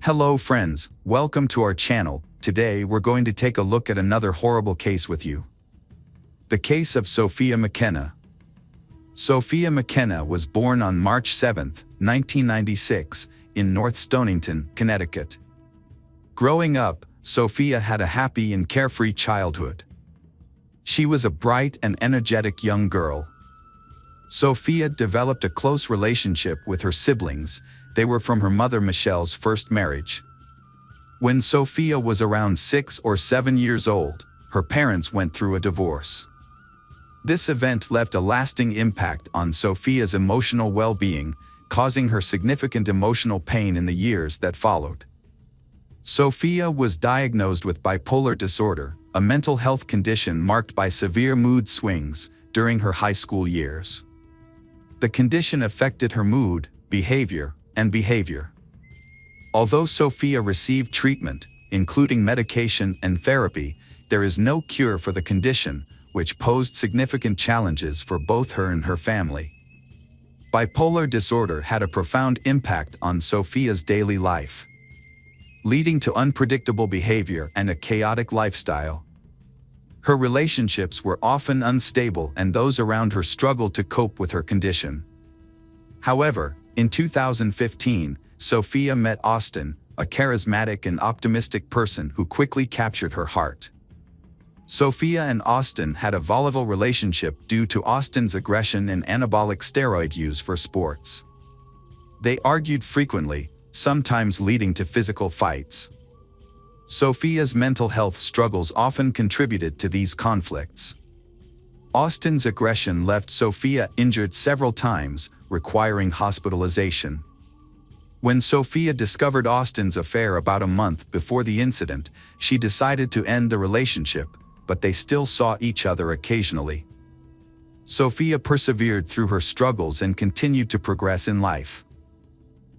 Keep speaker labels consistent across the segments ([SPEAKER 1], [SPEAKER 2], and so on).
[SPEAKER 1] Hello friends, welcome to our channel. Today we're going to take a look at another horrible case with you. The case of Sofia McKenna. Sofia McKenna was born on March 7, 1996, in North Stonington, Connecticut. Growing up, Sofia had a happy and carefree childhood. She was a bright and energetic young girl. Sofia developed a close relationship with her siblings. They were from her mother Michelle's first marriage. When Sofia was around 6 or 7 years old, her parents went through a divorce. This event left a lasting impact on Sofia's emotional well-being, causing her significant emotional pain in the years that followed. Sofia was diagnosed with bipolar disorder, a mental health condition marked by severe mood swings, during her high school years. The condition affected her mood, behavior. Although Sofia received treatment, including medication and therapy, there is no cure for the condition, which posed significant challenges for both her and her family. Bipolar disorder had a profound impact on Sofia's daily life, leading to unpredictable behavior and a chaotic lifestyle. Her relationships were often unstable and those around her struggled to cope with her condition. However, in 2015, Sofia met Austin, a charismatic and optimistic person who quickly captured her heart. Sofia and Austin had a volatile relationship due to Austin's aggression and anabolic steroid use for sports. They argued frequently, sometimes leading to physical fights. Sofia's mental health struggles often contributed to these conflicts. Austin's aggression left Sofia injured several times, requiring hospitalization. When Sofia discovered Austin's affair about a month before the incident, she decided to end the relationship, but they still saw each other occasionally. Sofia persevered through her struggles and continued to progress in life.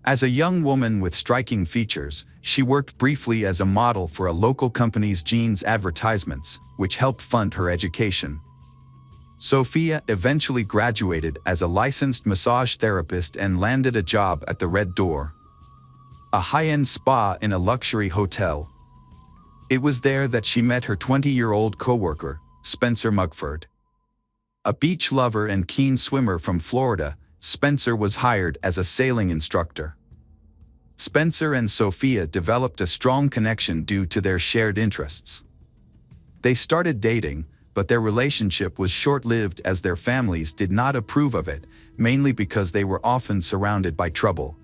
[SPEAKER 1] As a young woman with striking features, she worked briefly as a model for a local company's jeans advertisements, which helped fund her education. Sofia eventually graduated as a licensed massage therapist and landed a job at the Red Door, a high-end spa in a luxury hotel. It was there that she met her 20-year-old coworker, Spencer Mugford. A beach lover and keen swimmer from Florida, Spencer was hired as a sailing instructor. Spencer and Sofia developed a strong connection due to their shared interests. They started dating, but their relationship was short-lived as their families did not approve of it, mainly because they were often surrounded by trouble.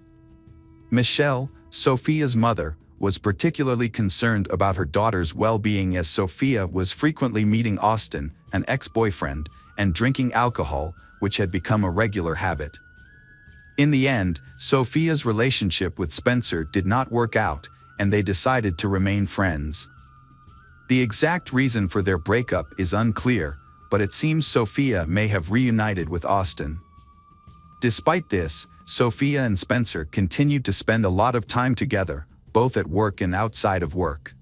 [SPEAKER 1] Michelle, Sofia's mother, was particularly concerned about her daughter's well-being as Sofia was frequently meeting Austin, an ex-boyfriend, and drinking alcohol, which had become a regular habit. In the end, Sofia's relationship with Spencer did not work out, and they decided to remain friends. The exact reason for their breakup is unclear, but it seems Sofia may have reunited with Austin. Despite this, Sofia and Spencer continued to spend a lot of time together, both at work and outside of work.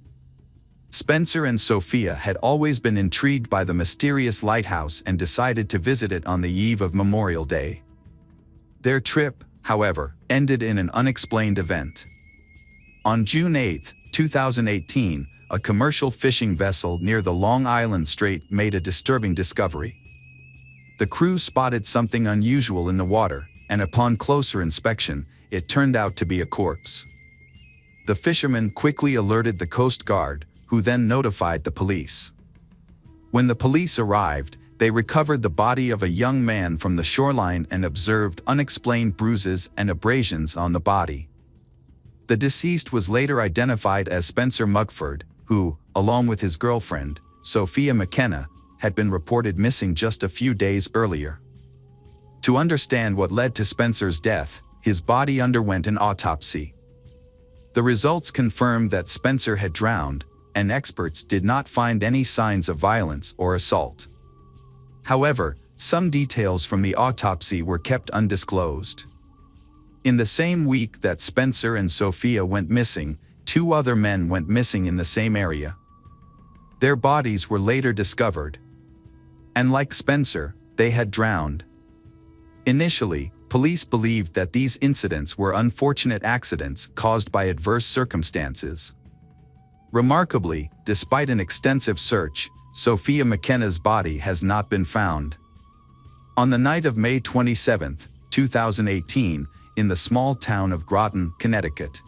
[SPEAKER 1] Spencer and Sofia had always been intrigued by the mysterious lighthouse and decided to visit it on the eve of Memorial Day. Their trip, however, ended in an unexplained event. On June 8, 2018, a commercial fishing vessel near the Long Island Strait made a disturbing discovery. The crew spotted something unusual in the water, and upon closer inspection, it turned out to be a corpse. The fishermen quickly alerted the Coast Guard, who then notified the police. When the police arrived, they recovered the body of a young man from the shoreline and observed unexplained bruises and abrasions on the body. The deceased was later identified as Spencer Mugford, who, along with his girlfriend, Sofia McKenna, had been reported missing just a few days earlier. To understand what led to Spencer's death, his body underwent an autopsy. The results confirmed that Spencer had drowned, and experts did not find any signs of violence or assault. However, some details from the autopsy were kept undisclosed. In the same week that Spencer and Sofia went missing, 2 other men went missing in the same area. Their bodies were later discovered, and like Spencer, they had drowned. Initially, police believed that these incidents were unfortunate accidents caused by adverse circumstances. Remarkably, despite an extensive search, Sofia McKenna's body has not been found. On the night of May 27, 2018, in the small town of Groton, Connecticut.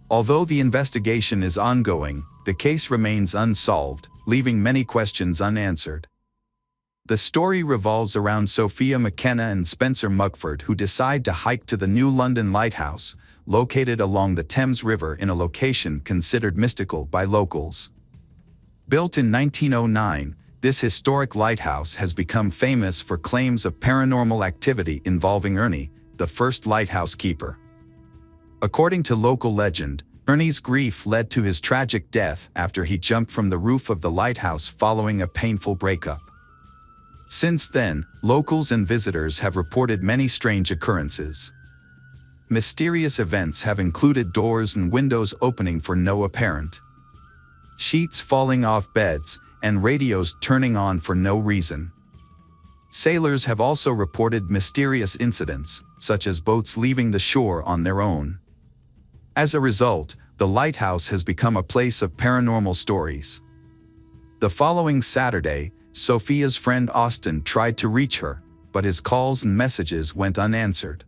[SPEAKER 1] Although the investigation is ongoing, the case remains unsolved, leaving many questions unanswered. The story revolves around Sofia McKenna and Spencer Mugford, who decide to hike to the New London Lighthouse, located along the Thames River in a location considered mystical by locals. Built in 1909, this historic lighthouse has become famous for claims of paranormal activity involving Ernie, the first lighthouse keeper. According to local legend, Ernie's grief led to his tragic death after he jumped from the roof of the lighthouse following a painful breakup. Since then, locals and visitors have reported many strange occurrences. Mysterious events have included doors and windows opening for no apparent, sheets falling off beds, and radios turning on for no reason. Sailors have also reported mysterious incidents, such as boats leaving the shore on their own. As a result, the lighthouse has become a place of paranormal stories. The following Saturday, Sofia's friend Austin tried to reach her, but his calls and messages went unanswered.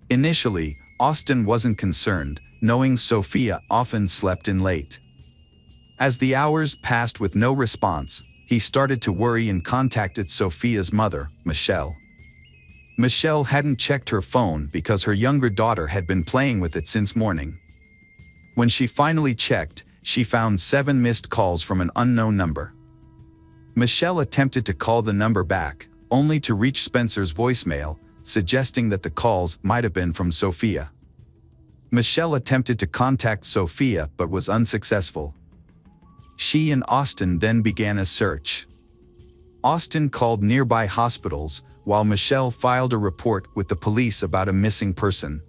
[SPEAKER 1] Initially, Austin wasn't concerned, knowing Sofia often slept in late. As the hours passed with no response, he started to worry and contacted Sofia's mother, Michelle. Michelle hadn't checked her phone because her younger daughter had been playing with it since morning. When she finally checked, she found 7 missed calls from an unknown number. Michelle attempted to call the number back, only to reach Spencer's voicemail, suggesting that the calls might have been from Sofia. Michelle attempted to contact Sofia but was unsuccessful. She and Austin then began a search. Austin called nearby hospitals, while Michelle filed a report with the police about a missing person.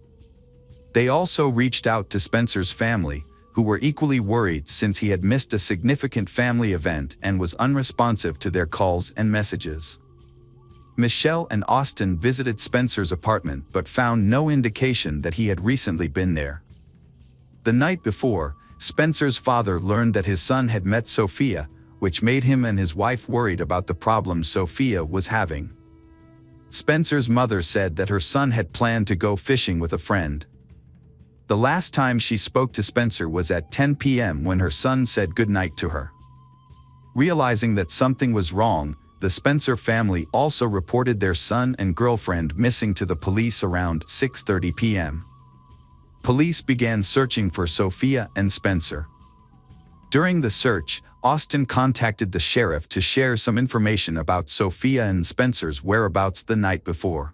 [SPEAKER 1] They also reached out to Spencer's family, who were equally worried since he had missed a significant family event and was unresponsive to their calls and messages. Michelle and Austin visited Spencer's apartment but found no indication that he had recently been there. The night before, Spencer's father learned that his son had met Sofia, which made him and his wife worried about the problems Sofia was having. Spencer's mother said that her son had planned to go fishing with a friend. The last time she spoke to Spencer was at 10 p.m. when her son said goodnight to her. Realizing that something was wrong, the Spencer family also reported their son and girlfriend missing to the police around 6:30 p.m. Police began searching for Sofia and Spencer. During the search, Austin contacted the sheriff to share some information about Sofia and Spencer's whereabouts the night before.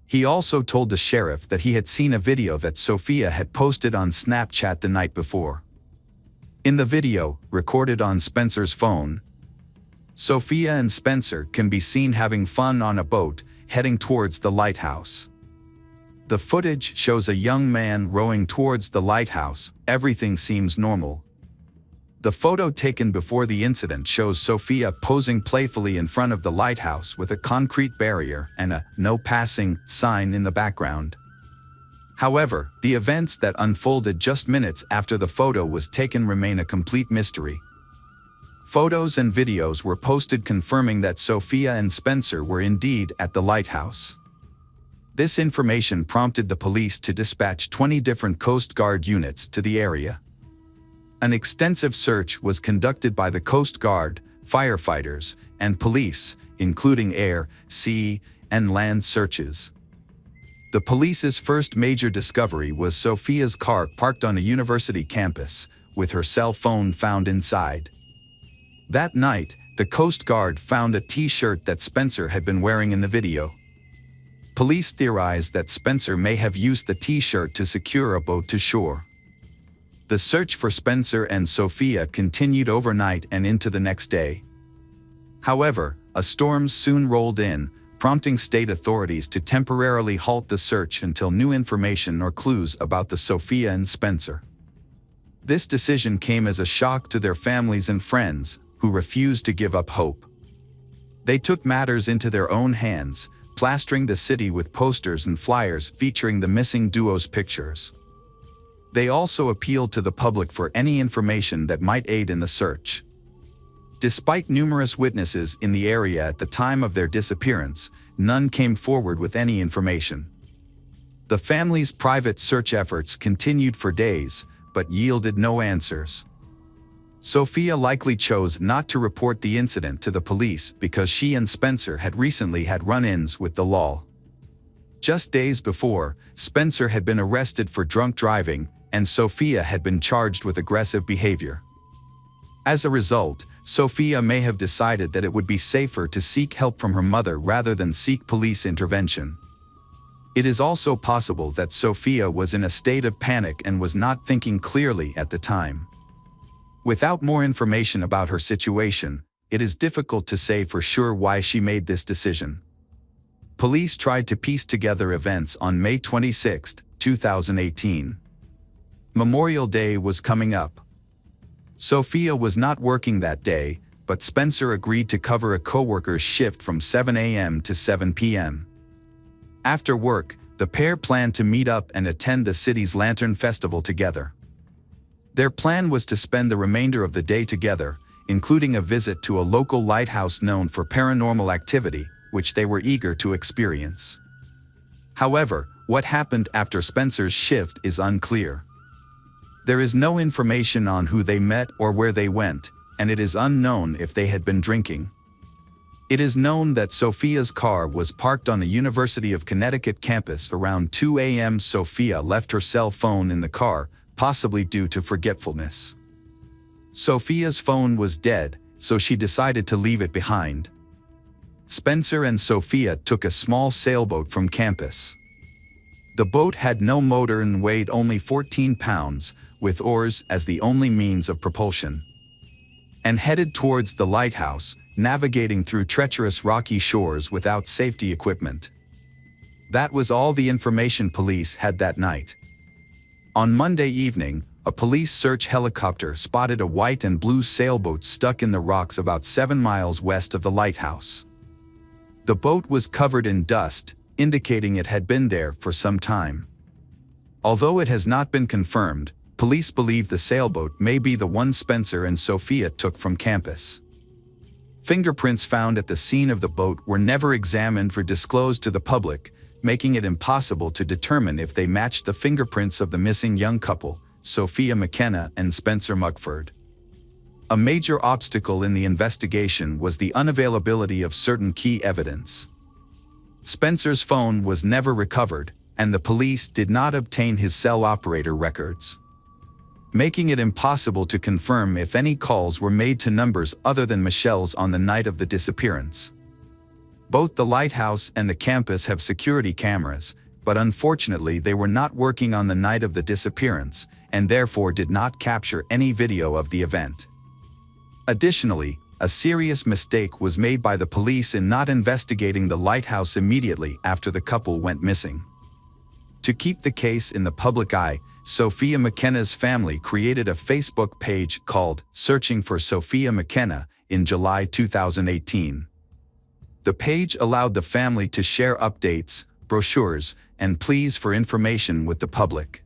[SPEAKER 1] He also told the sheriff that he had seen a video that Sofia had posted on Snapchat the night before. In the video, recorded on Spencer's phone, Sofia and Spencer can be seen having fun on a boat, heading towards the lighthouse. The footage shows a young man rowing towards the lighthouse. Everything seems normal. The photo taken before the incident shows Sofia posing playfully in front of the lighthouse with a concrete barrier and a "no passing" sign in the background. However, the events that unfolded just minutes after the photo was taken remain a complete mystery. Photos and videos were posted confirming that Sofia and Spencer were indeed at the lighthouse. This information prompted the police to dispatch 20 different Coast Guard units to the area. An extensive search was conducted by the Coast Guard, firefighters, and police, including air, sea, and land searches. The police's first major discovery was Sofia's car parked on a university campus, with her cell phone found inside. That night, the Coast Guard found a T-shirt that Spencer had been wearing in the video. Police theorized that Spencer may have used the T-shirt to secure a boat to shore. The search for Spencer and Sofia continued overnight and into the next day. However, a storm soon rolled in, prompting state authorities to temporarily halt the search until new information or clues about the Sofia and Spencer. This decision came as a shock to their families and friends, who refused to give up hope. They took matters into their own hands, plastering the city with posters and flyers featuring the missing duo's pictures. They also appealed to the public for any information that might aid in the search. Despite numerous witnesses in the area at the time of their disappearance, none came forward with any information. The family's private search efforts continued for days, but yielded no answers. Sofia likely chose not to report the incident to the police because she and Spencer had recently had run-ins with the law. Just days before, Spencer had been arrested for drunk driving, and Sofia had been charged with aggressive behavior. As a result, Sofia may have decided that it would be safer to seek help from her mother rather than seek police intervention. It is also possible that Sofia was in a state of panic and was not thinking clearly at the time. Without more information about her situation, it is difficult to say for sure why she made this decision. Police tried to piece together events on May 26, 2018. Memorial Day was coming up. Sofia was not working that day, but Spencer agreed to cover a coworker's shift from 7 a.m. to 7 p.m. After work, the pair planned to meet up and attend the city's Lantern Festival together. Their plan was to spend the remainder of the day together, including a visit to a local lighthouse known for paranormal activity, which they were eager to experience. However, what happened after Spencer's shift is unclear. There is no information on who they met or where they went, and it is unknown if they had been drinking. It is known that Sofia's car was parked on the University of Connecticut campus around 2 a.m. Sofia left her cell phone in the car, possibly due to forgetfulness. Sofia's phone was dead, so she decided to leave it behind. Spencer and Sofia took a small sailboat from campus. The boat had no motor and weighed only 14 pounds, with oars as the only means of propulsion, and headed towards the lighthouse, navigating through treacherous rocky shores without safety equipment. That was all the information police had that night. On Monday evening, a police search helicopter spotted a white and blue sailboat stuck in the rocks about 7 miles west of the lighthouse. The boat was covered in dust, indicating it had been there for some time. Although it has not been confirmed, police believe the sailboat may be the one Spencer and Sofia took from campus. Fingerprints found at the scene of the boat were never examined or disclosed to the public, making it impossible to determine if they matched the fingerprints of the missing young couple, Sofia McKenna and Spencer Mugford. A major obstacle in the investigation was the unavailability of certain key evidence. Spencer's phone was never recovered, and the police did not obtain his cell operator records, making it impossible to confirm if any calls were made to numbers other than Michelle's on the night of the disappearance. Both the lighthouse and the campus have security cameras, but unfortunately they were not working on the night of the disappearance, and therefore did not capture any video of the event. Additionally, a serious mistake was made by the police in not investigating the lighthouse immediately after the couple went missing. To keep the case in the public eye, Sofia McKenna's family created a Facebook page called Searching for Sofia McKenna in July 2018. The page allowed the family to share updates, brochures, and pleas for information with the public.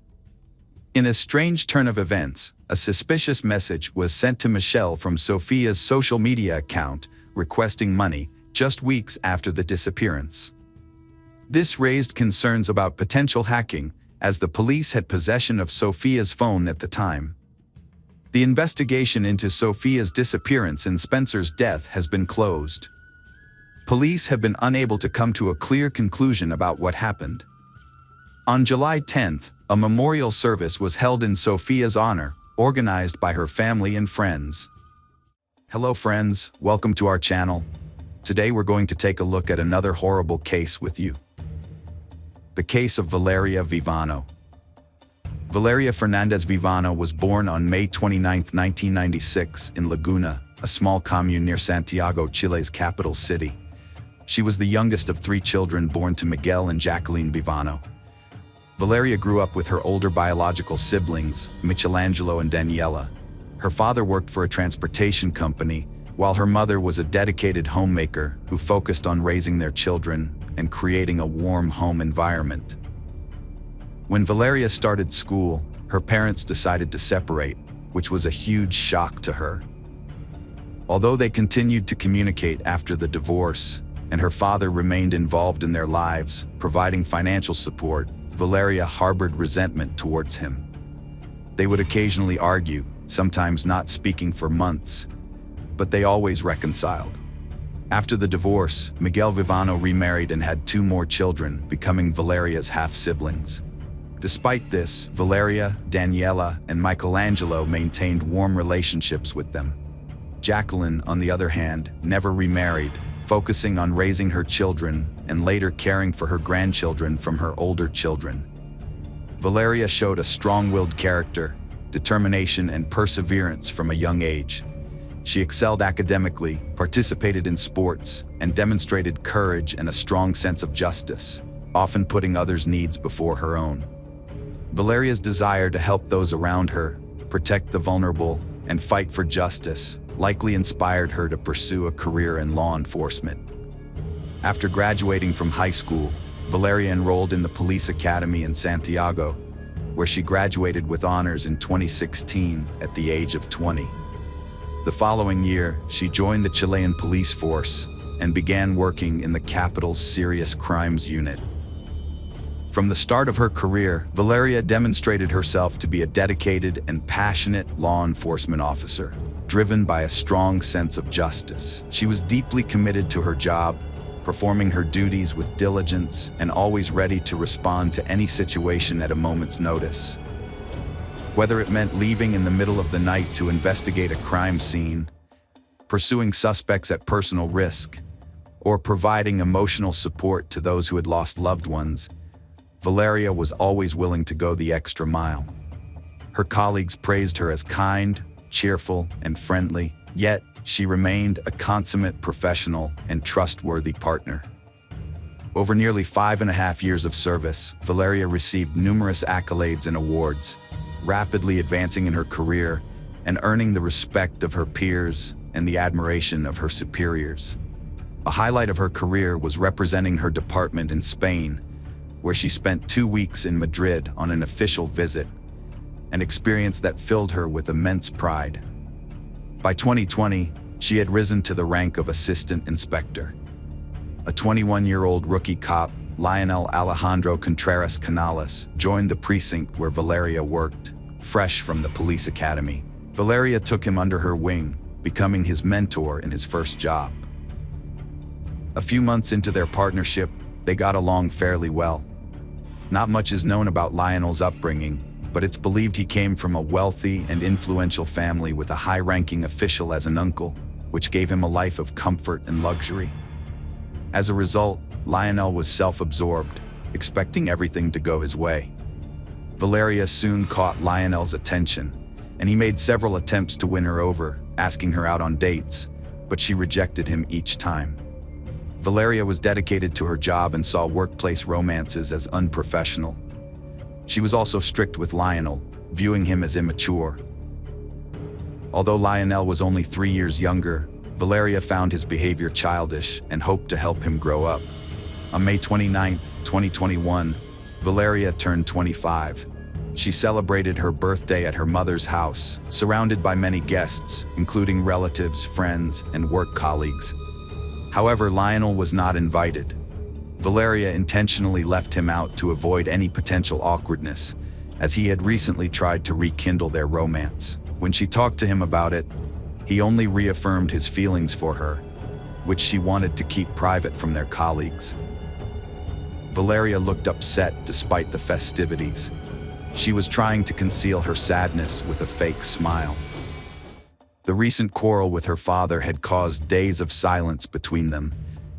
[SPEAKER 1] In a strange turn of events, a suspicious message was sent to Michelle from Sofia's social media account, requesting money, just weeks after the disappearance. This raised concerns about potential hacking, as the police had possession of Sofia's phone at the time. The investigation into Sofia's disappearance and Spencer's death has been closed. Police have been unable to come to a clear conclusion about what happened. On July 10th, a memorial service was held in Sofia's honor, organized by her family and friends. Hello friends, welcome to our channel. Today we're going to take a look at another horrible case with you. The case of Valeria Vivano. Valeria Fernandez Vivano was born on May 29, 1996 in Laguna, a small commune near Santiago, Chile's capital city. She was the youngest of 3 children born to Miguel and Jacqueline Vivano. Valeria grew up with her older biological siblings, Michelangelo and Daniela. Her father worked for a transportation company, while her mother was a dedicated homemaker who focused on raising their children, and creating a warm home environment. When Valeria started school, her parents decided to separate, which was a huge shock to her. Although they continued to communicate after the divorce, and her father remained involved in their lives, providing financial support, Valeria harbored resentment towards him. They would occasionally argue, sometimes not speaking for months, but they always reconciled. After the divorce, Miguel Vivano remarried and had 2 more children, becoming Valeria's half-siblings. Despite this, Valeria, Daniela, and Michelangelo maintained warm relationships with them. Jacqueline, on the other hand, never remarried, focusing on raising her children and later caring for her grandchildren from her older children. Valeria showed a strong-willed character, determination, and perseverance from a young age. She excelled academically, participated in sports, and demonstrated courage and a strong sense of justice, often putting others' needs before her own. Valeria's desire to help those around her, protect the vulnerable, and fight for justice likely inspired her to pursue a career in law enforcement. After graduating from high school, Valeria enrolled in the police academy in Santiago, where she graduated with honors in 2016 at the age of 20. The following year, she joined the Chilean police force and began working in the capital's serious crimes unit. From the start of her career, Valeria demonstrated herself to be a dedicated and passionate law enforcement officer, driven by a strong sense of justice. She was deeply committed to her job, performing her duties with diligence and always ready to respond to any situation at a moment's notice. Whether it meant leaving in the middle of the night to investigate a crime scene, pursuing suspects at personal risk, or providing emotional support to those who had lost loved ones, Valeria was always willing to go the extra mile. Her colleagues praised her as kind, cheerful, and friendly, yet she remained a consummate professional and trustworthy partner. Over nearly 5.5 years of service, Valeria received numerous accolades and awards, rapidly advancing in her career and earning the respect of her peers and the admiration of her superiors. A highlight of her career was representing her department in Spain, where she spent 2 weeks in Madrid on an official visit, an experience that filled her with immense pride. By 2020, she had risen to the rank of assistant inspector. A 21-year-old rookie cop, Lionel Alejandro Contreras Canales, joined the precinct where Valeria worked, fresh from the police academy. Valeria took him under her wing, becoming his mentor in his first job. A few months into their partnership, they got along fairly well. Not much is known about Lionel's upbringing, but it's believed he came from a wealthy and influential family with a high-ranking official as an uncle, which gave him a life of comfort and luxury. As a result, Lionel was self-absorbed, expecting everything to go his way. Valeria soon caught Lionel's attention, and he made several attempts to win her over, asking her out on dates, but she rejected him each time. Valeria was dedicated to her job and saw workplace romances as unprofessional. She was also strict with Lionel, viewing him as immature. Although Lionel was only 3 years younger, Valeria found his behavior childish and hoped to help him grow up. On May 29, 2021, Valeria turned 25. She celebrated her birthday at her mother's house, surrounded by many guests, including relatives, friends, and work colleagues. However, Lionel was not invited. Valeria intentionally left him out to avoid any potential awkwardness, as he had recently tried to rekindle their romance. When she talked to him about it, he only reaffirmed his feelings for her, which she wanted to keep private from their colleagues. Valeria looked upset despite the festivities. She was trying to conceal her sadness with a fake smile. The recent quarrel with her father had caused days of silence between them,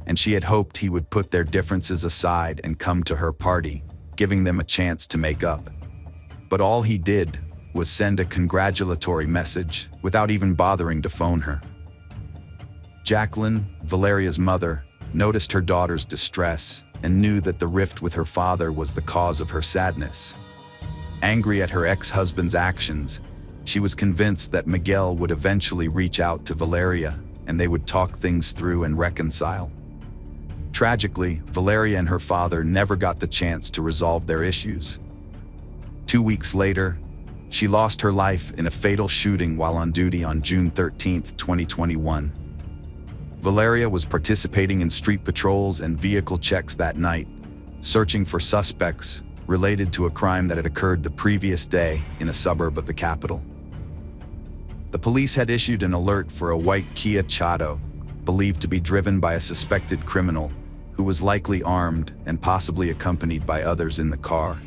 [SPEAKER 1] and she had hoped he would put their differences aside and come to her party, giving them a chance to make up. But all he did was send a congratulatory message without even bothering to phone her. Jacqueline, Valeria's mother, noticed her daughter's distress and knew that the rift with her father was the cause of her sadness. Angry at her ex-husband's actions, she was convinced that Miguel would eventually reach out to Valeria and they would talk things through and reconcile. Tragically, Valeria and her father never got the chance to resolve their issues. 2 weeks later, she lost her life in a fatal shooting while on duty on June 13, 2021. Valeria was participating in street patrols and vehicle checks that night, searching for suspects related to a crime that had occurred the previous day in a suburb of the capital. The police had issued an alert for a white Kia Chato, believed to be driven by a suspected criminal who was likely armed and possibly accompanied by others in the car.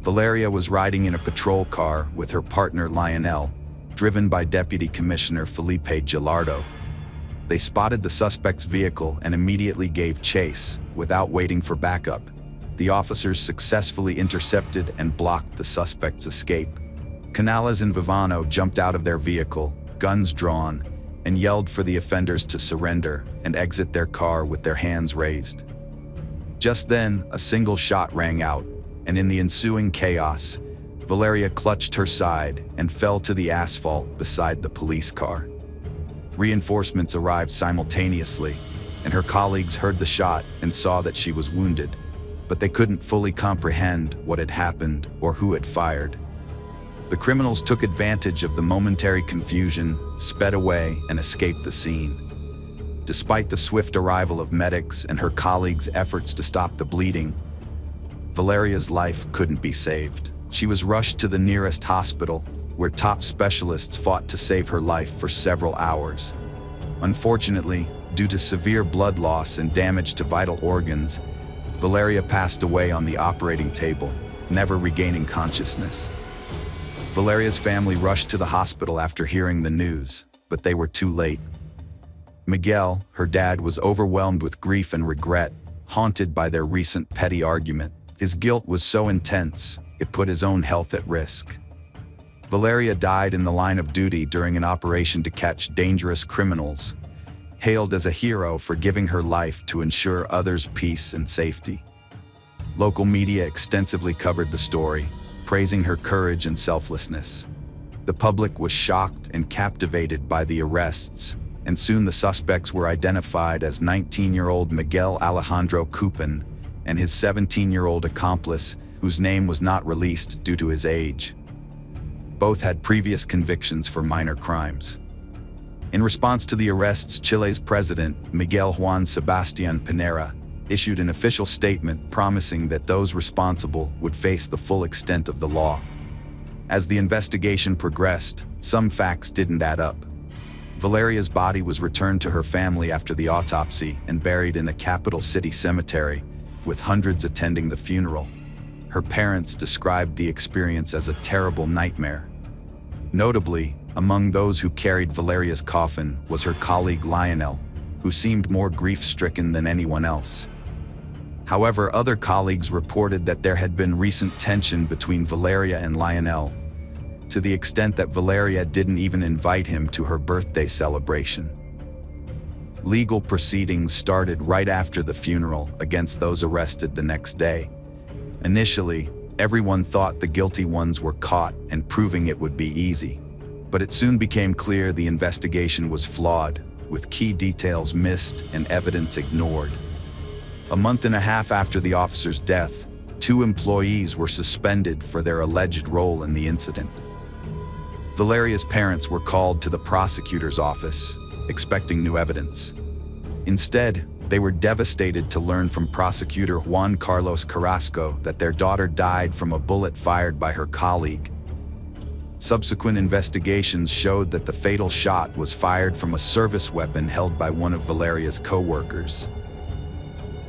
[SPEAKER 1] Valeria was riding in a patrol car with her partner Lionel, driven by Deputy Commissioner Felipe Gilardo. They spotted the suspect's vehicle and immediately gave chase, without waiting for backup. The officers successfully intercepted and blocked the suspect's escape. Canales and Vivano jumped out of their vehicle, guns drawn, and yelled for the offenders to surrender and exit their car with their hands raised. Just then, a single shot rang out, and in the ensuing chaos, Valeria clutched her side and fell to the asphalt beside the police car. Reinforcements arrived simultaneously, and her colleagues heard the shot and saw that she was wounded, but they couldn't fully comprehend what had happened or who had fired. The criminals took advantage of the momentary confusion, sped away, and escaped the scene. Despite the swift arrival of medics and her colleagues' efforts to stop the bleeding, Valeria's life couldn't be saved. She was rushed to the nearest hospital, where top specialists fought to save her life for several hours. Unfortunately, due to severe blood loss and damage to vital organs, Valeria passed away on the operating table, never regaining consciousness. Valeria's family rushed to the hospital after hearing the news, but they were too late. Miguel, her dad, was overwhelmed with grief and regret, haunted by their recent petty argument. His guilt was so intense, it put his own health at risk. Valeria died in the line of duty during an operation to catch dangerous criminals, hailed as a hero for giving her life to ensure others' peace and safety. Local media extensively covered the story, praising her courage and selflessness. The public was shocked and captivated by the arrests, and soon the suspects were identified as 19-year-old Miguel Alejandro Cupin and his 17-year-old accomplice, whose name was not released due to his age. Both had previous convictions for minor crimes. In response to the arrests, Chile's president, Miguel Juan Sebastián Pinera, issued an official statement promising that those responsible would face the full extent of the law. As the investigation progressed, some facts didn't add up. Valeria's body was returned to her family after the autopsy and buried in a capital city cemetery, with hundreds attending the funeral. Her parents described the experience as a terrible nightmare. Notably, among those who carried Valeria's coffin was her colleague Lionel, who seemed more grief-stricken than anyone else. However, other colleagues reported that there had been recent tension between Valeria and Lionel, to the extent that Valeria didn't even invite him to her birthday celebration. Legal proceedings started right after the funeral against those arrested the next day. Initially, everyone thought the guilty ones were caught and proving it would be easy. But it soon became clear the investigation was flawed, with key details missed and evidence ignored. A month and a half after the officer's death, 2 employees were suspended for their alleged role in the incident. Valeria's parents were called to the prosecutor's office, expecting new evidence. Instead, they were devastated to learn from prosecutor Juan Carlos Carrasco that their daughter died from a bullet fired by her colleague. Subsequent investigations showed that the fatal shot was fired from a service weapon held by one of Valeria's co-workers.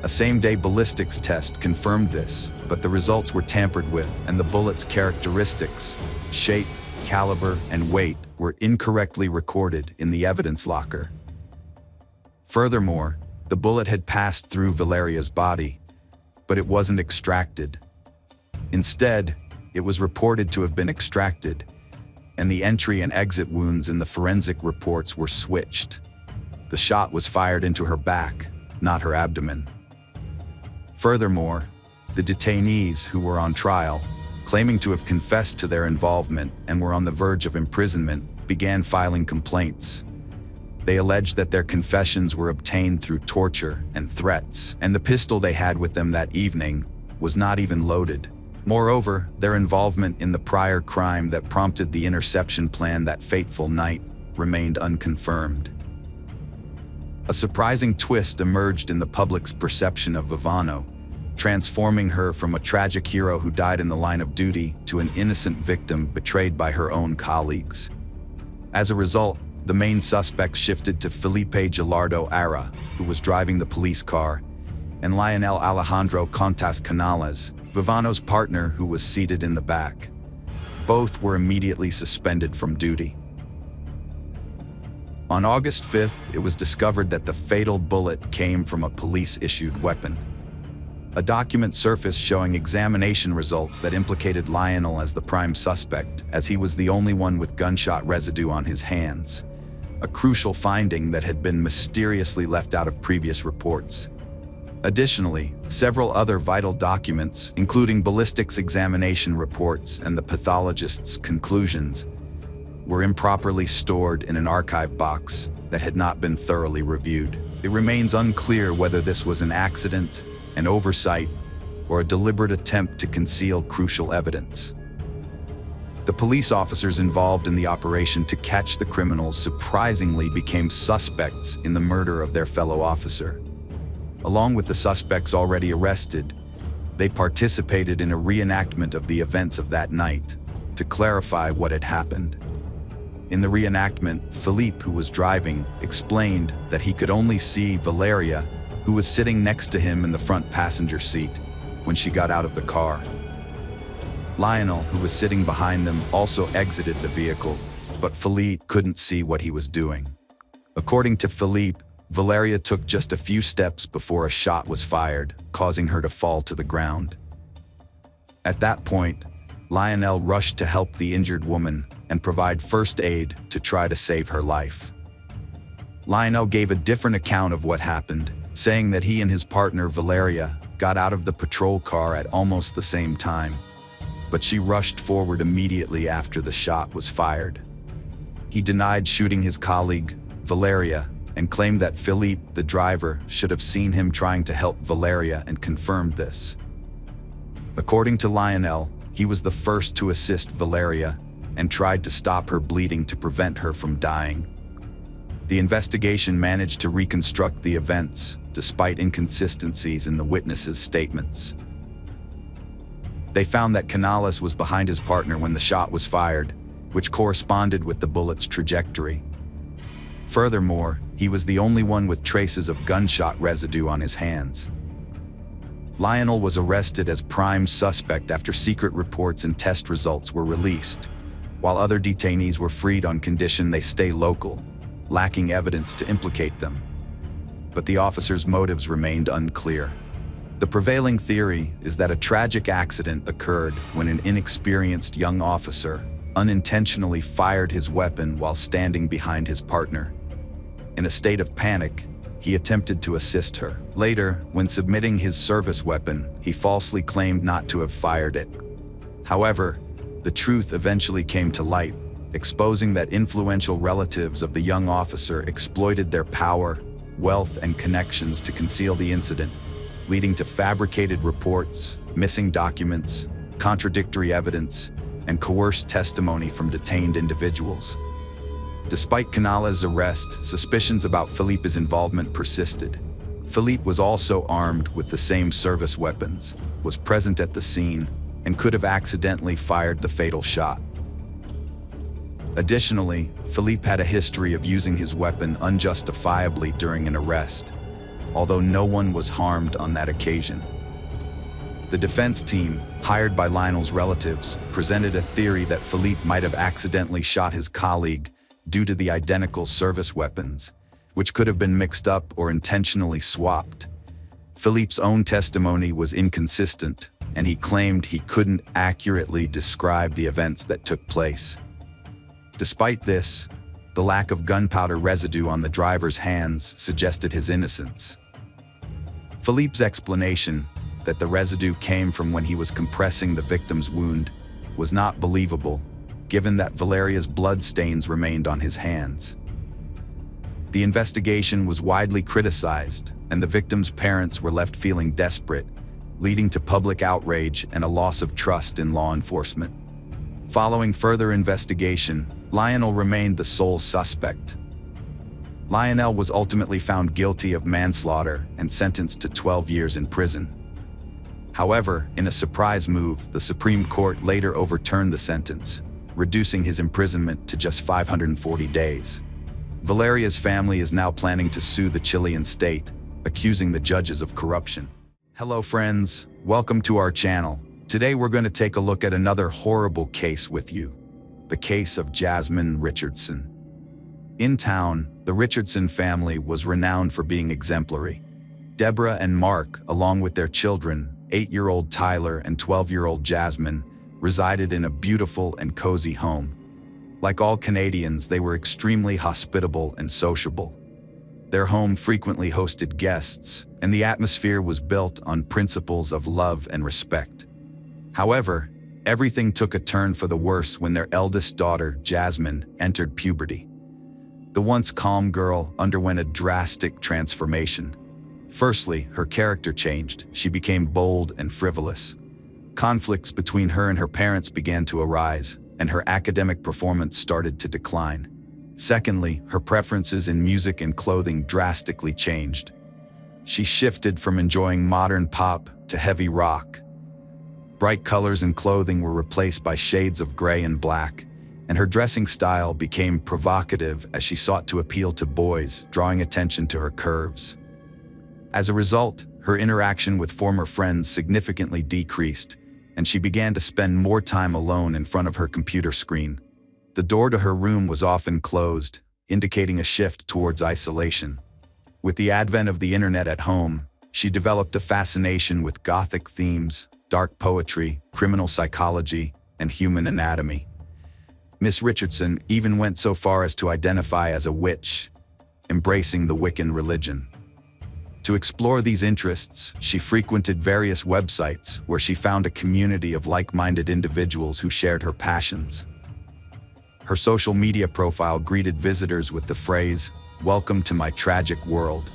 [SPEAKER 1] A same-day ballistics test confirmed this, but the results were tampered with, and the bullet's characteristics, shape, caliber, and weight were incorrectly recorded in the evidence locker. Furthermore, the bullet had passed through Valeria's body, but it wasn't extracted. Instead, it was reported to have been extracted, and the entry and exit wounds in the forensic reports were switched. The shot was fired into her back, not her abdomen. Furthermore, the detainees who were on trial, claiming to have confessed to their involvement and were on the verge of imprisonment, began filing complaints. They alleged that their confessions were obtained through torture and threats, and the pistol they had with them that evening was not even loaded. Moreover, their involvement in the prior crime that prompted the interception plan that fateful night remained unconfirmed. A surprising twist emerged in the public's perception of Vivano, transforming her from a tragic hero who died in the line of duty to an innocent victim betrayed by her own colleagues. As a result, the main suspect shifted to Felipe Gilardo Ara, who was driving the police car, and Lionel Alejandro Contas Canales, Vivano's partner, who was seated in the back. Both were immediately suspended from duty. On August 5th, it was discovered that the fatal bullet came from a police-issued weapon. A document surfaced showing examination results that implicated Lionel as the prime suspect, as he was the only one with gunshot residue on his hands, a crucial finding that had been mysteriously left out of previous reports. Additionally, several other vital documents, including ballistics examination reports and the pathologist's conclusions, were improperly stored in an archive box that had not been thoroughly reviewed. It remains unclear whether this was an accident, an oversight, or a deliberate attempt to conceal crucial evidence. The police officers involved in the operation to catch the criminals surprisingly became suspects in the murder of their fellow officer. Along with the suspects already arrested, they participated in a reenactment of the events of that night to clarify what had happened. In the reenactment, Philippe, who was driving, explained that he could only see Valeria, who was sitting next to him in the front passenger seat, when she got out of the car. Lionel, who was sitting behind them, also exited the vehicle, but Philippe couldn't see what he was doing. According to Philippe, Valeria took just a few steps before a shot was fired, causing her to fall to the ground. At that point, Lionel rushed to help the injured woman and provide first aid to try to save her life. Lionel gave a different account of what happened, saying that he and his partner Valeria got out of the patrol car at almost the same time, but she rushed forward immediately after the shot was fired. He denied shooting his colleague, Valeria, and claimed that Philippe, the driver, should have seen him trying to help Valeria and confirmed this. According to Lionel, he was the first to assist Valeria and tried to stop her bleeding to prevent her from dying. The investigation managed to reconstruct the events, despite inconsistencies in the witnesses' statements. They found that Canales was behind his partner when the shot was fired, which corresponded with the bullet's trajectory. Furthermore, he was the only one with traces of gunshot residue on his hands. Lionel was arrested as prime suspect after secret reports and test results were released, while other detainees were freed on condition they stay local, lacking evidence to implicate them. But the officers' motives remained unclear. The prevailing theory is that a tragic accident occurred when an inexperienced young officer unintentionally fired his weapon while standing behind his partner. In a state of panic, he attempted to assist her. Later, when submitting his service weapon, he falsely claimed not to have fired it. However, the truth eventually came to light, exposing that influential relatives of the young officer exploited their power, wealth, and connections to conceal the incident, leading to fabricated reports, missing documents, contradictory evidence, and coerced testimony from detained individuals. Despite Canales' arrest, suspicions about Felipe's involvement persisted. Felipe was also armed with the same service weapons, was present at the scene, and could have accidentally fired the fatal shot. Additionally, Felipe had a history of using his weapon unjustifiably during an arrest, although no one was harmed on that occasion. The defense team, hired by Lionel's relatives, presented a theory that Felipe might have accidentally shot his colleague due to the identical service weapons, which could have been mixed up or intentionally swapped. Felipe's own testimony was inconsistent, and he claimed he couldn't accurately describe the events that took place. Despite this, the lack of gunpowder residue on the driver's hands suggested his innocence. Felipe's explanation that the residue came from when he was compressing the victim's wound was not believable, given that Valeria's blood stains remained on his hands. The investigation was widely criticized, and the victims' parents were left feeling desperate, leading to public outrage and a loss of trust in law enforcement. Following further investigation, Lionel remained the sole suspect. Lionel was ultimately found guilty of manslaughter and sentenced to 12 years in prison. However, in a surprise move, the Supreme Court later overturned the sentence, reducing his imprisonment to just 540 days. Valeria's family is now planning to sue the Chilean state, accusing the judges of corruption. Hello friends, welcome to our channel. Today we're going to take a look at another horrible case with you, the case of Jasmine Richardson. In town, the Richardson family was renowned for being exemplary. Deborah and Mark, along with their children, 8-year-old Tyler and 12-year-old Jasmine, resided in a beautiful and cozy home. Like all Canadians, they were extremely hospitable and sociable. Their home frequently hosted guests, and the atmosphere was built on principles of love and respect. However, everything took a turn for the worse when their eldest daughter, Jasmine, entered puberty. The once calm girl underwent a drastic transformation. Firstly, her character changed. She became bold and frivolous. Conflicts between her and her parents began to arise, and her academic performance started to decline. Secondly, her preferences in music and clothing drastically changed. She shifted from enjoying modern pop to heavy rock. Bright colors and clothing were replaced by shades of gray and black, and her dressing style became provocative as she sought to appeal to boys, drawing attention to her curves. As a result, her interaction with former friends significantly decreased, and she began to spend more time alone in front of her computer screen. The door to her room was often closed, indicating a shift towards isolation. With the advent of the internet at home, she developed a fascination with Gothic themes, dark poetry, criminal psychology, and human anatomy. Miss Richardson even went so far as to identify as a witch, embracing the Wiccan religion. To explore these interests, she frequented various websites where she found a community of like-minded individuals who shared her passions. Her social media profile greeted visitors with the phrase, "Welcome to my tragic world."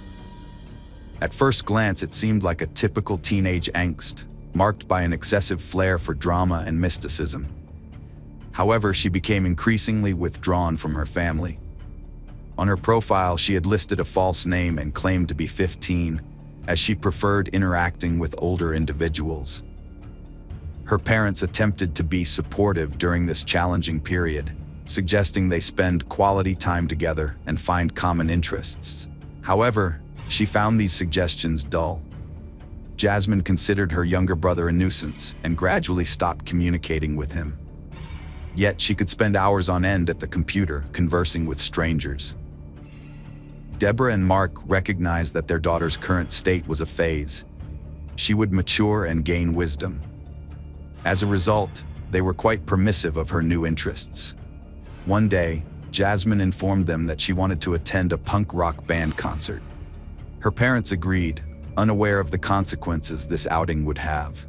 [SPEAKER 1] At first glance, it seemed like a typical teenage angst, marked by an excessive flair for drama and mysticism. However, she became increasingly withdrawn from her family. On her profile, she had listed a false name and claimed to be 15, as she preferred interacting with older individuals. Her parents attempted to be supportive during this challenging period, suggesting they spend quality time together and find common interests. However, she found these suggestions dull. Jasmine considered her younger brother a nuisance and gradually stopped communicating with him. Yet she could spend hours on end at the computer, conversing with strangers. Deborah and Mark recognized that their daughter's current state was a phase. She would mature and gain wisdom. As a result, they were quite permissive of her new interests. One day, Jasmine informed them that she wanted to attend a punk rock band concert. Her parents agreed, unaware of the consequences this outing would have.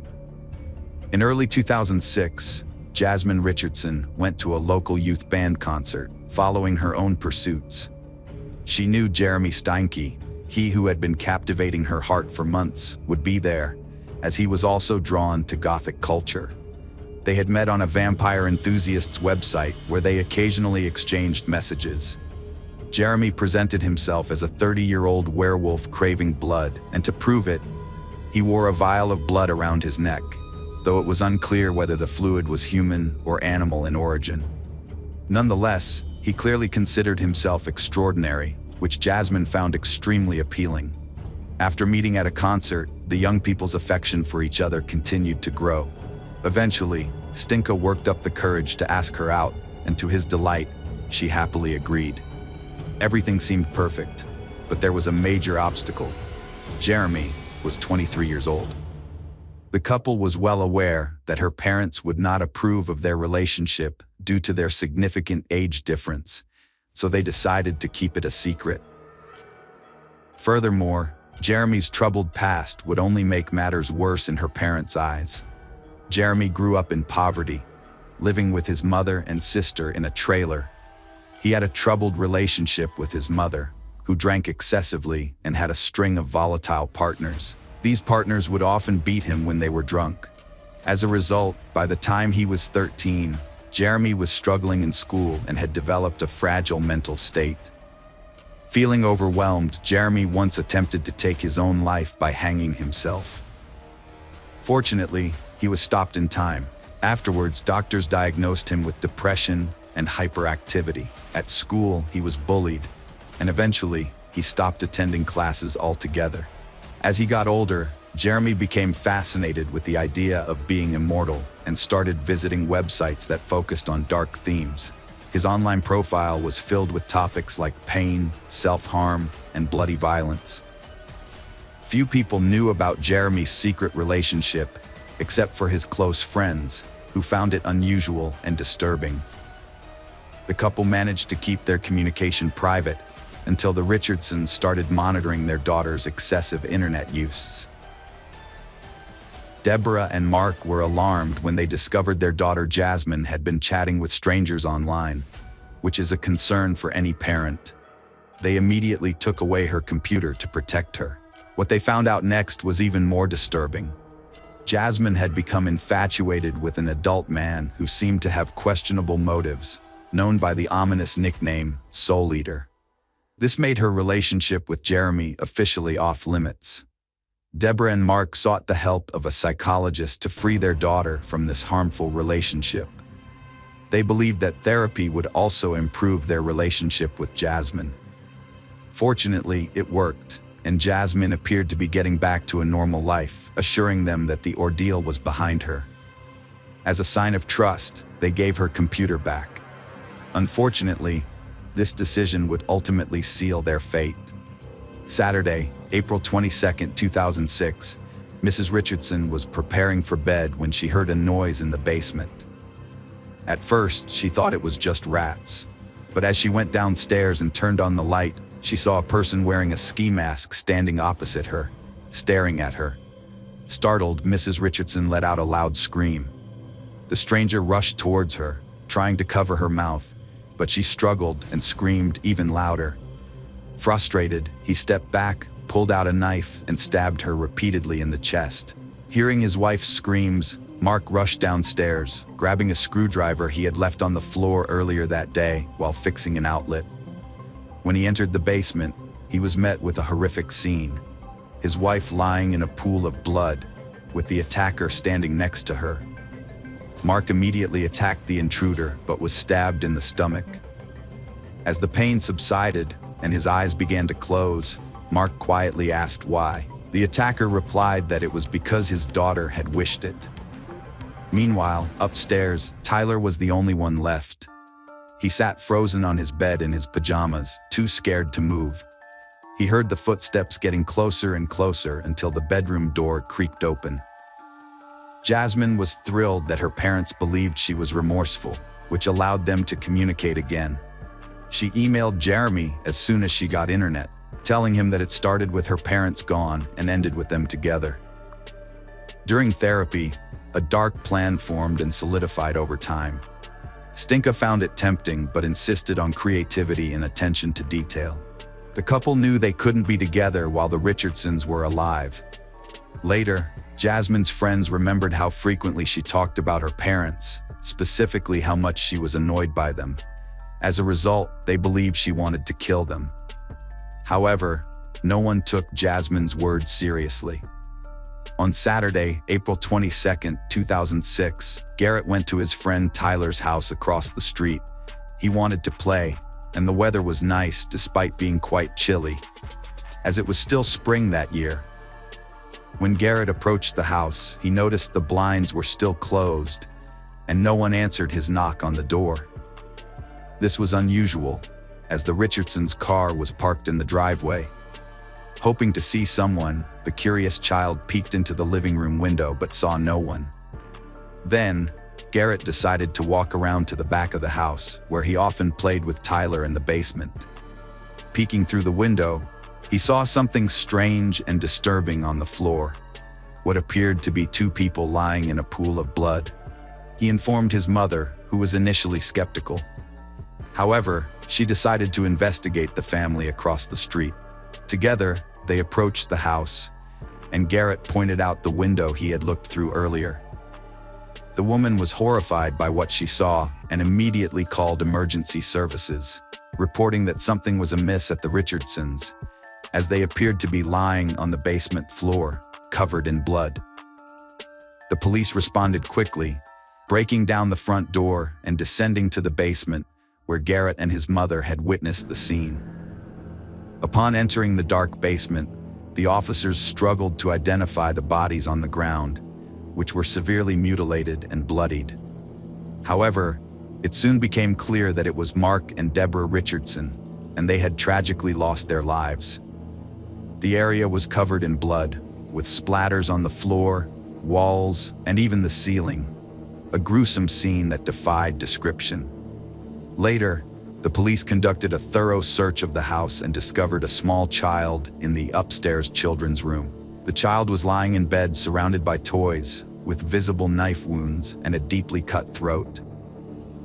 [SPEAKER 1] In early 2006, Jasmine Richardson went to a local youth band concert, following her own pursuits. She knew Jeremy Steinke, he who had been captivating her heart for months, would be there, as he was also drawn to Gothic culture. They had met on a vampire enthusiast's website where they occasionally exchanged messages. Jeremy presented himself as a 30-year-old werewolf craving blood, and to prove it, he wore a vial of blood around his neck, though it was unclear whether the fluid was human or animal in origin. Nonetheless, he clearly considered himself extraordinary, which Jasmine found extremely appealing. After meeting at a concert, the young people's affection for each other continued to grow. Eventually, Stinka worked up the courage to ask her out, and to his delight, she happily agreed. Everything seemed perfect, but there was a major obstacle. Jeremy was 23 years old. The couple was well aware that her parents would not approve of their relationship due to their significant age difference, so they decided to keep it a secret. Furthermore, Jeremy's troubled past would only make matters worse in her parents' eyes. Jeremy grew up in poverty, living with his mother and sister in a trailer. He had a troubled relationship with his mother, who drank excessively and had a string of volatile partners. These partners would often beat him when they were drunk. As a result, by the time he was 13, Jeremy was struggling in school and had developed a fragile mental state. Feeling overwhelmed, Jeremy once attempted to take his own life by hanging himself. Fortunately, he was stopped in time. Afterwards, doctors diagnosed him with depression and hyperactivity. At school, he was bullied, and eventually, he stopped attending classes altogether. As he got older, Jeremy became fascinated with the idea of being immortal and started visiting websites that focused on dark themes. His online profile was filled with topics like pain, self-harm, and bloody violence. Few people knew about Jeremy's secret relationship, except for his close friends, who found it unusual and disturbing. The couple managed to keep their communication private until the Richardsons started monitoring their daughter's excessive internet use. Deborah and Mark were alarmed when they discovered their daughter Jasmine had been chatting with strangers online, which is a concern for any parent. They immediately took away her computer to protect her. What they found out next was even more disturbing. Jasmine had become infatuated with an adult man who seemed to have questionable motives, known by the ominous nickname Soul Eater. This made her relationship with Jeremy officially off limits. Deborah and Mark sought the help of a psychologist to free their daughter from this harmful relationship. They believed that therapy would also improve their relationship with Jasmine. Fortunately, it worked, and Jasmine appeared to be getting back to a normal life, assuring them that the ordeal was behind her. As a sign of trust, they gave her computer back. Unfortunately, this decision would ultimately seal their fate. Saturday, April 22, 2006, Mrs. Richardson was preparing for bed when she heard a noise in the basement. At first, she thought it was just rats, but as she went downstairs and turned on the light, she saw a person wearing a ski mask standing opposite her, staring at her. Startled, Mrs. Richardson let out a loud scream. The stranger rushed towards her, trying to cover her mouth, but she struggled and screamed even louder. Frustrated, he stepped back, pulled out a knife, and stabbed her repeatedly in the chest. Hearing his wife's screams, Mark rushed downstairs, grabbing a screwdriver he had left on the floor earlier that day while fixing an outlet. When he entered the basement, he was met with a horrific scene. His wife lying in a pool of blood, with the attacker standing next to her. Mark immediately attacked the intruder, but was stabbed in the stomach. As the pain subsided and his eyes began to close, Mark quietly asked why. The attacker replied that it was because his daughter had wished it. Meanwhile, upstairs, Tyler was the only one left. He sat frozen on his bed in his pajamas, too scared to move. He heard the footsteps getting closer and closer until the bedroom door creaked open. Jasmine was thrilled that her parents believed she was remorseful, which allowed them to communicate again. She emailed Jeremy as soon as she got internet, telling him that it started with her parents gone and ended with them together. During therapy, a dark plan formed and solidified over time. Stinka found it tempting but insisted on creativity and attention to detail. The couple knew they couldn't be together while the Richardsons were alive. Later, Jasmine's friends remembered how frequently she talked about her parents, specifically how much she was annoyed by them. As a result, they believed she wanted to kill them. However, no one took Jasmine's words seriously. On Saturday, April 22, 2006, Garrett went to his friend Tyler's house across the street. He wanted to play, and the weather was nice despite being quite chilly, as it was still spring that year. When Garrett approached the house, he noticed the blinds were still closed, and no one answered his knock on the door. This was unusual, as the Richardsons' car was parked in the driveway. Hoping to see someone, the curious child peeked into the living room window but saw no one. Then, Garrett decided to walk around to the back of the house, where he often played with Tyler in the basement. Peeking through the window, he saw something strange and disturbing on the floor, what appeared to be two people lying in a pool of blood. He informed his mother, who was initially skeptical. However, she decided to investigate the family across the street. Together, they approached the house, and Garrett pointed out the window he had looked through earlier. The woman was horrified by what she saw and immediately called emergency services, reporting that something was amiss at the Richardsons, as they appeared to be lying on the basement floor, covered in blood. The police responded quickly, breaking down the front door and descending to the basement where Garrett and his mother had witnessed the scene. Upon entering the dark basement, the officers struggled to identify the bodies on the ground, which were severely mutilated and bloodied. However, it soon became clear that it was Mark and Deborah Richardson, and they had tragically lost their lives. The area was covered in blood, with splatters on the floor, walls, and even the ceiling, a gruesome scene that defied description. Later, the police conducted a thorough search of the house and discovered a small child in the upstairs children's room. The child was lying in bed surrounded by toys, with visible knife wounds and a deeply cut throat.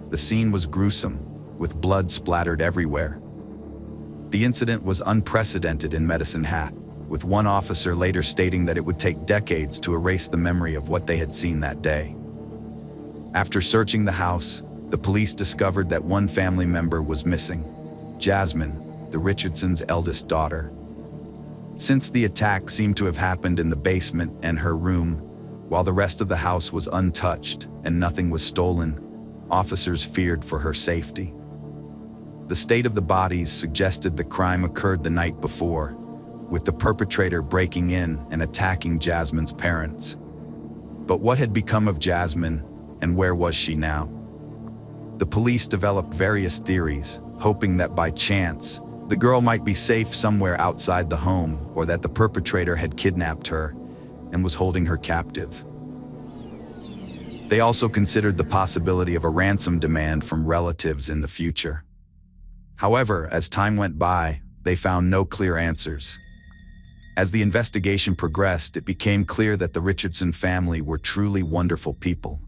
[SPEAKER 1] The scene was gruesome, with blood splattered everywhere. The incident was unprecedented in Medicine Hat, with one officer later stating that it would take decades to erase the memory of what they had seen that day. After searching the house, the police discovered that one family member was missing, Jasmine, the Richardsons' eldest daughter. Since the attack seemed to have happened in the basement and her room, while the rest of the house was untouched and nothing was stolen, officers feared for her safety. The state of the bodies suggested the crime occurred the night before, with the perpetrator breaking in and attacking Jasmine's parents. But what had become of Jasmine, and where was she now? The police developed various theories, hoping that by chance, the girl might be safe somewhere outside the home, or that the perpetrator had kidnapped her and was holding her captive. They also considered the possibility of a ransom demand from relatives in the future. However, as time went by, they found no clear answers. As the investigation progressed, it became clear that the Richardson family were truly wonderful people,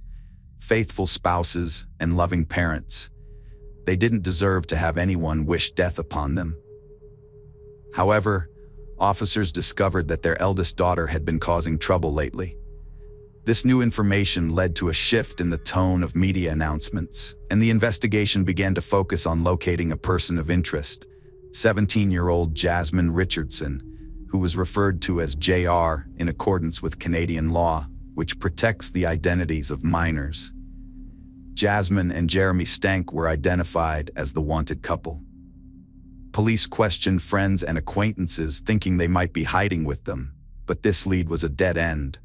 [SPEAKER 1] faithful spouses and loving parents. They didn't deserve to have anyone wish death upon them. However, officers discovered that their eldest daughter had been causing trouble lately. This new information led to a shift in the tone of media announcements, and the investigation began to focus on locating a person of interest, 17-year-old Jasmine Richardson, who was referred to as JR in accordance with Canadian law, which protects the identities of minors. Jasmine and Jeremy Stank were identified as the wanted couple. Police questioned friends and acquaintances, thinking they might be hiding with them, but this lead was a dead end.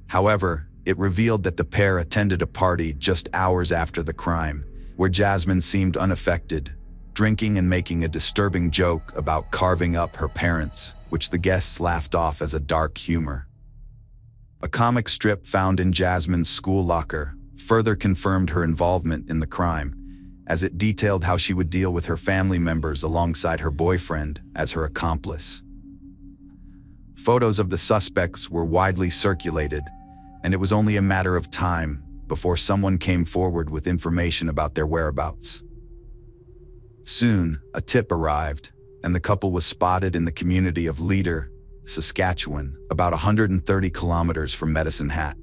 [SPEAKER 1] However, it revealed that the pair attended a party just hours after the crime, where Jasmine seemed unaffected, drinking and making a disturbing joke about carving up her parents, which the guests laughed off as a dark humor. A comic strip found in Jasmine's school locker further confirmed her involvement in the crime, as it detailed how she would deal with her family members alongside her boyfriend as her accomplice. Photos of the suspects were widely circulated, and it was only a matter of time before someone came forward with information about their whereabouts. Soon, a tip arrived, and the couple was spotted in the community of Leader, Saskatchewan, about 130 kilometers from Medicine Hat.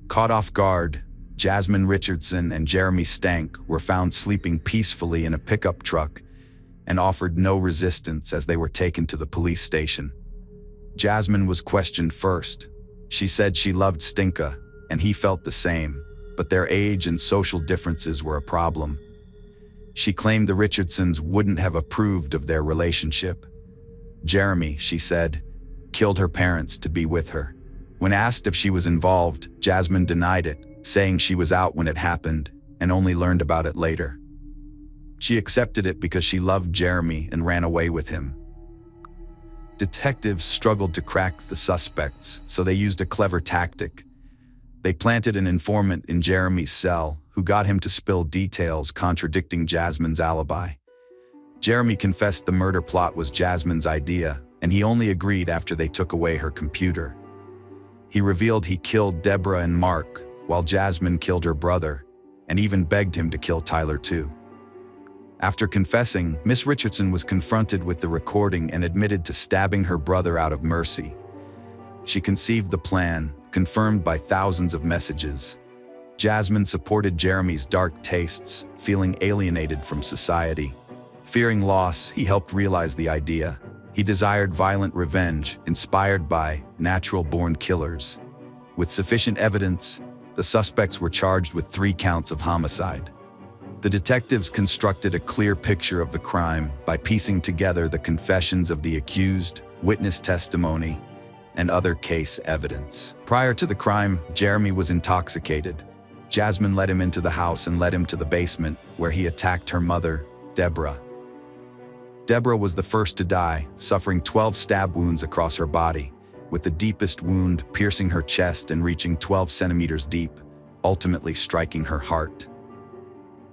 [SPEAKER 1] Caught off guard, Jasmine Richardson and Jeremy Stank were found sleeping peacefully in a pickup truck and offered no resistance as they were taken to the police station. Jasmine was questioned first. She said she loved Stinka, and he felt the same, but their age and social differences were a problem. She claimed the Richardsons wouldn't have approved of their relationship. Jeremy, she said, killed her parents to be with her. When asked if she was involved, Jasmine denied it, saying she was out when it happened and only learned about it later. She accepted it because she loved Jeremy and ran away with him. Detectives struggled to crack the suspects, so they used a clever tactic. They planted an informant in Jeremy's cell who got him to spill details contradicting Jasmine's alibi. Jeremy confessed the murder plot was Jasmine's idea, and he only agreed after they took away her computer. He revealed he killed Deborah and Mark, while Jasmine killed her brother, and even begged him to kill Tyler too. After confessing, Miss Richardson was confronted with the recording and admitted to stabbing her brother out of mercy. She conceived the plan, confirmed by thousands of messages. Jasmine supported Jeremy's dark tastes, feeling alienated from society. Fearing loss, he helped realize the idea. He desired violent revenge, inspired by natural-born killers. With sufficient evidence, the suspects were charged with 3 counts of homicide. The detectives constructed a clear picture of the crime by piecing together the confessions of the accused, witness testimony, and other case evidence. Prior to the crime, Jeremy was intoxicated. Jasmine led him into the house and led him to the basement, where he attacked her mother, Deborah. Deborah was the first to die, suffering 12 stab wounds across her body, with the deepest wound piercing her chest and reaching 12 centimeters deep, ultimately striking her heart.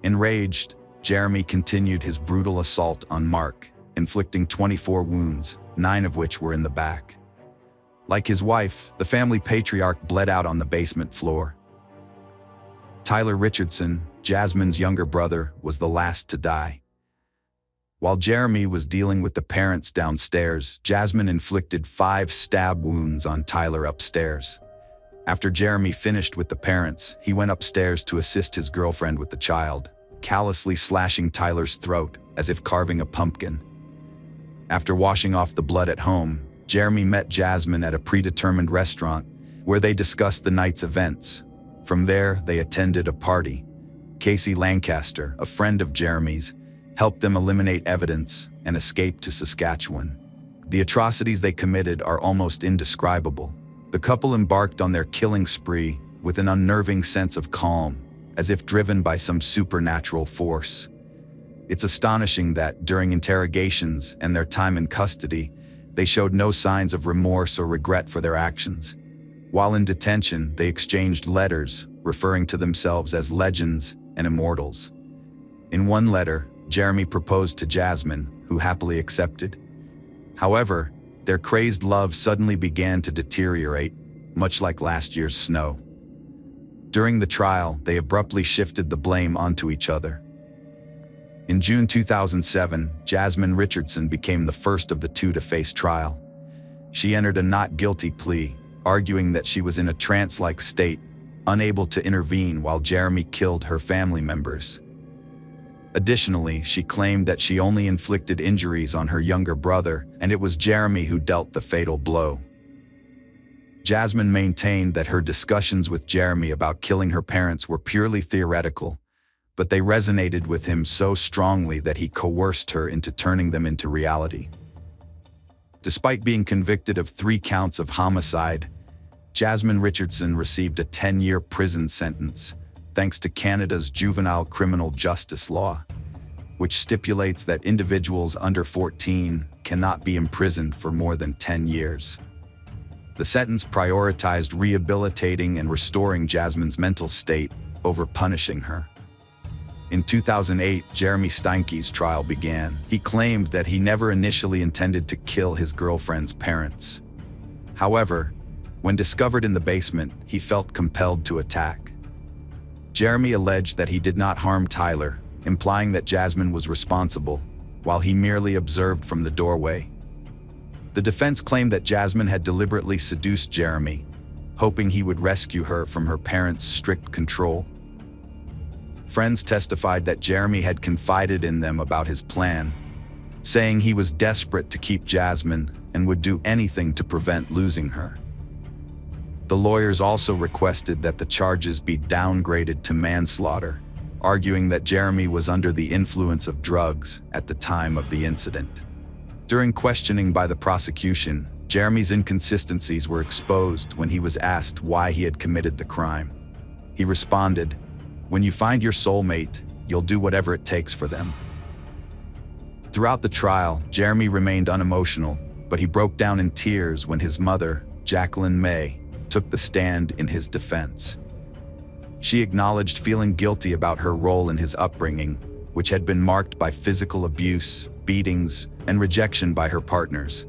[SPEAKER 1] Enraged, Jeremy continued his brutal assault on Mark, inflicting 24 wounds, 9 of which were in the back. Like his wife, the family patriarch bled out on the basement floor. Tyler Richardson, Jasmine's younger brother, was the last to die. While Jeremy was dealing with the parents downstairs, Jasmine inflicted 5 stab wounds on Tyler upstairs. After Jeremy finished with the parents, he went upstairs to assist his girlfriend with the child, callously slashing Tyler's throat as if carving a pumpkin. After washing off the blood at home, Jeremy met Jasmine at a predetermined restaurant where they discussed the night's events. From there, they attended a party. Casey Lancaster, a friend of Jeremy's, helped them eliminate evidence and escape to Saskatchewan. The atrocities they committed are almost indescribable. The couple embarked on their killing spree with an unnerving sense of calm, as if driven by some supernatural force. It's astonishing that, during interrogations and their time in custody, they showed no signs of remorse or regret for their actions. While in detention, they exchanged letters, referring to themselves as legends and immortals. In one letter, Jeremy proposed to Jasmine, who happily accepted. However, their crazed love suddenly began to deteriorate, much like last year's snow. During the trial, they abruptly shifted the blame onto each other. In June 2007, Jasmine Richardson became the first of the 2 to face trial. She entered a not guilty plea, arguing that she was in a trance-like state, unable to intervene while Jeremy killed her family members. Additionally, she claimed that she only inflicted injuries on her younger brother, and it was Jeremy who dealt the fatal blow. Jasmine maintained that her discussions with Jeremy about killing her parents were purely theoretical, but they resonated with him so strongly that he coerced her into turning them into reality. Despite being convicted of 3 counts of homicide, Jasmine Richardson received a 10-year prison sentence, thanks to Canada's juvenile criminal justice law, which stipulates that individuals under 14 cannot be imprisoned for more than 10 years. The sentence prioritized rehabilitating and restoring Jasmine's mental state over punishing her. In 2008, Jeremy Steinke's trial began. He claimed that he never initially intended to kill his girlfriend's parents. However, when discovered in the basement, he felt compelled to attack. Jeremy alleged that he did not harm Tyler, implying that Jasmine was responsible, while he merely observed from the doorway. The defense claimed that Jasmine had deliberately seduced Jeremy, hoping he would rescue her from her parents' strict control. Friends testified that Jeremy had confided in them about his plan, saying he was desperate to keep Jasmine and would do anything to prevent losing her. The lawyers also requested that the charges be downgraded to manslaughter, arguing that Jeremy was under the influence of drugs at the time of the incident. During questioning by the prosecution, Jeremy's inconsistencies were exposed when he was asked why he had committed the crime. He responded, "When you find your soulmate, you'll do whatever it takes for them." Throughout the trial, Jeremy remained unemotional, but he broke down in tears when his mother, Jacqueline May, took the stand in his defense. She acknowledged feeling guilty about her role in his upbringing, which had been marked by physical abuse, beatings, and rejection by her partners.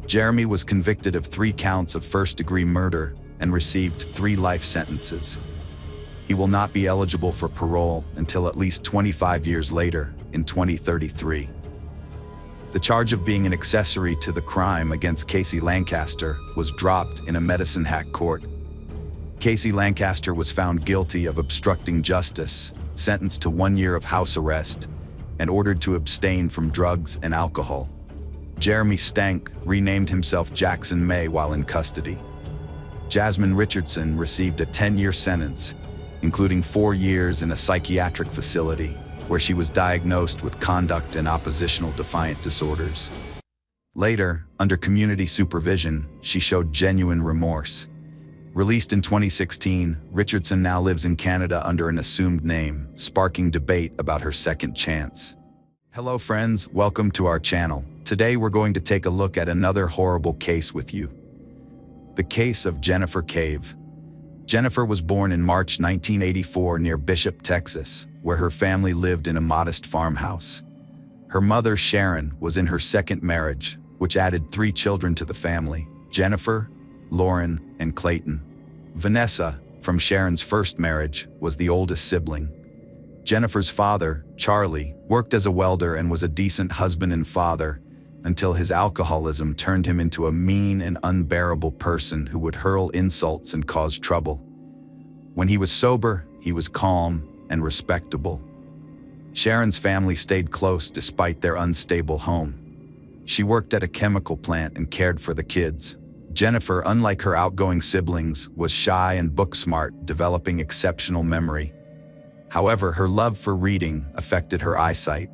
[SPEAKER 1] Jeremy was convicted of 3 counts of first-degree murder and received 3 life sentences. He will not be eligible for parole until at least 25 years later, in 2033. The charge of being an accessory to the crime against Casey Lancaster was dropped in a Medicine Hat court. Casey Lancaster was found guilty of obstructing justice, sentenced to 1 year of house arrest, and ordered to abstain from drugs and alcohol. Jeremy Stank renamed himself Jackson May while in custody. Jasmine Richardson received a 10-year sentence, including 4 years in a psychiatric facility, where she was diagnosed with conduct and oppositional defiant disorders. Later, under community supervision, she showed genuine remorse. Released in 2016, Richardson now lives in Canada under an assumed name, sparking debate about her second chance. Hello friends, welcome to our channel. Today we're going to take a look at another horrible case with you. The case of Jennifer Cave. Jennifer was born in March 1984 near Bishop, Texas, where her family lived in a modest farmhouse. Her mother, Sharon, was in her second marriage, which added 3 children to the family: Jennifer, Lauren, and Clayton. Vanessa, from Sharon's first marriage, was the oldest sibling. Jennifer's father, Charlie, worked as a welder and was a decent husband and father, until his alcoholism turned him into a mean and unbearable person who would hurl insults and cause trouble. When he was sober, he was calm and respectable. Sharon's family stayed close despite their unstable home. She worked at a chemical plant and cared for the kids. Jennifer, unlike her outgoing siblings, was shy and book-smart, developing exceptional memory. However, her love for reading affected her eyesight,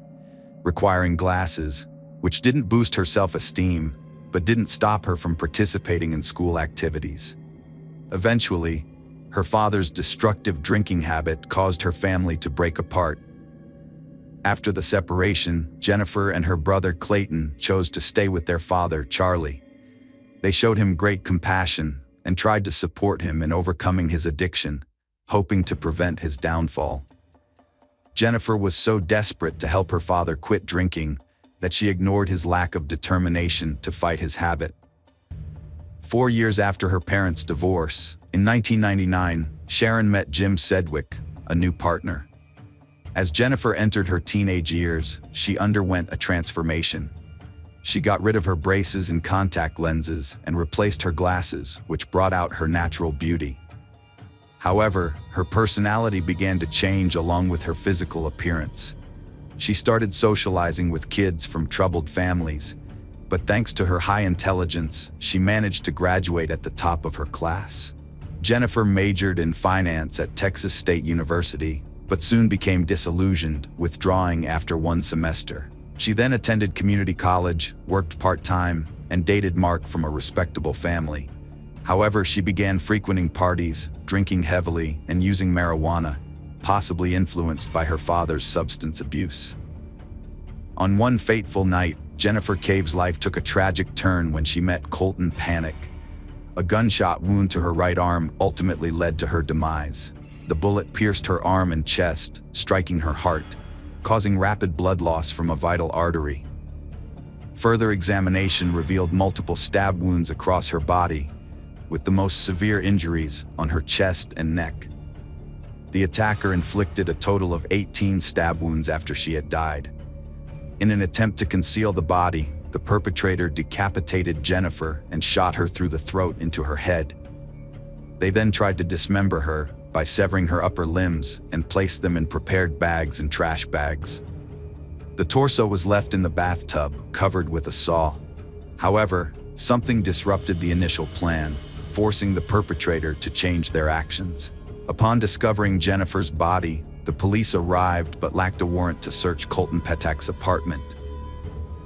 [SPEAKER 1] requiring glasses, which didn't boost her self-esteem, but didn't stop her from participating in school activities. Eventually, her father's destructive drinking habit caused her family to break apart. After the separation, Jennifer and her brother Clayton chose to stay with their father, Charlie. They showed him great compassion and tried to support him in overcoming his addiction, hoping to prevent his downfall. Jennifer was so desperate to help her father quit drinking that she ignored his lack of determination to fight his habit. 4 years after her parents' divorce, in 1999, Sharon met Jim Sedgwick, a new partner. As Jennifer entered her teenage years, she underwent a transformation. She got rid of her braces and contact lenses and replaced her glasses, which brought out her natural beauty. However, her personality began to change along with her physical appearance. She started socializing with kids from troubled families, but thanks to her high intelligence, she managed to graduate at the top of her class. Jennifer majored in finance at Texas State University, but soon became disillusioned, withdrawing after 1 semester. She then attended community college, worked part-time, and dated Mark from a respectable family. However, she began frequenting parties, drinking heavily, and using marijuana, possibly influenced by her father's substance abuse. On one fateful night, Jennifer Cave's life took a tragic turn when she met Colton Panic. A gunshot wound to her right arm ultimately led to her demise. The bullet pierced her arm and chest, striking her heart, causing rapid blood loss from a vital artery. Further examination revealed multiple stab wounds across her body, with the most severe injuries on her chest and neck. The attacker inflicted a total of 18 stab wounds after she had died. In an attempt to conceal the body, the perpetrator decapitated Jennifer and shot her through the throat into her head. They then tried to dismember her by severing her upper limbs and placed them in prepared bags and trash bags. The torso was left in the bathtub, covered with a saw. However, something disrupted the initial plan, forcing the perpetrator to change their actions. Upon discovering Jennifer's body, the police arrived but lacked a warrant to search Colton Patak's apartment.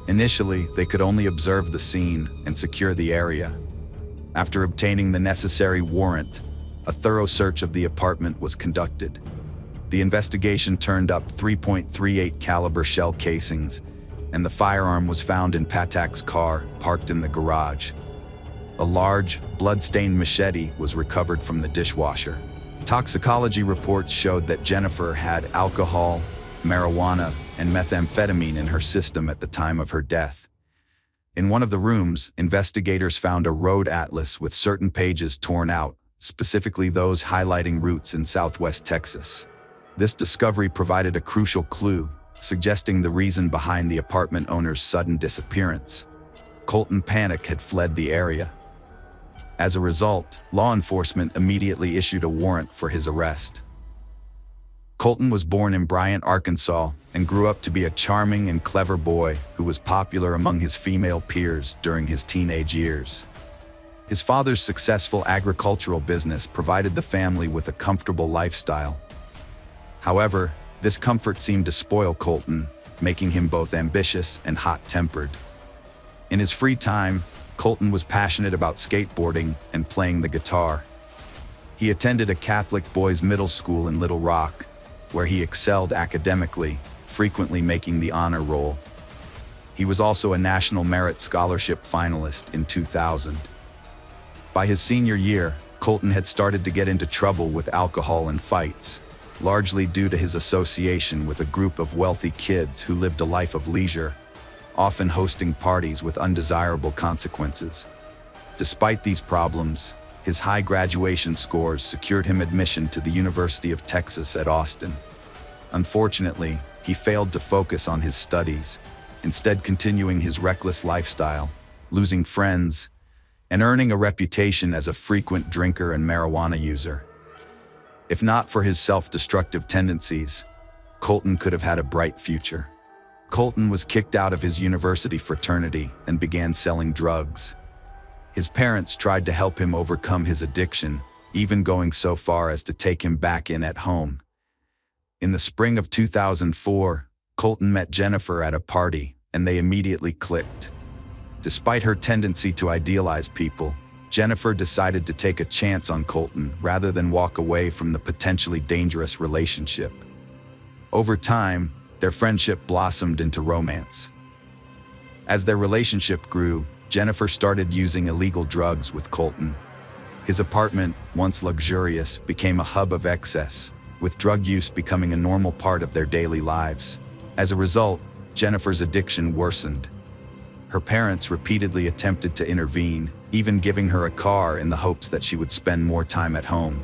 [SPEAKER 1] Initially, they could only observe the scene and secure the area. After obtaining the necessary warrant, a thorough search of the apartment was conducted. The investigation turned up 3.38 caliber shell casings, and the firearm was found in Patak's car, parked in the garage. A large, blood-stained machete was recovered from the dishwasher. Toxicology reports showed that Jennifer had alcohol, marijuana, and methamphetamine in her system at the time of her death. In one of the rooms, investigators found a road atlas with certain pages torn out, specifically those highlighting routes in Southwest Texas. This discovery provided a crucial clue, suggesting the reason behind the apartment owner's sudden disappearance. Colton panic had fled the area. As a result, law enforcement immediately issued a warrant for his arrest. Colton was born in Bryant, Arkansas, and grew up to be a charming and clever boy who was popular among his female peers during his teenage years. His father's successful agricultural business provided the family with a comfortable lifestyle. However, this comfort seemed to spoil Colton, making him both ambitious and hot-tempered. In his free time, Colton was passionate about skateboarding and playing the guitar. He attended a Catholic boys' middle school in Little Rock, where he excelled academically, frequently making the honor roll. He was also a National Merit Scholarship finalist in 2000. By his senior year, Colton had started to get into trouble with alcohol and fights, largely due to his association with a group of wealthy kids who lived a life of leisure, often hosting parties with undesirable consequences. Despite these problems, his high graduation scores secured him admission to the University of Texas at Austin. Unfortunately, he failed to focus on his studies, instead continuing his reckless lifestyle, losing friends, and earning a reputation as a frequent drinker and marijuana user. If not for his self-destructive tendencies, Colton could have had a bright future. Colton was kicked out of his university fraternity and began selling drugs. His parents tried to help him overcome his addiction, even going so far as to take him back in at home. In the spring of 2004, Colton met Jennifer at a party, and they immediately clicked. Despite her tendency to idealize people, Jennifer decided to take a chance on Colton rather than walk away from the potentially dangerous relationship. Over time, their friendship blossomed into romance. As their relationship grew, Jennifer started using illegal drugs with Colton. His apartment, once luxurious, became a hub of excess, with drug use becoming a normal part of their daily lives. As a result, Jennifer's addiction worsened. Her parents repeatedly attempted to intervene, even giving her a car in the hopes that she would spend more time at home.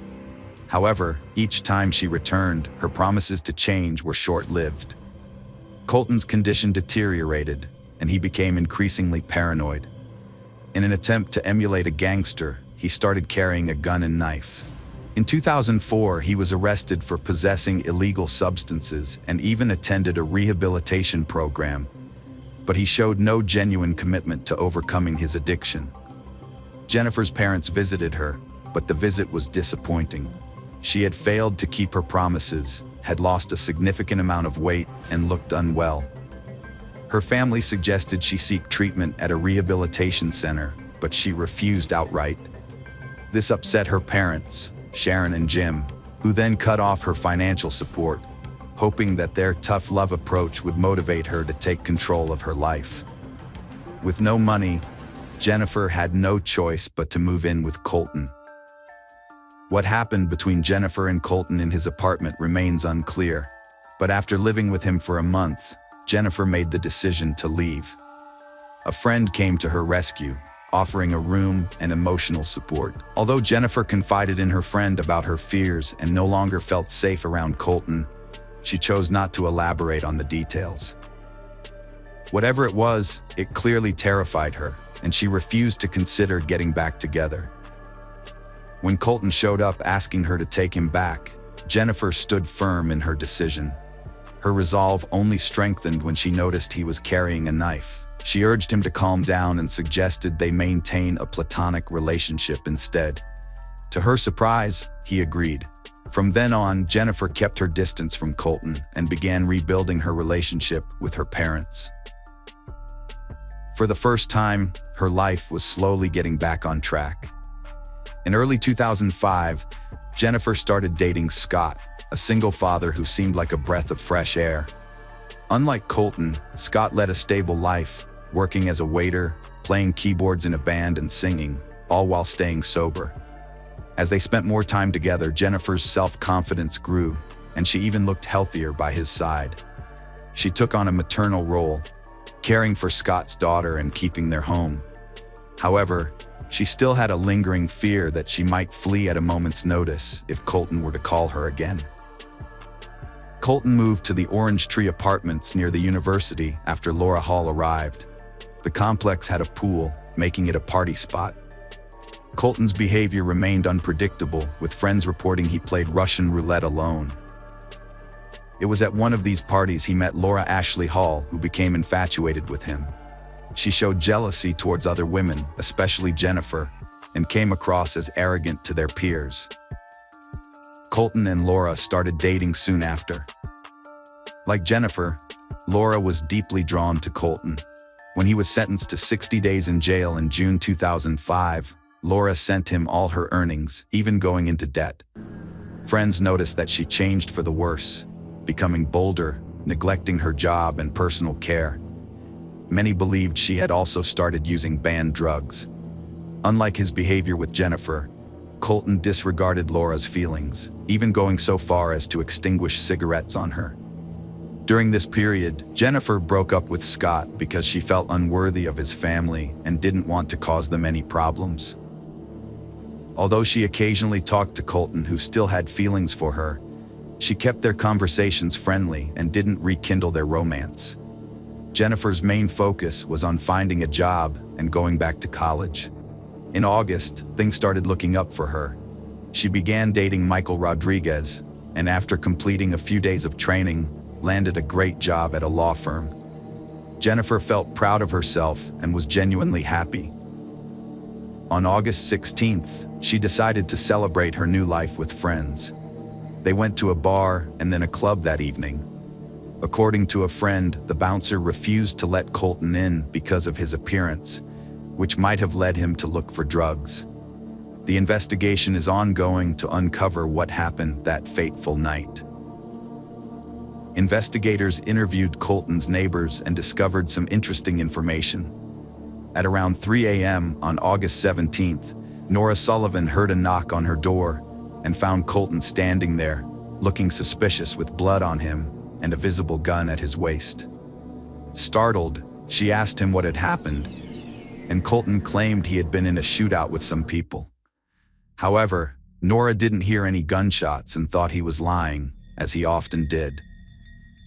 [SPEAKER 1] However, each time she returned, her promises to change were short-lived. Colton's condition deteriorated, and he became increasingly paranoid. In an attempt to emulate a gangster, he started carrying a gun and knife. In 2004, he was arrested for possessing illegal substances and even attended a rehabilitation program, but he showed no genuine commitment to overcoming his addiction. Jennifer's parents visited her, but the visit was disappointing. She had failed to keep her promises, had lost a significant amount of weight, and looked unwell. Her family suggested she seek treatment at a rehabilitation center, but she refused outright. This upset her parents, Sharon and Jim, who then cut off her financial support, hoping that their tough love approach would motivate her to take control of her life. With no money, Jennifer had no choice but to move in with Colton. What happened between Jennifer and Colton in his apartment remains unclear, but after living with him for a month, Jennifer made the decision to leave. A friend came to her rescue, offering a room and emotional support. Although Jennifer confided in her friend about her fears and no longer felt safe around Colton, she chose not to elaborate on the details. Whatever it was, it clearly terrified her, and she refused to consider getting back together. When Colton showed up asking her to take him back, Jennifer stood firm in her decision. Her resolve only strengthened when she noticed he was carrying a knife. She urged him to calm down and suggested they maintain a platonic relationship instead. To her surprise, he agreed. From then on, Jennifer kept her distance from Colton and began rebuilding her relationship with her parents. For the first time, her life was slowly getting back on track. In early 2005, Jennifer started dating Scott, a single father who seemed like a breath of fresh air. Unlike Colton, Scott led a stable life, working as a waiter, playing keyboards in a band, and singing, all while staying sober. As they spent more time together, Jennifer's self-confidence grew, and she even looked healthier by his side. She took on a maternal role, caring for Scott's daughter and keeping their home. However, she still had a lingering fear that she might flee at a moment's notice if Colton were to call her again. Colton moved to the Orange Tree Apartments near the university after Laura Hall arrived. The complex had a pool, making it a party spot. Colton's behavior remained unpredictable, with friends reporting he played Russian roulette alone. It was at one of these parties he met Laura Ashley Hall, who became infatuated with him. She showed jealousy towards other women, especially Jennifer, and came across as arrogant to their peers. Colton and Laura started dating soon after. Like Jennifer, Laura was deeply drawn to Colton. When he was sentenced to 60 days in jail in June 2005, Laura sent him all her earnings, even going into debt. Friends noticed that she changed for the worse, becoming bolder, neglecting her job and personal care. Many believed she had also started using banned drugs. Unlike his behavior with Jennifer, Colton disregarded Laura's feelings, even going so far as to extinguish cigarettes on her. During this period, Jennifer broke up with Scott because she felt unworthy of his family and didn't want to cause them any problems. Although she occasionally talked to Colton, who still had feelings for her, she kept their conversations friendly and didn't rekindle their romance. Jennifer's main focus was on finding a job and going back to college. In August, things started looking up for her. She began dating Michael Rodriguez, and after completing a few days of training, landed a great job at a law firm. Jennifer felt proud of herself and was genuinely happy. On August 16th, she decided to celebrate her new life with friends. They went to a bar and then a club that evening. According to a friend, the bouncer refused to let Colton in because of his appearance, which might have led him to look for drugs. The investigation is ongoing to uncover what happened that fateful night. Investigators interviewed Colton's neighbors and discovered some interesting information. At around 3 a.m. on August 17th, Nora Sullivan heard a knock on her door and found Colton standing there, looking suspicious with blood on him and a visible gun at his waist. Startled, she asked him what had happened, and Colton claimed he had been in a shootout with some people. However, Nora didn't hear any gunshots and thought he was lying, as he often did.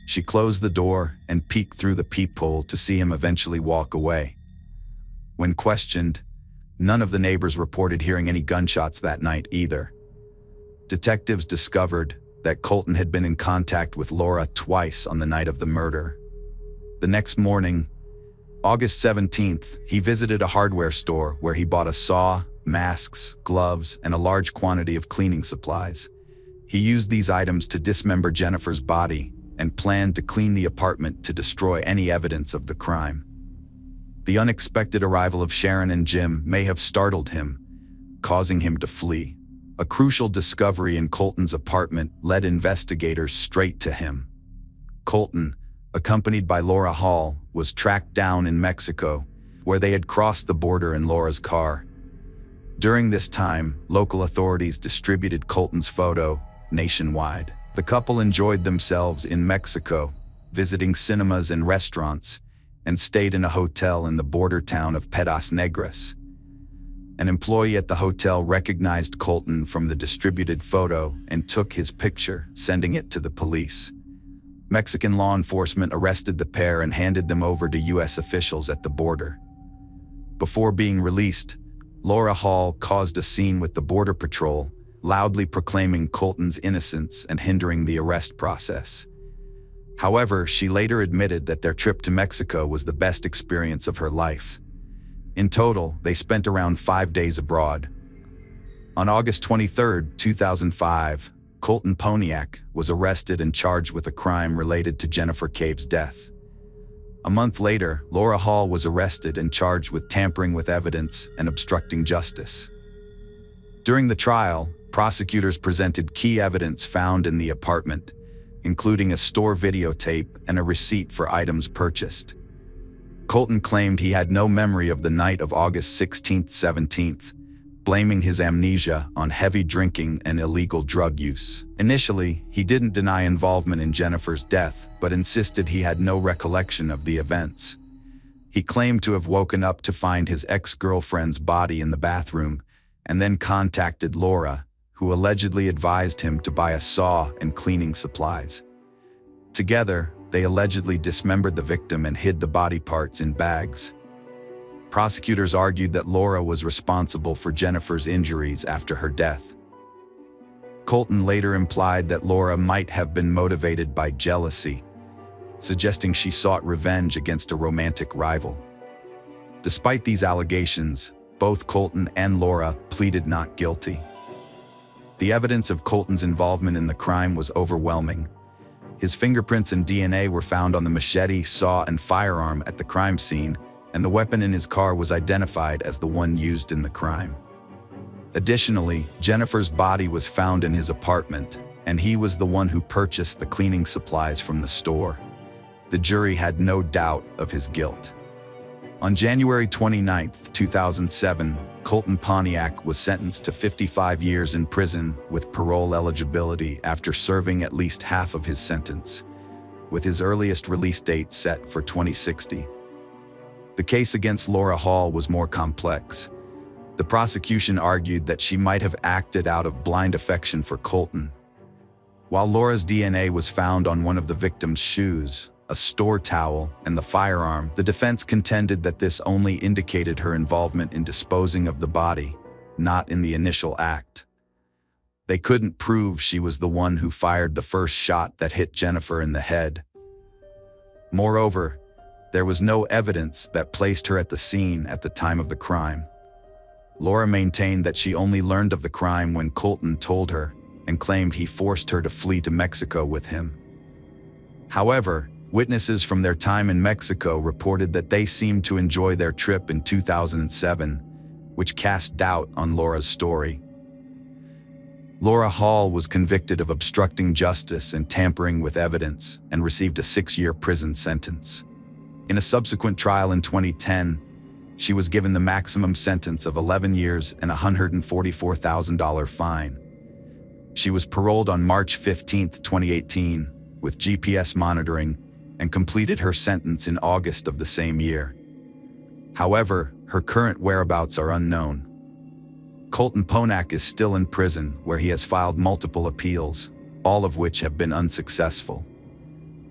[SPEAKER 1] She closed the door and peeked through the peephole to see him eventually walk away. When questioned, none of the neighbors reported hearing any gunshots that night either. Detectives discovered that Colton had been in contact with Laura twice on the night of the murder. The next morning, August 17th, he visited a hardware store where he bought a saw, masks, gloves, and a large quantity of cleaning supplies. He used these items to dismember Jennifer's body and planned to clean the apartment to destroy any evidence of the crime. The unexpected arrival of Sharon and Jim may have startled him, causing him to flee. A crucial discovery in Colton's apartment led investigators straight to him. Colton, accompanied by Laura Hall, was tracked down in Mexico, where they had crossed the border in Laura's car. During this time, local authorities distributed Colton's photo nationwide. The couple enjoyed themselves in Mexico, visiting cinemas and restaurants, and stayed in a hotel in the border town of Piedras Negras. An employee at the hotel recognized Colton from the distributed photo and took his picture, sending it to the police. Mexican law enforcement arrested the pair and handed them over to U.S. officials at the border. Before being released, Laura Hall caused a scene with the Border Patrol, loudly proclaiming Colton's innocence and hindering the arrest process. However, she later admitted that their trip to Mexico was the best experience of her life. In total, they spent around 5 days abroad. On August 23, 2005, Colton Poniak was arrested and charged with a crime related to Jennifer Cave's death. A month later, Laura Hall was arrested and charged with tampering with evidence and obstructing justice. During the trial, prosecutors presented key evidence found in the apartment, including a store videotape and a receipt for items purchased. Colton claimed he had no memory of the night of August 16th-17th, blaming his amnesia on heavy drinking and illegal drug use. Initially, he didn't deny involvement in Jennifer's death, but insisted he had no recollection of the events. He claimed to have woken up to find his ex-girlfriend's body in the bathroom, and then contacted Laura, who allegedly advised him to buy a saw and cleaning supplies. Together, they allegedly dismembered the victim and hid the body parts in bags. Prosecutors argued that Laura was responsible for Jennifer's injuries after her death. Colton later implied that Laura might have been motivated by jealousy, suggesting she sought revenge against a romantic rival. Despite these allegations, both Colton and Laura pleaded not guilty. The evidence of Colton's involvement in the crime was overwhelming. His fingerprints and DNA were found on the machete, saw, and firearm at the crime scene, and the weapon in his car was identified as the one used in the crime. Additionally, Jennifer's body was found in his apartment, and he was the one who purchased the cleaning supplies from the store. The jury had no doubt of his guilt. On January 29, 2007, Colton Pontiac was sentenced to 55 years in prison with parole eligibility after serving at least half of his sentence, with his earliest release date set for 2060. The case against Laura Hall was more complex. The prosecution argued that she might have acted out of blind affection for Colton. While Laura's DNA was found on one of the victim's shoes, a store towel, and the firearm, the defense contended that this only indicated her involvement in disposing of the body, not in the initial act. They couldn't prove she was the one who fired the first shot that hit Jennifer in the head. Moreover, there was no evidence that placed her at the scene at the time of the crime. Laura maintained that she only learned of the crime when Colton told her, and claimed he forced her to flee to Mexico with him. However, witnesses from their time in Mexico reported that they seemed to enjoy their trip in 2007, which cast doubt on Laura's story. Laura Hall was convicted of obstructing justice and tampering with evidence and received a 6-year prison sentence. In a subsequent trial in 2010, she was given the maximum sentence of 11 years and a $144,000 fine. She was paroled on March 15, 2018, with GPS monitoring, and completed her sentence in August of the same year. However, her current whereabouts are unknown. Colton Pontiac is still in prison, where he has filed multiple appeals, all of which have been unsuccessful.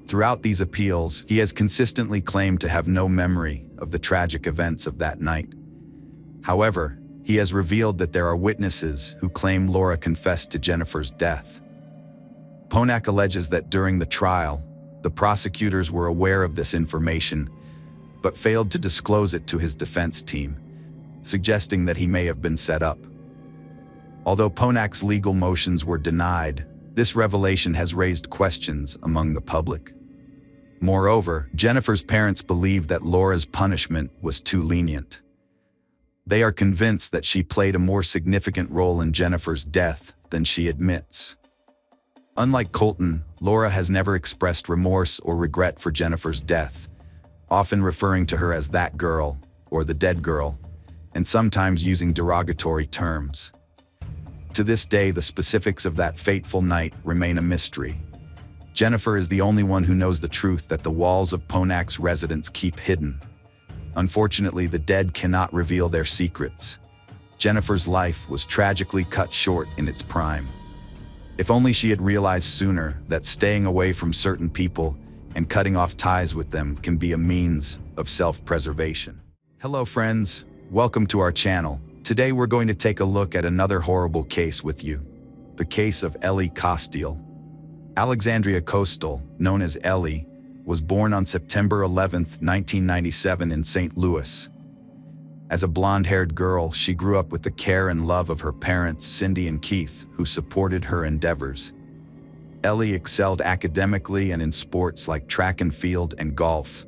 [SPEAKER 1] Throughout these appeals, he has consistently claimed to have no memory of the tragic events of that night. However, he has revealed that there are witnesses who claim Laura confessed to Jennifer's death. Pontiac alleges that during the trial, the prosecutors were aware of this information, but failed to disclose it to his defense team, suggesting that he may have been set up. Although Pontiac's legal motions were denied, this revelation has raised questions among the public. Moreover, Jennifer's parents believe that Laura's punishment was too lenient. They are convinced that she played a more significant role in Jennifer's death than she admits. Unlike Colton, Laura has never expressed remorse or regret for Jennifer's death, often referring to her as that girl or the dead girl, and sometimes using derogatory terms. To this day, the specifics of that fateful night remain a mystery. Jennifer is the only one who knows the truth that the walls of Pontiac's residence keep hidden. Unfortunately, the dead cannot reveal their secrets. Jennifer's life was tragically cut short in its prime. If only she had realized sooner that staying away from certain people and cutting off ties with them can be a means of self-preservation. Hello friends, welcome to our channel. Today we're going to take a look at another horrible case with you. The case of Ellie Costile. Alexandria Costile, known as Ellie, was born on September 11, 1997 in St. Louis. As a blonde-haired girl, she grew up with the care and love of her parents, Cindy and Keith, who supported her endeavors. Ellie excelled academically and in sports like track and field and golf.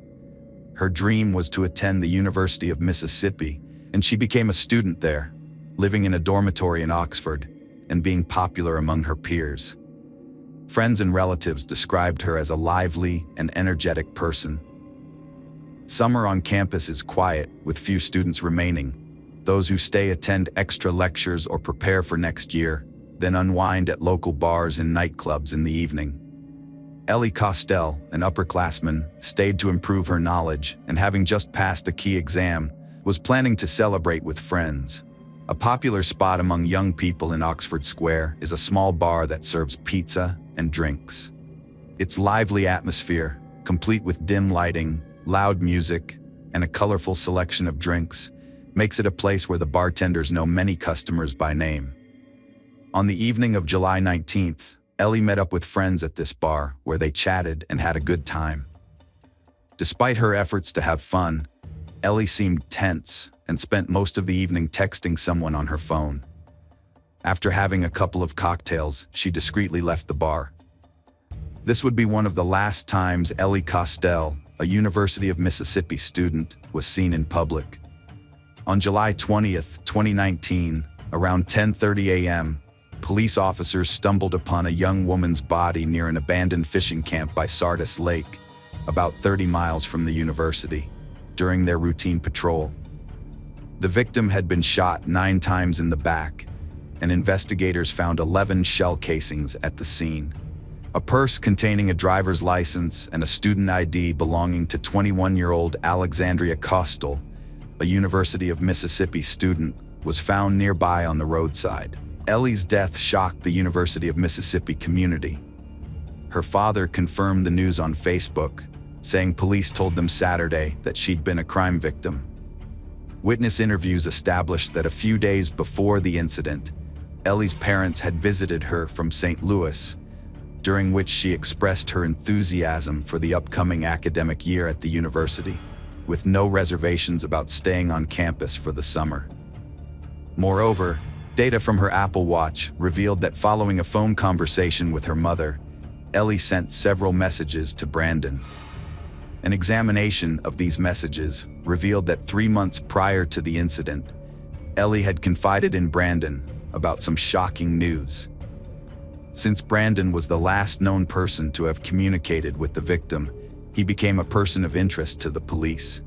[SPEAKER 1] Her dream was to attend the University of Mississippi, and she became a student there, living in a dormitory in Oxford and being popular among her peers. Friends and relatives described her as a lively and energetic person. Summer on campus is quiet, with few students remaining. Those who stay attend extra lectures or prepare for next year, then unwind at local bars and nightclubs in the evening. Ellie Costile, an upperclassman, stayed to improve her knowledge, and having just passed a key exam, was planning to celebrate with friends. A popular spot among young people in Oxford Square is a small bar that serves pizza and drinks. Its lively atmosphere, complete with dim lighting, loud music, and a colorful selection of drinks, makes it a place where the bartenders know many customers by name. On the evening of July 19th, Ellie met up with friends at this bar where they chatted and had a good time. Despite her efforts to have fun, Ellie seemed tense and spent most of the evening texting someone on her phone. After having a couple of cocktails, she discreetly left the bar. This would be one of the last times Ellie Costell, a University of Mississippi student, was seen in public. On July 20th, 2019, around 10:30 a.m., police officers stumbled upon a young woman's body near an abandoned fishing camp by Sardis Lake, about 30 miles from the university, during their routine patrol. The victim had been shot 9 times in the back, and investigators found 11 shell casings at the scene. A purse containing a driver's license and a student ID belonging to 21-year-old Alexandria Costell, a University of Mississippi student, was found nearby on the roadside. Ellie's death shocked the University of Mississippi community. Her father confirmed the news on Facebook, saying police told them Saturday that she'd been a crime victim. Witness interviews established that a few days before the incident, Ellie's parents had visited her from St. Louis, during which she expressed her enthusiasm for the upcoming academic year at the university, with no reservations about staying on campus for the summer. Moreover, data from her Apple Watch revealed that following a phone conversation with her mother, Ellie sent several messages to Brandon. An examination of these messages revealed that 3 months prior to the incident, Ellie had confided in Brandon about some shocking news. Since Brandon was the last known person to have communicated with the victim, he became a person of interest to the police.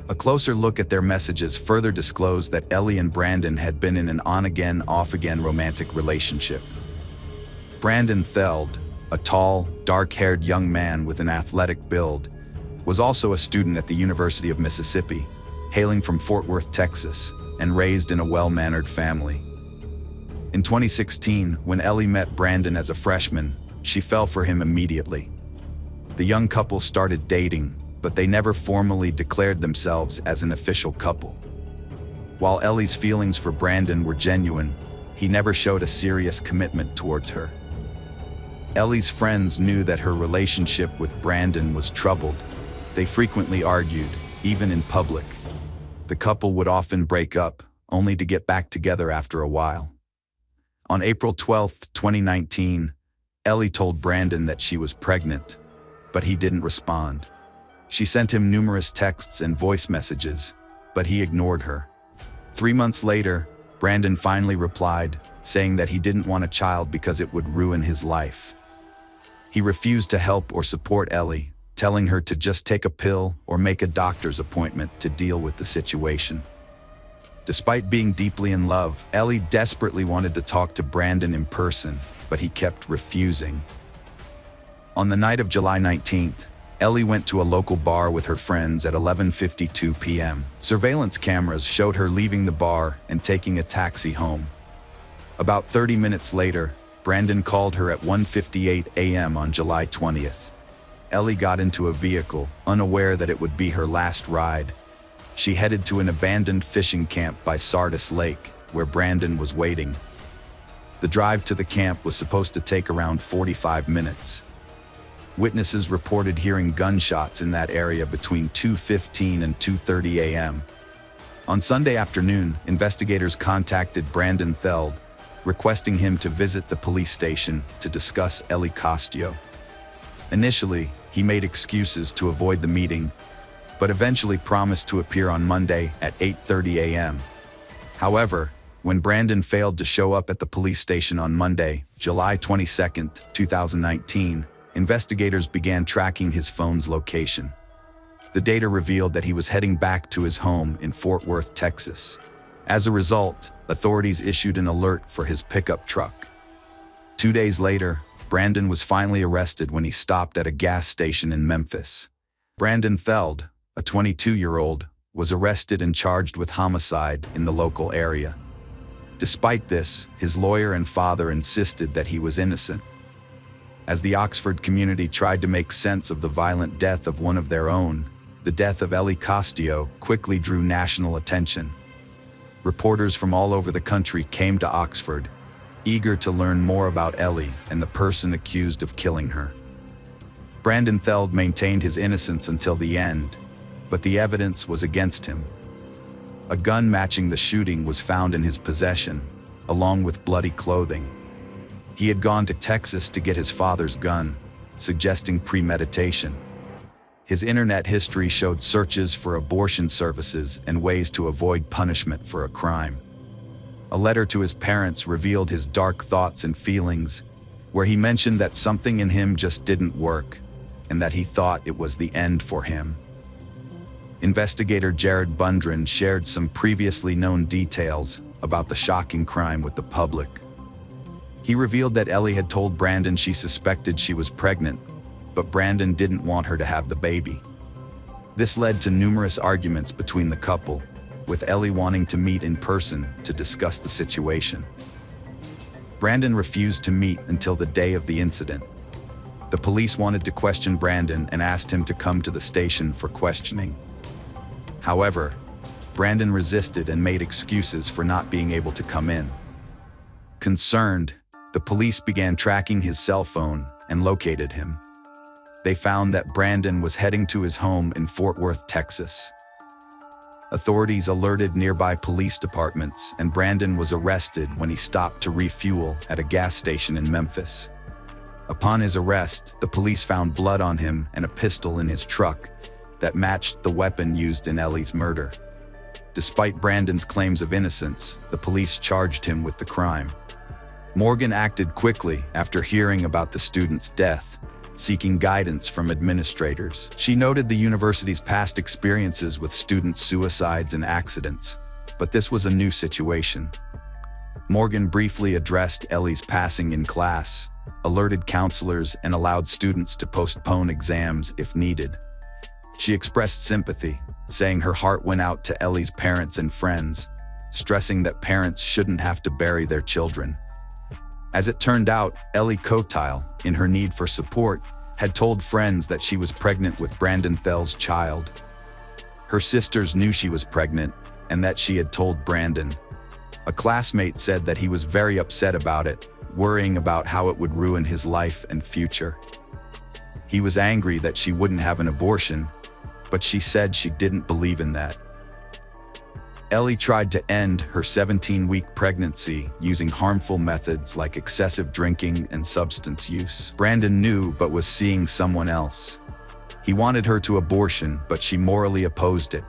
[SPEAKER 1] A closer look at their messages further disclosed that Ellie and Brandon had been in an on-again, off-again romantic relationship. Brandon Theld, a tall, dark-haired young man with an athletic build, was also a student at the University of Mississippi, hailing from Fort Worth, Texas, and raised in a well-mannered family. In 2016, when Ellie met Brandon as a freshman, she fell for him immediately. The young couple started dating, but they never formally declared themselves as an official couple. While Ellie's feelings for Brandon were genuine, he never showed a serious commitment towards her. Ellie's friends knew that her relationship with Brandon was troubled. They frequently argued, even in public. The couple would often break up, only to get back together after a while. On April 12, 2019, Ellie told Brandon that she was pregnant, but he didn't respond. She sent him numerous texts and voice messages, but he ignored her. 3 months later, Brandon finally replied, saying that he didn't want a child because it would ruin his life. He refused to help or support Ellie, telling her to just take a pill or make a doctor's appointment to deal with the situation. Despite being deeply in love, Ellie desperately wanted to talk to Brandon in person, but he kept refusing. On the night of July 19th, Ellie went to a local bar with her friends at 11:52 p.m. Surveillance cameras showed her leaving the bar and taking a taxi home. About 30 minutes later, Brandon called her at 1:58 a.m. on July 20th. Ellie got into a vehicle, unaware that it would be her last ride. She headed to an abandoned fishing camp by Sardis Lake, where Brandon was waiting. The drive to the camp was supposed to take around 45 minutes. Witnesses reported hearing gunshots in that area between 2:15 and 2:30 a.m. On Sunday afternoon, investigators contacted Brandon Theld, requesting him to visit the police station to discuss Ellie Costell. Initially, he made excuses to avoid the meeting, but eventually promised to appear on Monday at 8:30 a.m. However, when Brandon failed to show up at the police station on Monday, July 22, 2019, investigators began tracking his phone's location. The data revealed that he was heading back to his home in Fort Worth, Texas. As a result, authorities issued an alert for his pickup truck. 2 days later, Brandon was finally arrested when he stopped at a gas station in Memphis. Brandon Theld, a 22-year-old, was arrested and charged with homicide in the local area. Despite this, his lawyer and father insisted that he was innocent. As the Oxford community tried to make sense of the violent death of one of their own, the death of Ellie Castillo quickly drew national attention. Reporters from all over the country came to Oxford, eager to learn more about Ellie and the person accused of killing her. Brandon Theld maintained his innocence until the end, but the evidence was against him. A gun matching the shooting was found in his possession, along with bloody clothing. He had gone to Texas to get his father's gun, suggesting premeditation. His internet history showed searches for abortion services and ways to avoid punishment for a crime. A letter to his parents revealed his dark thoughts and feelings, where he mentioned that something in him just didn't work, and that he thought it was the end for him. Investigator Jared Bundren shared some previously known details about the shocking crime with the public. He revealed that Ellie had told Brandon she suspected she was pregnant, but Brandon didn't want her to have the baby. This led to numerous arguments between the couple, with Ellie wanting to meet in person to discuss the situation. Brandon refused to meet until the day of the incident. The police wanted to question Brandon and asked him to come to the station for questioning. However, Brandon resisted and made excuses for not being able to come in. Concerned, the police began tracking his cell phone and located him. They found that Brandon was heading to his home in Fort Worth, Texas. Authorities alerted nearby police departments, and Brandon was arrested when he stopped to refuel at a gas station in Memphis. Upon his arrest, the police found blood on him and a pistol in his truck that matched the weapon used in Ellie's murder. Despite Brandon's claims of innocence, the police charged him with the crime. Morgan acted quickly after hearing about the student's death, seeking guidance from administrators. She noted the university's past experiences with student suicides and accidents, but this was a new situation. Morgan briefly addressed Ellie's passing in class, alerted counselors, and allowed students to postpone exams if needed. She expressed sympathy, saying her heart went out to Ellie's parents and friends, stressing that parents shouldn't have to bury their children. As it turned out, Ellie Cotile, in her need for support, had told friends that she was pregnant with Brandon Theld's child. Her sisters knew she was pregnant and that she had told Brandon. A classmate said that he was very upset about it, worrying about how it would ruin his life and future. He was angry that she wouldn't have an abortion, but she said she didn't believe in that. Ellie tried to end her 17-week pregnancy using harmful methods like excessive drinking and substance use. Brandon knew but was seeing someone else. He wanted her to abortion, but she morally opposed it.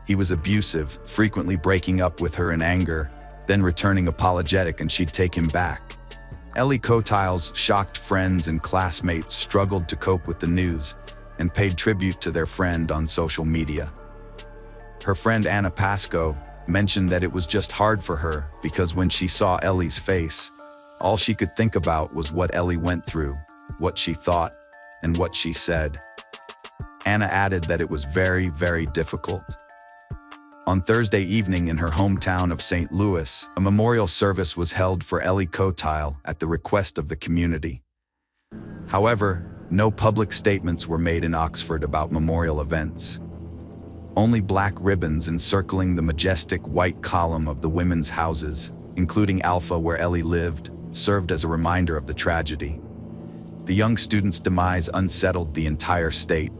[SPEAKER 1] He was abusive, frequently breaking up with her in anger, then returning apologetic and she'd take him back. Ellie Cotile's shocked friends and classmates struggled to cope with the news and paid tribute to their friend on social media. Her friend Anna Pasco mentioned that it was just hard for her because when she saw Ellie's face, all she could think about was what Ellie went through, what she thought, and what she said. Anna added that it was very, very difficult. On Thursday evening in her hometown of St. Louis, a memorial service was held for Ellie Cotile at the request of the community. However, no public statements were made in Oxford about memorial events. Only black ribbons encircling the majestic white column of the women's houses, including Alpha where Ellie lived, served as a reminder of the tragedy. The young student's demise unsettled the entire state.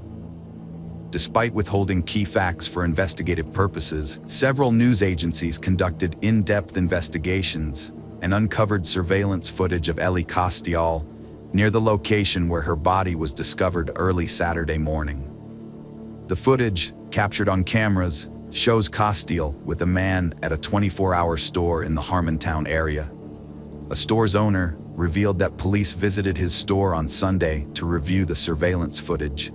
[SPEAKER 1] Despite withholding key facts for investigative purposes, several news agencies conducted in-depth investigations and uncovered surveillance footage of Ellie Castillo near the location where her body was discovered early Saturday morning. The footage, captured on cameras, shows Castillo with a man at a 24-hour store in the Harmontown area. A store's owner revealed that police visited his store on Sunday to review the surveillance footage.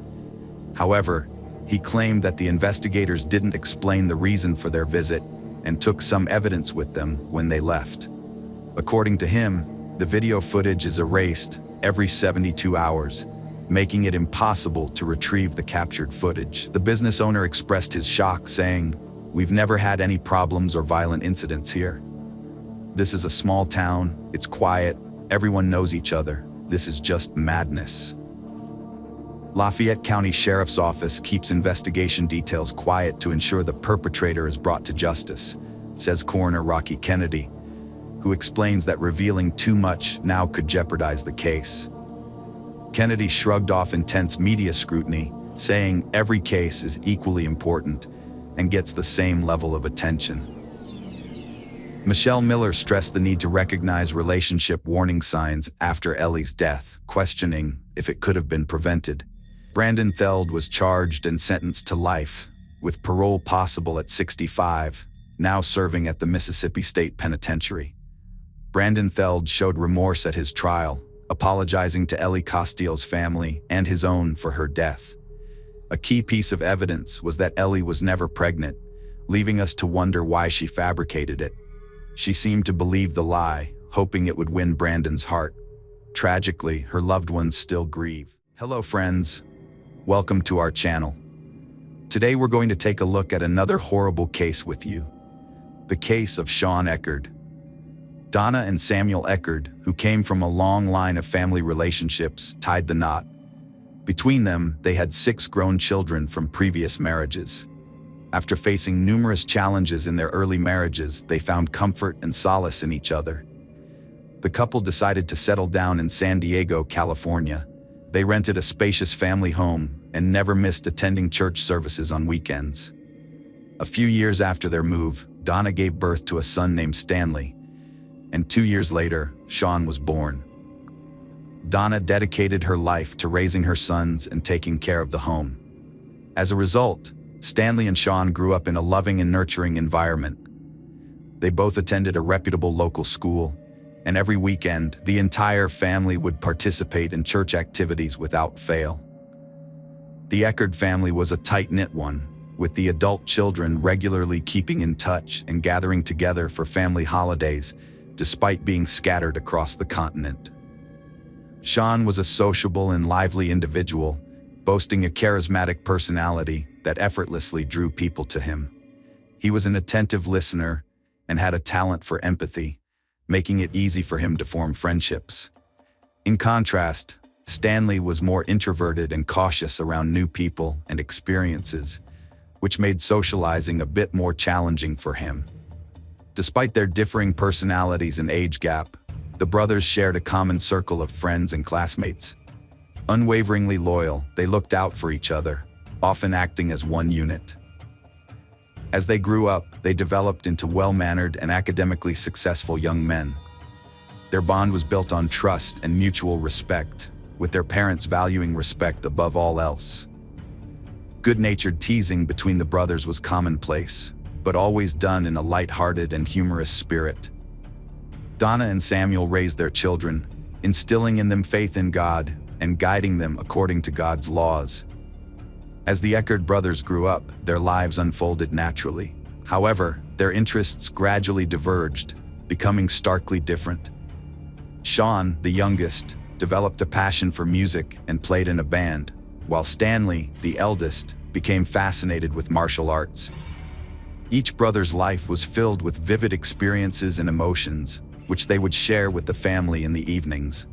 [SPEAKER 1] However, he claimed that the investigators didn't explain the reason for their visit and took some evidence with them when they left. According to him, the video footage is erased every 72 hours, making it impossible to retrieve the captured footage. The business owner expressed his shock, saying, "We've never had any problems or violent incidents here. This is a small town, it's quiet, everyone knows each other. This is just madness. Lafayette County Sheriff's Office keeps investigation details quiet to ensure the perpetrator is brought to justice, says Coroner Rocky Kennedy, who explains that revealing too much now could jeopardize the case. Kennedy shrugged off intense media scrutiny, saying every case is equally important and gets the same level of attention. Michelle Miller stressed the need to recognize relationship warning signs after Ellie's death, questioning if it could have been prevented. Brandon Theld was charged and sentenced to life, with parole possible at 65, now serving at the Mississippi State Penitentiary. Brandon Theld showed remorse at his trial, apologizing to Ellie Costiel's family and his own for her death. A key piece of evidence was that Ellie was never pregnant, leaving us to wonder why she fabricated it. She seemed to believe the lie, hoping it would win Brandon's heart. Tragically, her loved ones still grieve. Hello friends, welcome to our channel. Today we're going to take a look at another horrible case with you. The case of Sean Eckerd. Donna and Samuel Eckerd, who came from a long line of family relationships, tied the knot. Between them, they had 6 grown children from previous marriages. After facing numerous challenges in their early marriages, they found comfort and solace in each other. The couple decided to settle down in San Diego, California. They rented a spacious family home and never missed attending church services on weekends. A few years after their move, Donna gave birth to a son named Stanley, and 2 years later, Sean was born. Donna dedicated her life to raising her sons and taking care of the home. As a result, Stanley and Sean grew up in a loving and nurturing environment. They both attended a reputable local school, and every weekend, the entire family would participate in church activities without fail. The Eckerd family was a tight-knit one, with the adult children regularly keeping in touch and gathering together for family holidays, despite being scattered across the continent. Sean was a sociable and lively individual, boasting a charismatic personality that effortlessly drew people to him. He was an attentive listener and had a talent for empathy, making it easy for him to form friendships. In contrast, Stanley was more introverted and cautious around new people and experiences, which made socializing a bit more challenging for him. Despite their differing personalities and age gap, the brothers shared a common circle of friends and classmates. Unwaveringly loyal, they looked out for each other, often acting as one unit. As they grew up, they developed into well-mannered and academically successful young men. Their bond was built on trust and mutual respect, with their parents valuing respect above all else. Good-natured teasing between the brothers was commonplace, but always done in a light-hearted and humorous spirit. Donna and Samuel raised their children, instilling in them faith in God and guiding them according to God's laws. As the Eckerd brothers grew up, their lives unfolded naturally. However, their interests gradually diverged, becoming starkly different. Sean, the youngest, developed a passion for music and played in a band, while Stanley, the eldest, became fascinated with martial arts. Each brother's life was filled with vivid experiences and emotions, which they would share with the family in the evenings.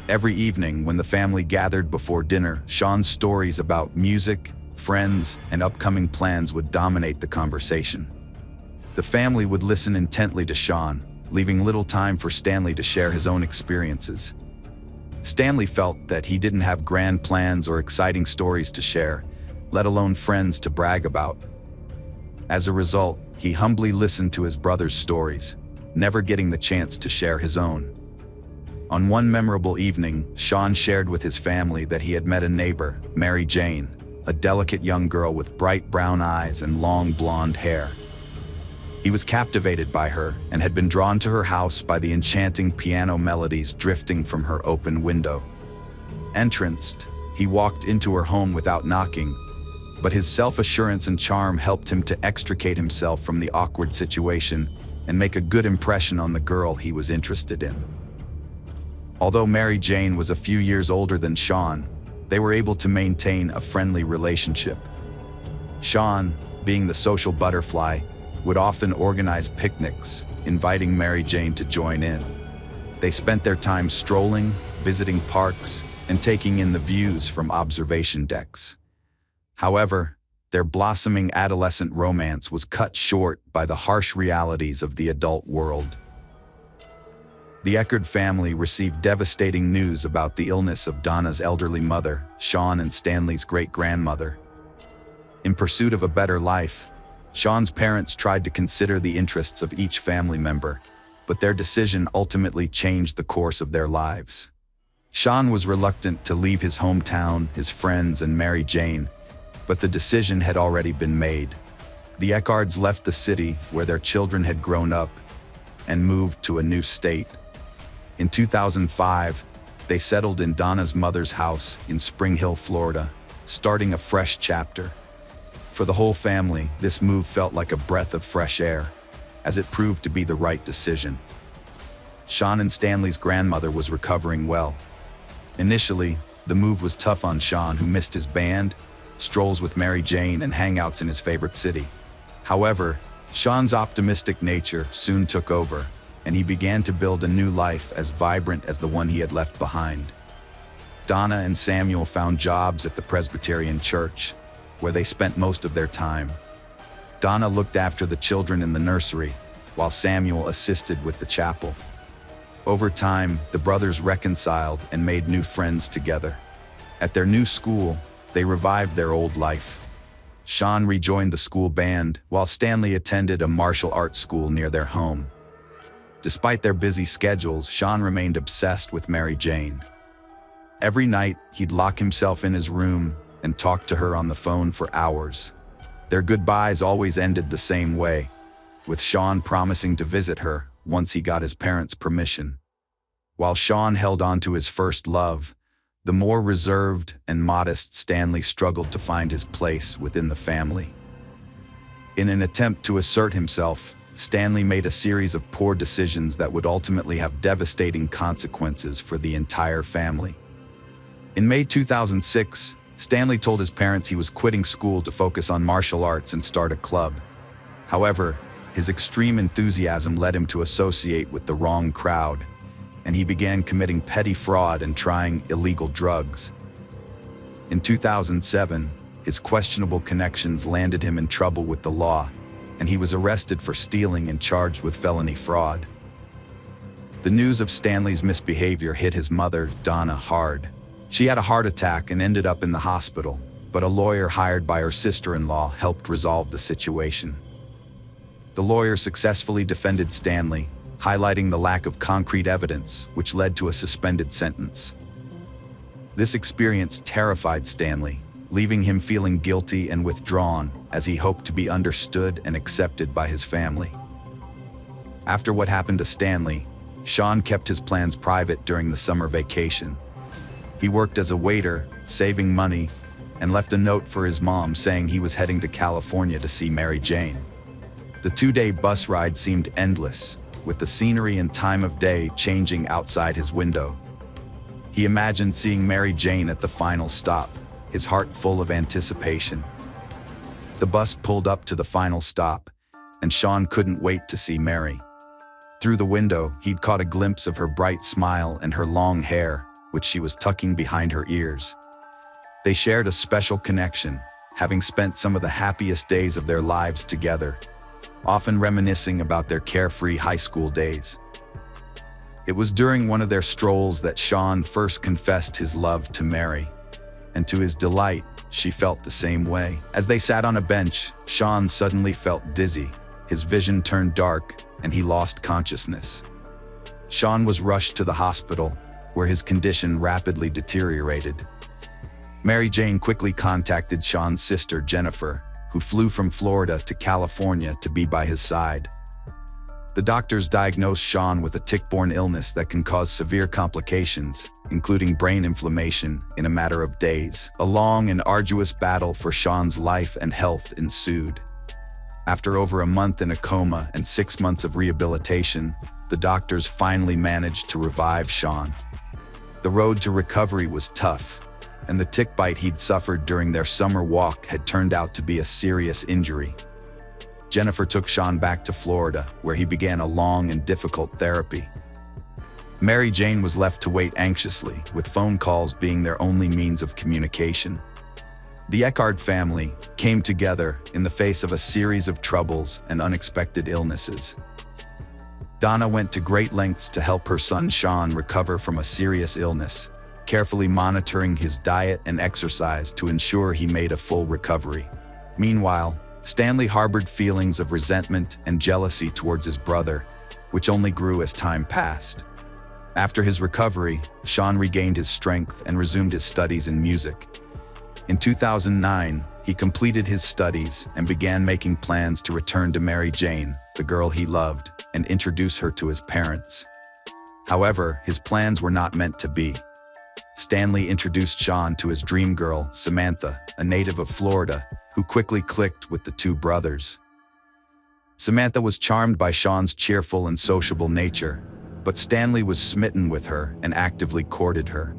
[SPEAKER 1] Every evening, when the family gathered before dinner, Sean's stories about music, friends, and upcoming plans would dominate the conversation. The family would listen intently to Sean, leaving little time for Stanley to share his own experiences. Stanley felt that he didn't have grand plans or exciting stories to share, let alone friends to brag about. As a result, he humbly listened to his brother's stories, never getting the chance to share his own. On one memorable evening, Sean shared with his family that he had met a neighbor, Mary Jane, a delicate young girl with bright brown eyes and long blonde hair. He was captivated by her and had been drawn to her house by the enchanting piano melodies drifting from her open window. Entranced, he walked into her home without knocking, but his self-assurance and charm helped him to extricate himself from the awkward situation and make a good impression on the girl he was interested in. Although Mary Jane was a few years older than Sean, they were able to maintain a friendly relationship. Sean, being the social butterfly, would often organize picnics, inviting Mary Jane to join in. They spent their time strolling, visiting parks, and taking in the views from observation decks. However, their blossoming adolescent romance was cut short by the harsh realities of the adult world. The Eckerd family received devastating news about the illness of Donna's elderly mother, Sean and Stanley's great-grandmother. In pursuit of a better life, Sean's parents tried to consider the interests of each family member, but their decision ultimately changed the course of their lives. Sean was reluctant to leave his hometown, his friends, and Mary Jane, but the decision had already been made. The Eckards left the city where their children had grown up and moved to a new state. In 2005, they settled in Donna's mother's house in Spring Hill, Florida, starting a fresh chapter. For the whole family, this move felt like a breath of fresh air, as it proved to be the right decision. Sean and Stanley's grandmother was recovering well. Initially, the move was tough on Sean, who missed his band, strolls with Mary Jane, and hangouts in his favorite city. However, Sean's optimistic nature soon took over, and he began to build a new life as vibrant as the one he had left behind. Donna and Samuel found jobs at the Presbyterian Church, where they spent most of their time. Donna looked after the children in the nursery, while Samuel assisted with the chapel. Over time, the brothers reconciled and made new friends together. At their new school, they revived their old life. Sean rejoined the school band, while Stanley attended a martial arts school near their home. Despite their busy schedules, Sean remained obsessed with Mary Jane. Every night, he'd lock himself in his room and talk to her on the phone for hours. Their goodbyes always ended the same way, with Sean promising to visit her once he got his parents' permission. While Sean held on to his first love, the more reserved and modest Stanley struggled to find his place within the family. In an attempt to assert himself, Stanley made a series of poor decisions that would ultimately have devastating consequences for the entire family. In May 2006, Stanley told his parents he was quitting school to focus on martial arts and start a club. However, his extreme enthusiasm led him to associate with the wrong crowd, and he began committing petty fraud and trying illegal drugs. In 2007, his questionable connections landed him in trouble with the law, and he was arrested for stealing and charged with felony fraud. The news of Stanley's misbehavior hit his mother, Donna, hard. She had a heart attack and ended up in the hospital, but a lawyer hired by her sister-in-law helped resolve the situation. The lawyer successfully defended Stanley, highlighting the lack of concrete evidence, which led to a suspended sentence. This experience terrified Stanley, leaving him feeling guilty and withdrawn as he hoped to be understood and accepted by his family. After what happened to Stanley, Sean kept his plans private during the summer vacation. He worked as a waiter, saving money, and left a note for his mom saying he was heading to California to see Mary Jane. The 2-day bus ride seemed endless, with the scenery and time of day changing outside his window. He imagined seeing Mary Jane at the final stop, his heart full of anticipation. The bus pulled up to the final stop, and Sean couldn't wait to see Mary. Through the window, he'd caught a glimpse of her bright smile and her long hair, which she was tucking behind her ears. They shared a special connection, having spent some of the happiest days of their lives together, often reminiscing about their carefree high school days. It was during one of their strolls that Sean first confessed his love to Mary, and to his delight, she felt the same way. As they sat on a bench, Sean suddenly felt dizzy, his vision turned dark, and he lost consciousness. Sean was rushed to the hospital, where his condition rapidly deteriorated. Mary Jane quickly contacted Sean's sister, Jennifer, who flew from Florida to California to be by his side. The doctors diagnosed Sean with a tick-borne illness that can cause severe complications, including brain inflammation, in a matter of days. A long and arduous battle for Sean's life and health ensued. After over a month in a coma and 6 months of rehabilitation, the doctors finally managed to revive Sean. The road to recovery was tough, and the tick bite he'd suffered during their summer walk had turned out to be a serious injury. Jennifer took Sean back to Florida, where he began a long and difficult therapy. Mary Jane was left to wait anxiously, with phone calls being their only means of communication. The Eckhart family came together in the face of a series of troubles and unexpected illnesses. Donna went to great lengths to help her son Sean recover from a serious illness, carefully monitoring his diet and exercise to ensure he made a full recovery. Meanwhile, Stanley harbored feelings of resentment and jealousy towards his brother, which only grew as time passed. After his recovery, Sean regained his strength and resumed his studies in music. In 2009, he completed his studies and began making plans to return to Mary Jane, the girl he loved, and introduce her to his parents. However, his plans were not meant to be. Stanley introduced Sean to his dream girl, Samantha, a native of Florida, who quickly clicked with the two brothers. Samantha was charmed by Sean's cheerful and sociable nature, but Stanley was smitten with her and actively courted her.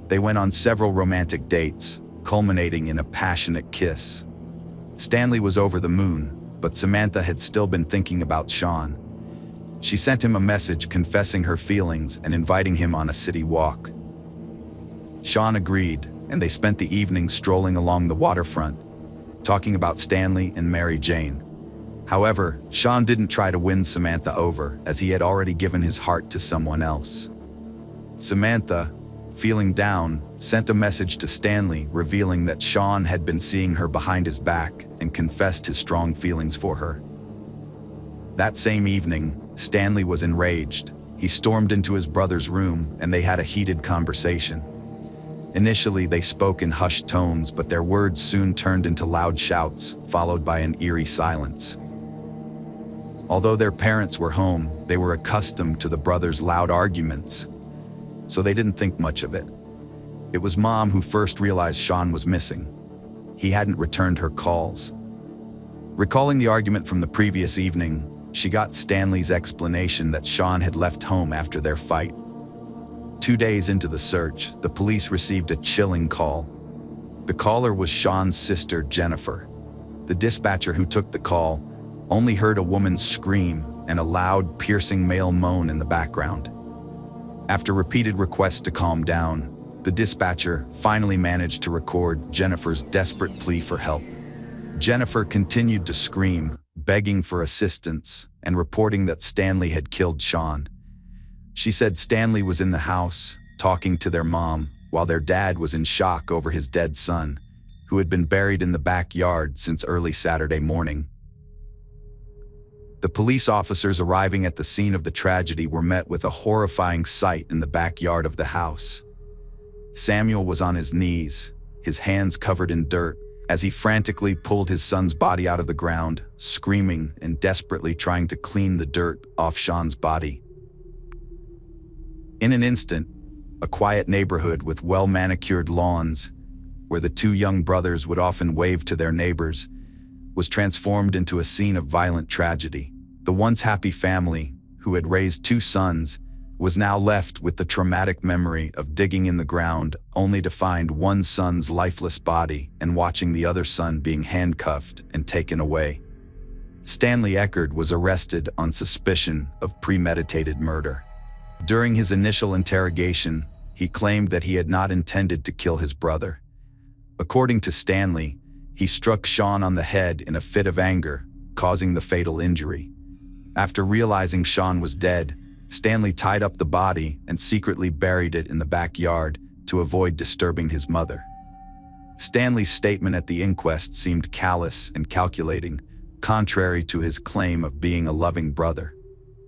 [SPEAKER 1] They went on several romantic dates, culminating in a passionate kiss. Stanley was over the moon, but Samantha had still been thinking about Sean. She sent him a message confessing her feelings and inviting him on a city walk. Sean agreed, and they spent the evening strolling along the waterfront, talking about Stanley and Mary Jane. However, Sean didn't try to win Samantha over, as he had already given his heart to someone else. Samantha, feeling down, sent a message to Stanley revealing that Sean had been seeing her behind his back and confessed his strong feelings for her. That same evening, Stanley was enraged. He stormed into his brother's room and they had a heated conversation. Initially, they spoke in hushed tones, but their words soon turned into loud shouts, followed by an eerie silence. Although their parents were home, they were accustomed to the brothers' loud arguments, so they didn't think much of it. It was Mom who first realized Sean was missing. He hadn't returned her calls. Recalling the argument from the previous evening, she got Stanley's explanation that Sean had left home after their fight. 2 days into the search, the police received a chilling call. The caller was Sean's sister, Jennifer. The dispatcher who took the call only heard a woman's scream and a loud, piercing male moan in the background. After repeated requests to calm down, the dispatcher finally managed to record Jennifer's desperate plea for help. Jennifer continued to scream, begging for assistance and reporting that Stanley had killed Sean. She said Stanley was in the house, talking to their mom, while their dad was in shock over his dead son, who had been buried in the backyard since early Saturday morning. The police officers arriving at the scene of the tragedy were met with a horrifying sight in the backyard of the house. Samuel was on his knees, his hands covered in dirt, as he frantically pulled his son's body out of the ground, screaming and desperately trying to clean the dirt off Sean's body. In an instant, a quiet neighborhood with well-manicured lawns, where the two young brothers would often wave to their neighbors, was transformed into a scene of violent tragedy. The once happy family, who had raised 2 sons, was now left with the traumatic memory of digging in the ground only to find one son's lifeless body and watching the other son being handcuffed and taken away. Stanley Eckhart was arrested on suspicion of premeditated murder. During his initial interrogation, he claimed that he had not intended to kill his brother. According to Stanley, he struck Sean on the head in a fit of anger, causing the fatal injury. After realizing Sean was dead, Stanley tied up the body and secretly buried it in the backyard to avoid disturbing his mother. Stanley's statement at the inquest seemed callous and calculating, contrary to his claim of being a loving brother.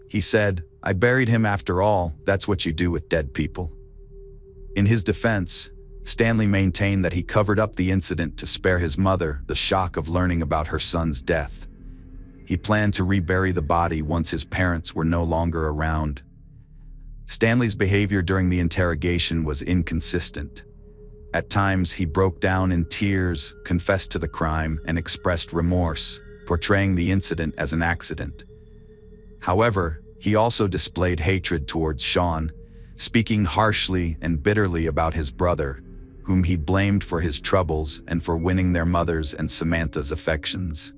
[SPEAKER 1] He said, "I buried him after all, that's what you do with dead people." In his defense, Stanley maintained that he covered up the incident to spare his mother the shock of learning about her son's death. He planned to rebury the body once his parents were no longer around. Stanley's behavior during the interrogation was inconsistent. At times, he broke down in tears, confessed to the crime, and expressed remorse, portraying the incident as an accident. However, he also displayed hatred towards Sean, speaking harshly and bitterly about his brother, whom he blamed for his troubles and for winning their mother's and Samantha's affections.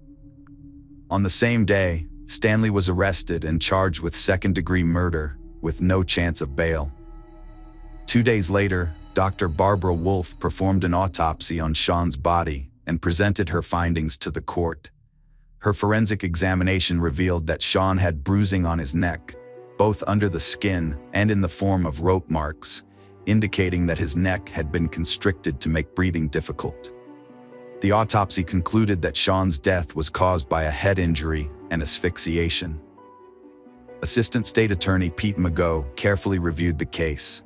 [SPEAKER 1] On the same day, Stanley was arrested and charged with second-degree murder, with no chance of bail. 2 days later, Dr. Barbara Wolfe performed an autopsy on Sean's body and presented her findings to the court. Her forensic examination revealed that Sean had bruising on his neck, both under the skin and in the form of rope marks, indicating that his neck had been constricted to make breathing difficult. The autopsy concluded that Sean's death was caused by a head injury and asphyxiation. Assistant State Attorney Pete Mago carefully reviewed the case.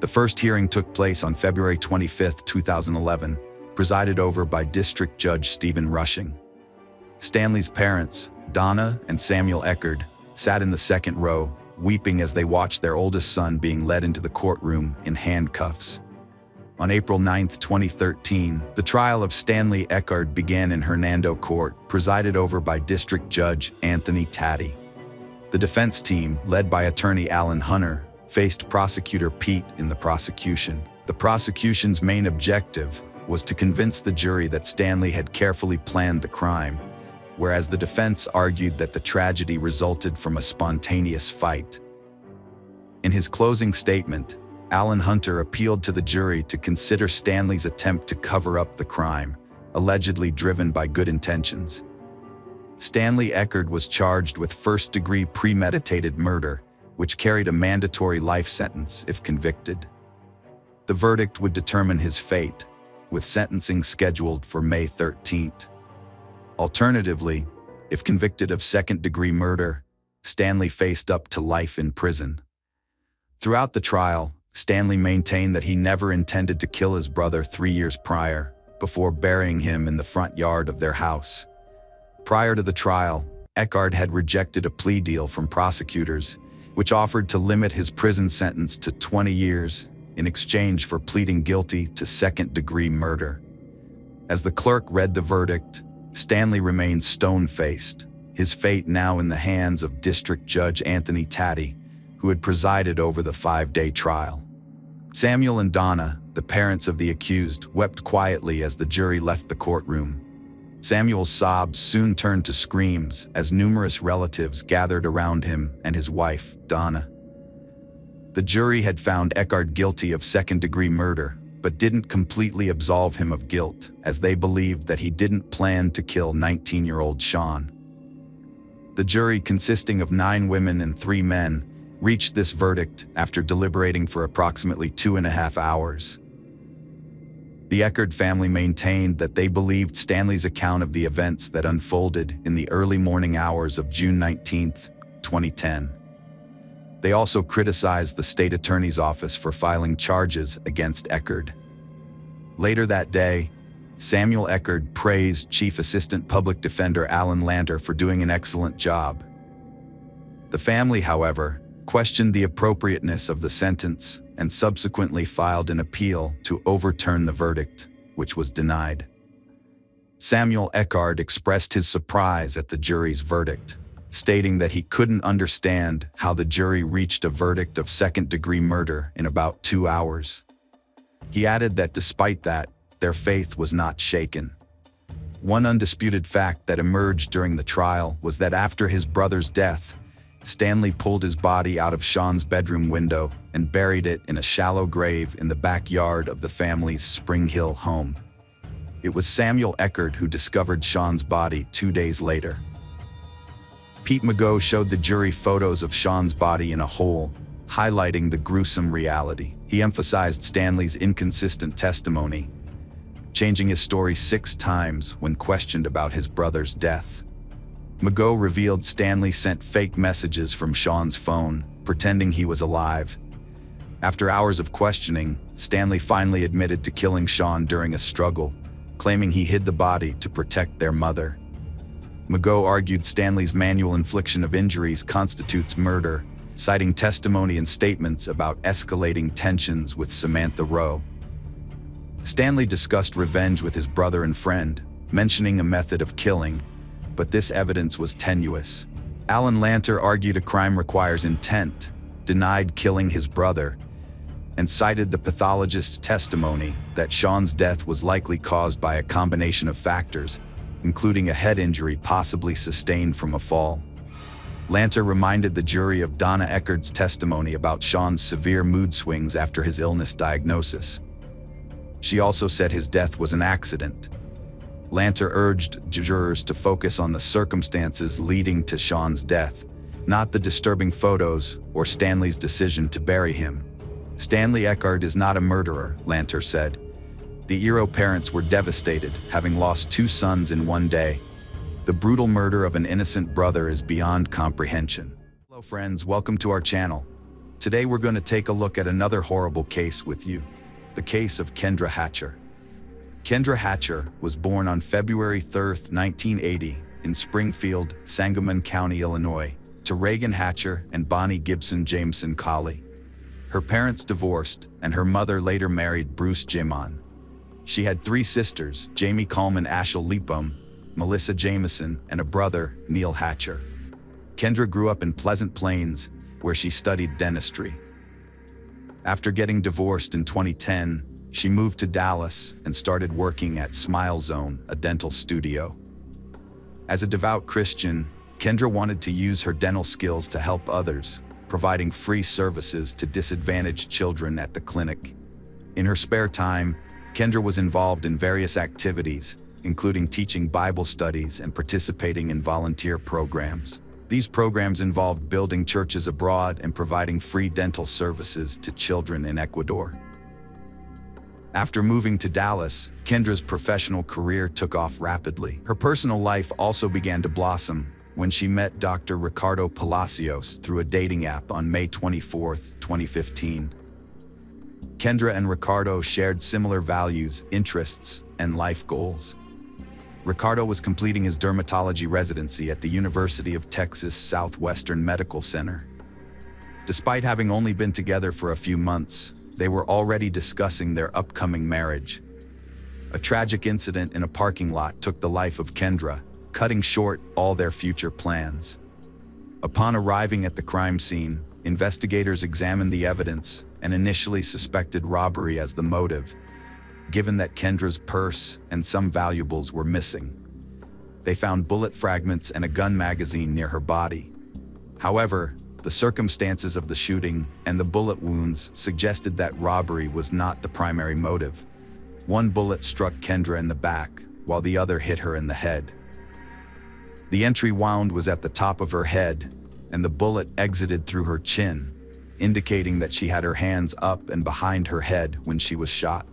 [SPEAKER 1] The first hearing took place on February 25, 2011, presided over by District Judge Stephen Rushing. Stanley's parents, Donna and Samuel Eckerd, sat in the second row, weeping as they watched their oldest son being led into the courtroom in handcuffs. On April 9, 2013, the trial of Stanley Eckerd began in Hernando Court, presided over by District Judge Anthony Taddy. The defense team, led by attorney Alan Hunter, faced prosecutor Pete in the prosecution. The prosecution's main objective was to convince the jury that Stanley had carefully planned the crime, whereas the defense argued that the tragedy resulted from a spontaneous fight. In his closing statement, Alan Hunter appealed to the jury to consider Stanley's attempt to cover up the crime, allegedly driven by good intentions. Stanley Eckerd was charged with first-degree premeditated murder, which carried a mandatory life sentence if convicted. The verdict would determine his fate, with sentencing scheduled for May 13th. Alternatively, if convicted of second-degree murder, Stanley faced up to life in prison. Throughout the trial, Stanley maintained that he never intended to kill his brother 3 years prior, before burying him in the front yard of their house. Prior to the trial, Eckerd had rejected a plea deal from prosecutors, which offered to limit his prison sentence to 20 years in exchange for pleading guilty to second-degree murder. As the clerk read the verdict, Stanley remained stone-faced, his fate now in the hands of District Judge Anthony Taddy, who had presided over the 5-day trial. Samuel and Donna, the parents of the accused, wept quietly as the jury left the courtroom. Samuel's sobs soon turned to screams as numerous relatives gathered around him and his wife, Donna. The jury had found Eckerd guilty of second-degree murder, but didn't completely absolve him of guilt, as they believed that he didn't plan to kill 19-year-old Sean. The jury, consisting of 9 women and 3 men, reached this verdict after deliberating for approximately 2.5 hours. The Eckerd family maintained that they believed Stanley's account of the events that unfolded in the early morning hours of June 19, 2010. They also criticized the state attorney's office for filing charges against Eckerd. Later that day, Samuel Eckerd praised Chief Assistant Public Defender Alan Lanter for doing an excellent job. The family, however, questioned the appropriateness of the sentence and subsequently filed an appeal to overturn the verdict, which was denied. Samuel Eckerd expressed his surprise at the jury's verdict, stating that he couldn't understand how the jury reached a verdict of second-degree murder in about 2 hours. He added that despite that, their faith was not shaken. One undisputed fact that emerged during the trial was that after his brother's death, Stanley pulled his body out of Sean's bedroom window and buried it in a shallow grave in the backyard of the family's Spring Hill home. It was Samuel Eckerd who discovered Sean's body 2 days later. Pete Mago showed the jury photos of Sean's body in a hole, highlighting the gruesome reality. He emphasized Stanley's inconsistent testimony, changing his story 6 times when questioned about his brother's death. Mago revealed Stanley sent fake messages from Sean's phone, pretending he was alive. After hours of questioning, Stanley finally admitted to killing Sean during a struggle, claiming he hid the body to protect their mother. Mago argued Stanley's manual infliction of injuries constitutes murder, citing testimony and statements about escalating tensions with Samantha Rowe. Stanley discussed revenge with his brother and friend, mentioning a method of killing, but this evidence was tenuous. Alan Lanter argued a crime requires intent, denied killing his brother, and cited the pathologist's testimony that Sean's death was likely caused by a combination of factors, including a head injury possibly sustained from a fall. Lanter reminded the jury of Donna Eckerd's testimony about Sean's severe mood swings after his illness diagnosis. She also said his death was an accident. Lanter urged jurors to focus on the circumstances leading to Sean's death, not the disturbing photos or Stanley's decision to bury him. Stanley Eckerd is not a murderer, Lanter said. The Eero parents were devastated, having lost 2 sons in one day. The brutal murder of an innocent brother is beyond comprehension. Hello friends, welcome to our channel. Today we're going to take a look at another horrible case with you. The case of Kendra Hatcher. Kendra Hatcher was born on February 3, 1980, in Springfield, Sangamon County, Illinois, to Reagan Hatcher and Bonnie Gibson Jameson Colley. Her parents divorced, and her mother later married Bruce Jimon. She had 3 sisters, Jamie Coleman Ashel Lepum, Melissa Jameson, and a brother, Neil Hatcher. Kendra grew up in Pleasant Plains, where she studied dentistry. After getting divorced in 2010, she moved to Dallas and started working at Smile Zone, a dental studio. As a devout Christian, Kendra wanted to use her dental skills to help others, providing free services to disadvantaged children at the clinic. In her spare time, Kendra was involved in various activities, including teaching Bible studies and participating in volunteer programs. These programs involved building churches abroad and providing free dental services to children in Ecuador. After moving to Dallas, Kendra's professional career took off rapidly. Her personal life also began to blossom when she met Dr. Ricardo Palacios through a dating app on May 24, 2015. Kendra and Ricardo shared similar values, interests, and life goals. Ricardo was completing his dermatology residency at the University of Texas Southwestern Medical Center. Despite having only been together for a few months, they were already discussing their upcoming marriage. A tragic incident in a parking lot took the life of Kendra, cutting short all their future plans. Upon arriving at the crime scene, investigators examined the evidence and initially suspected robbery as the motive, given that Kendra's purse and some valuables were missing. They found bullet fragments and a gun magazine near her body. However, the circumstances of the shooting and the bullet wounds suggested that robbery was not the primary motive. One bullet struck Kendra in the back, while the other hit her in the head. The entry wound was at the top of her head, and the bullet exited through her chin, indicating that she had her hands up and behind her head when she was shot.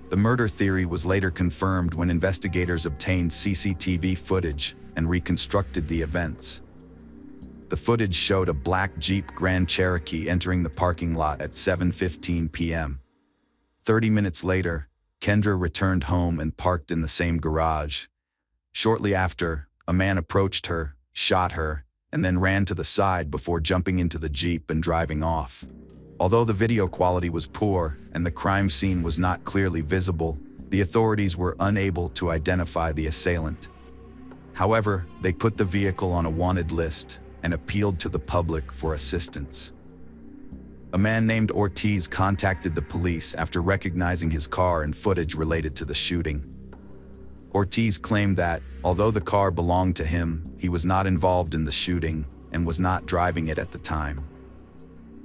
[SPEAKER 1] The murder theory was later confirmed when investigators obtained CCTV footage and reconstructed the events. The footage showed a black Jeep Grand Cherokee entering the parking lot at 7:15 p.m. 30 minutes later, Kendra returned home and parked in the same garage. Shortly after, a man approached her, shot her, and then ran to the side before jumping into the Jeep and driving off. Although the video quality was poor and the crime scene was not clearly visible, the authorities were unable to identify the assailant. However, they put the vehicle on a wanted list and appealed to the public for assistance. A man named Ortiz contacted the police after recognizing his car and footage related to the shooting. Ortiz claimed that, although the car belonged to him, he was not involved in the shooting and was not driving it at the time.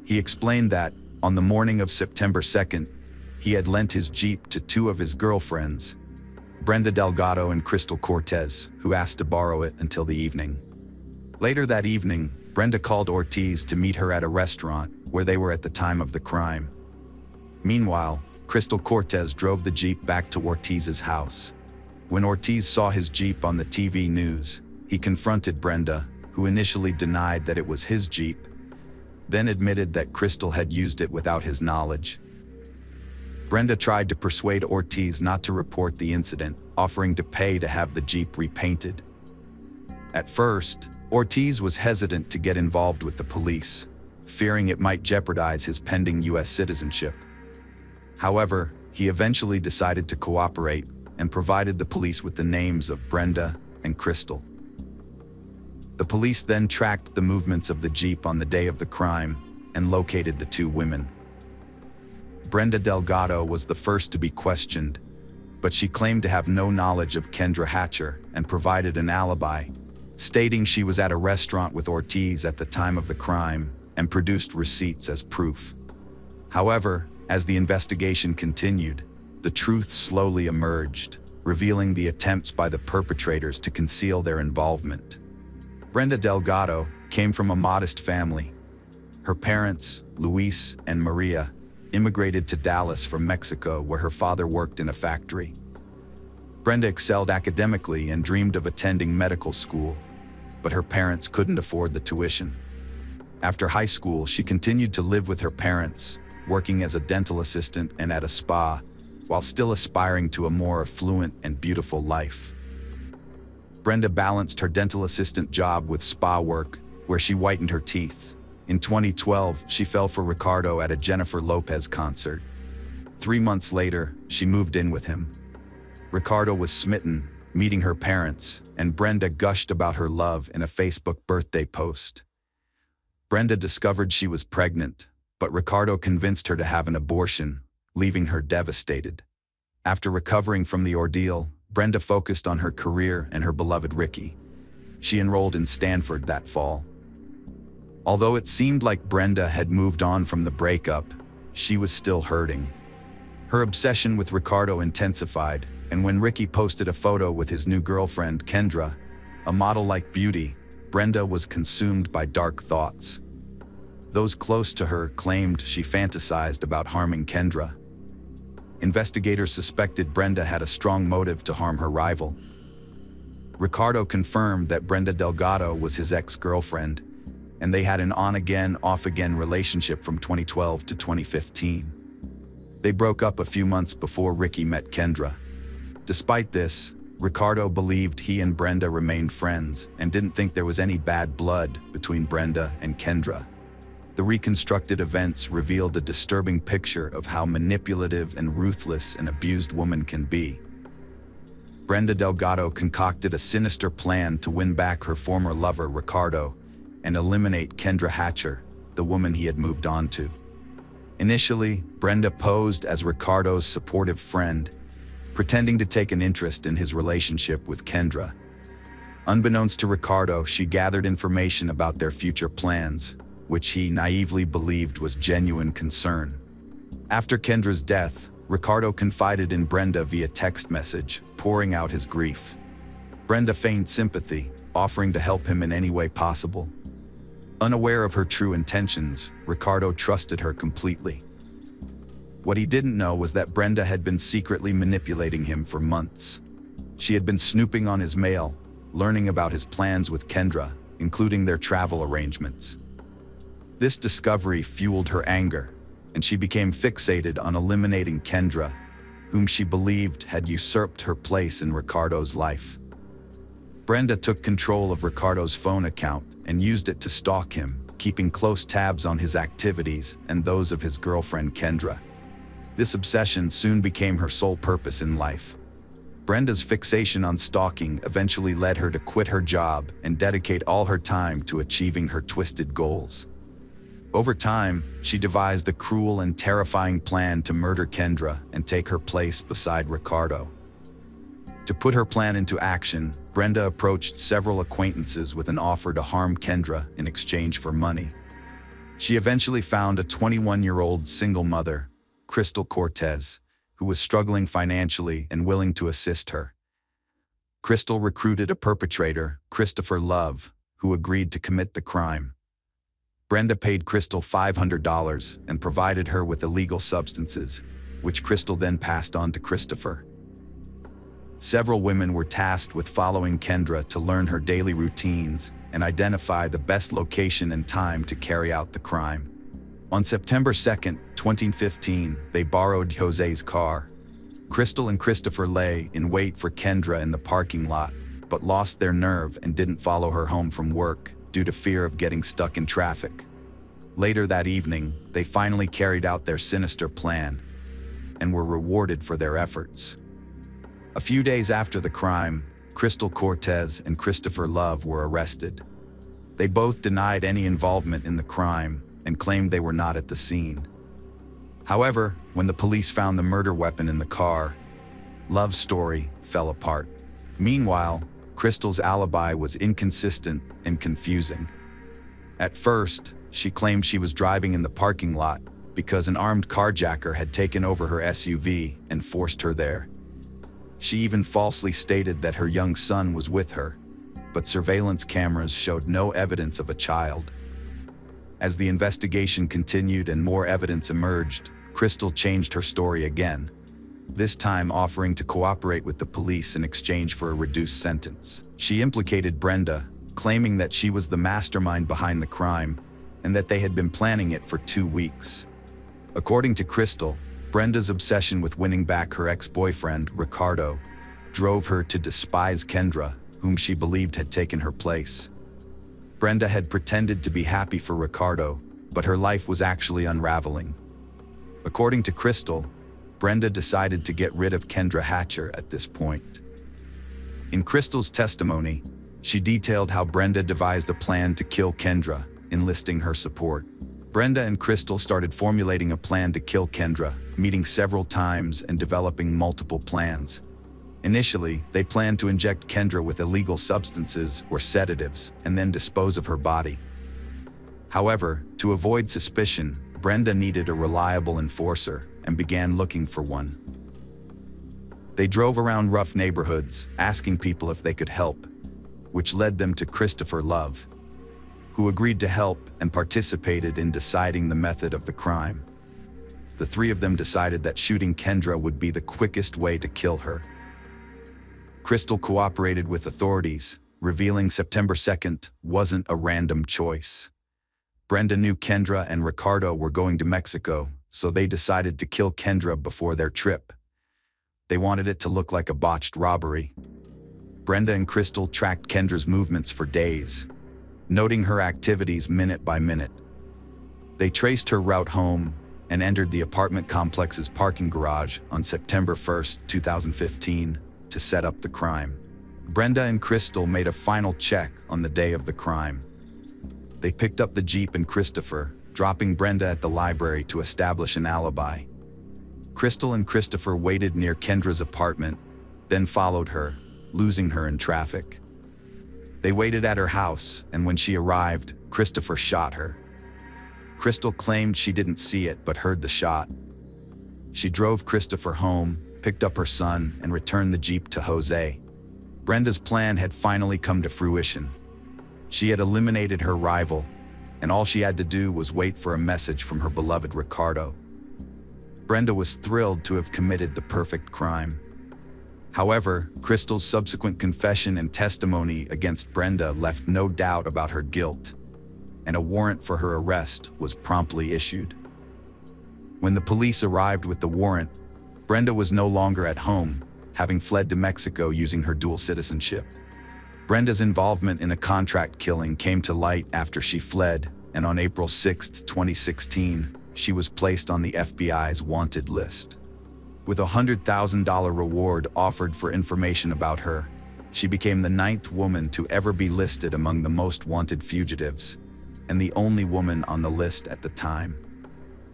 [SPEAKER 1] He explained that, on the morning of September 2nd, he had lent his Jeep to 2 of his girlfriends, Brenda Delgado and Crystal Cortez, who asked to borrow it until the evening. Later that evening, Brenda called Ortiz to meet her at a restaurant where they were at the time of the crime. Meanwhile, Crystal Cortez drove the Jeep back to Ortiz's house. When Ortiz saw his Jeep on the TV news, he confronted Brenda, who initially denied that it was his Jeep, then admitted that Crystal had used it without his knowledge. Brenda tried to persuade Ortiz not to report the incident, offering to pay to have the Jeep repainted. At first, Ortiz was hesitant to get involved with the police, fearing it might jeopardize his pending U.S. citizenship. However, he eventually decided to cooperate and provided the police with the names of Brenda and Crystal. The police then tracked the movements of the Jeep on the day of the crime and located the 2 women. Brenda Delgado was the first to be questioned, but she claimed to have no knowledge of Kendra Hatcher and provided an alibi, stating she was at a restaurant with Ortiz at the time of the crime and produced receipts as proof. However, as the investigation continued, the truth slowly emerged, revealing the attempts by the perpetrators to conceal their involvement. Brenda Delgado came from a modest family. Her parents, Luis and Maria, immigrated to Dallas from Mexico, where her father worked in a factory. Brenda excelled academically and dreamed of attending medical school, but her parents couldn't afford the tuition. After high school, she continued to live with her parents, working as a dental assistant and at a spa, while still aspiring to a more affluent and beautiful life. Brenda balanced her dental assistant job with spa work, where she whitened her teeth. In 2012, she fell for Ricardo at a Jennifer Lopez concert. 3 months later, she moved in with him. Ricardo was smitten, meeting her parents, and Brenda gushed about her love in a Facebook birthday post. Brenda discovered she was pregnant, but Ricardo convinced her to have an abortion, leaving her devastated. After recovering from the ordeal, Brenda focused on her career and her beloved Ricky. She enrolled in Stanford that fall. Although it seemed like Brenda had moved on from the breakup, she was still hurting. Her obsession with Ricardo intensified, and when Ricky posted a photo with his new girlfriend, Kendra, a model-like beauty, Brenda was consumed by dark thoughts. Those close to her claimed she fantasized about harming Kendra. Investigators suspected Brenda had a strong motive to harm her rival. Ricardo confirmed that Brenda Delgado was his ex-girlfriend, and they had an on-again, off-again relationship from 2012 to 2015. They broke up a few months before Ricky met Kendra. Despite this, Ricardo believed he and Brenda remained friends and didn't think there was any bad blood between Brenda and Kendra. The reconstructed events revealed a disturbing picture of how manipulative and ruthless an abused woman can be. Brenda Delgado concocted a sinister plan to win back her former lover, Ricardo, and eliminate Kendra Hatcher, the woman he had moved on to. Initially, Brenda posed as Ricardo's supportive friend, pretending to take an interest in his relationship with Kendra. Unbeknownst to Ricardo, she gathered information about their future plans, which he naively believed was genuine concern. After Kendra's death, Ricardo confided in Brenda via text message, pouring out his grief. Brenda feigned sympathy, offering to help him in any way possible. Unaware of her true intentions, Ricardo trusted her completely. What he didn't know was that Brenda had been secretly manipulating him for months. She had been snooping on his mail, learning about his plans with Kendra, including their travel arrangements. This discovery fueled her anger, and she became fixated on eliminating Kendra, whom she believed had usurped her place in Ricardo's life. Brenda took control of Ricardo's phone account and used it to stalk him, keeping close tabs on his activities and those of his girlfriend Kendra. This obsession soon became her sole purpose in life. Brenda's fixation on stalking eventually led her to quit her job and dedicate all her time to achieving her twisted goals. Over time, she devised a cruel and terrifying plan to murder Kendra and take her place beside Ricardo. To put her plan into action, Brenda approached several acquaintances with an offer to harm Kendra in exchange for money. She eventually found a 21-year-old single mother, Crystal Cortez, who was struggling financially and willing to assist her. Crystal recruited a perpetrator, Christopher Love, who agreed to commit the crime. Brenda paid Crystal $500 and provided her with illegal substances, which Crystal then passed on to Christopher. Several women were tasked with following Kendra to learn her daily routines and identify the best location and time to carry out the crime. On September 2, 2015, they borrowed Jose's car. Crystal and Christopher lay in wait for Kendra in the parking lot, but lost their nerve and didn't follow her home from work due to fear of getting stuck in traffic. Later that evening, they finally carried out their sinister plan and were rewarded for their efforts. A few days after the crime, Crystal Cortez and Christopher Love were arrested. They both denied any involvement in the crime and claimed they were not at the scene. However, when the police found the murder weapon in the car, Love's story fell apart. Meanwhile, Crystal's alibi was inconsistent and confusing. At first, she claimed she was driving in the parking lot because an armed carjacker had taken over her SUV and forced her there. She even falsely stated that her young son was with her, but surveillance cameras showed no evidence of a child. As the investigation continued and more evidence emerged, Crystal changed her story again, this time offering to cooperate with the police in exchange for a reduced sentence. She implicated Brenda, claiming that she was the mastermind behind the crime and that they had been planning it for 2 weeks. According to Crystal, Brenda's obsession with winning back her ex-boyfriend, Ricardo, drove her to despise Kendra, whom she believed had taken her place. Brenda had pretended to be happy for Ricardo, but her life was actually unraveling. According to Crystal, Brenda decided to get rid of Kendra Hatcher at this point. In Crystal's testimony, she detailed how Brenda devised a plan to kill Kendra, enlisting her support. Brenda and Crystal started formulating a plan to kill Kendra, meeting several times and developing multiple plans. Initially, they planned to inject Kendra with illegal substances or sedatives and then dispose of her body. However, to avoid suspicion, Brenda needed a reliable enforcer and began looking for one. They drove around rough neighborhoods, asking people if they could help, which led them to Christopher Love, who agreed to help and participated in deciding the method of the crime. The three of them decided that shooting Kendra would be the quickest way to kill her. Crystal cooperated with authorities, revealing September 2nd wasn't a random choice. Brenda knew Kendra and Ricardo were going to Mexico, so they decided to kill Kendra before their trip. They wanted it to look like a botched robbery. Brenda and Crystal tracked Kendra's movements for days, noting her activities minute by minute. They traced her route home and entered the apartment complex's parking garage on September 1st, 2015, to set up the crime. Brenda and Crystal made a final check on the day of the crime. They picked up the Jeep and Christopher, dropping Brenda at the library to establish an alibi. Crystal and Christopher waited near Kendra's apartment, then followed her, losing her in traffic. They waited at her house, and when she arrived, Christopher shot her. Crystal claimed she didn't see it but heard the shot. She drove Christopher home, picked up her son, and returned the Jeep to Jose. Brenda's plan had finally come to fruition. She had eliminated her rival, and all she had to do was wait for a message from her beloved Ricardo. Brenda was thrilled to have committed the perfect crime. However, Crystal's subsequent confession and testimony against Brenda left no doubt about her guilt, and a warrant for her arrest was promptly issued. When the police arrived with the warrant, Brenda was no longer at home, having fled to Mexico using her dual citizenship. Brenda's involvement in a contract killing came to light after she fled, and on April 6, 2016, she was placed on the FBI's wanted list. With a $100,000 reward offered for information about her, she became the 9th woman to ever be listed among the most wanted fugitives, and the only woman on the list at the time.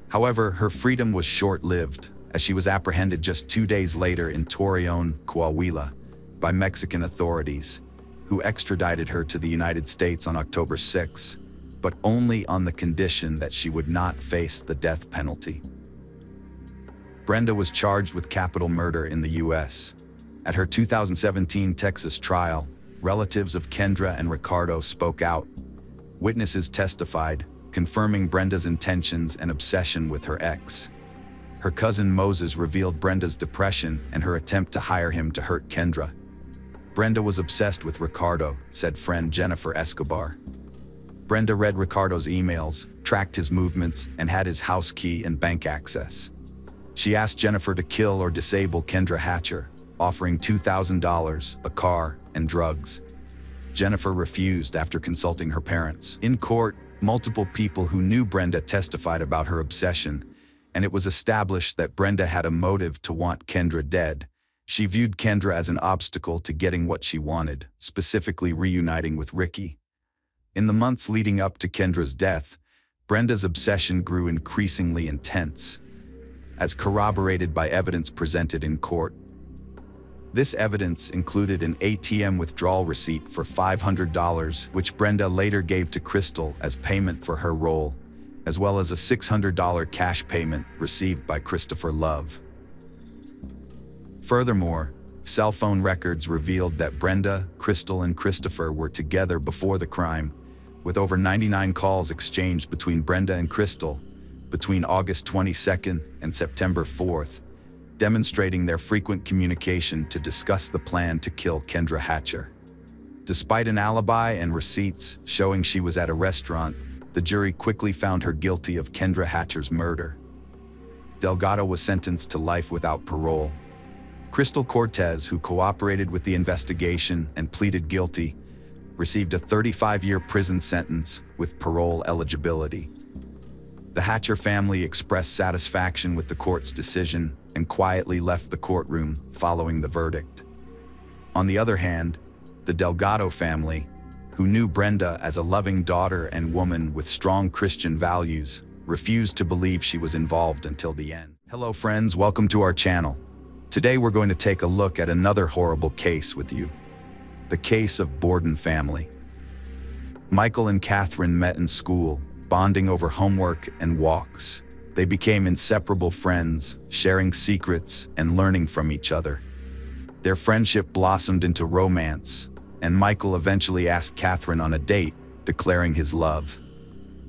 [SPEAKER 1] However, her freedom was short-lived, as she was apprehended just 2 days later in Torreon, Coahuila, by Mexican authorities, who extradited her to the United States on October 6, but only on the condition that she would not face the death penalty. Brenda was charged with capital murder in the U.S. At her 2017 Texas trial, relatives of Kendra and Ricardo spoke out. Witnesses testified, confirming Brenda's intentions and obsession with her ex. Her cousin Moses revealed Brenda's depression and her attempt to hire him to hurt Kendra. Brenda was obsessed with Ricardo, said friend Jennifer Escobar. Brenda read Ricardo's emails, tracked his movements, and had his house key and bank access. She asked Jennifer to kill or disable Kendra Hatcher, offering $2,000, a car, and drugs. Jennifer refused after consulting her parents. In court, multiple people who knew Brenda testified about her obsession, and it was established that Brenda had a motive to want Kendra dead. She viewed Kendra as an obstacle to getting what she wanted, specifically reuniting with Ricky. In the months leading up to Kendra's death, Brenda's obsession grew increasingly intense, as corroborated by evidence presented in court. This evidence included an ATM withdrawal receipt for $500, which Brenda later gave to Crystal as payment for her role, as well as a $600 cash payment received by Christopher Love. Furthermore, cell phone records revealed that Brenda, Crystal, and Christopher were together before the crime, with over 99 calls exchanged between Brenda and Crystal between August 22nd and September 4th, demonstrating their frequent communication to discuss the plan to kill Kendra Hatcher. Despite an alibi and receipts showing she was at a restaurant, the jury quickly found her guilty of Kendra Hatcher's murder. Delgado was sentenced to life without parole. Crystal Cortez, who cooperated with the investigation and pleaded guilty, received a 35-year prison sentence with parole eligibility. The Hatcher family expressed satisfaction with the court's decision and quietly left the courtroom following the verdict. On the other hand, the Delgado family, who knew Brenda as a loving daughter and woman with strong Christian values, refused to believe she was involved until the end. Hello friends, welcome to our channel. Today we're going to take a look at another horrible case with you. The case of Borden family. Michael and Catherine met in school, bonding over homework and walks. They became inseparable friends, sharing secrets and learning from each other. Their friendship blossomed into romance, and Michael eventually asked Catherine on a date, declaring his love.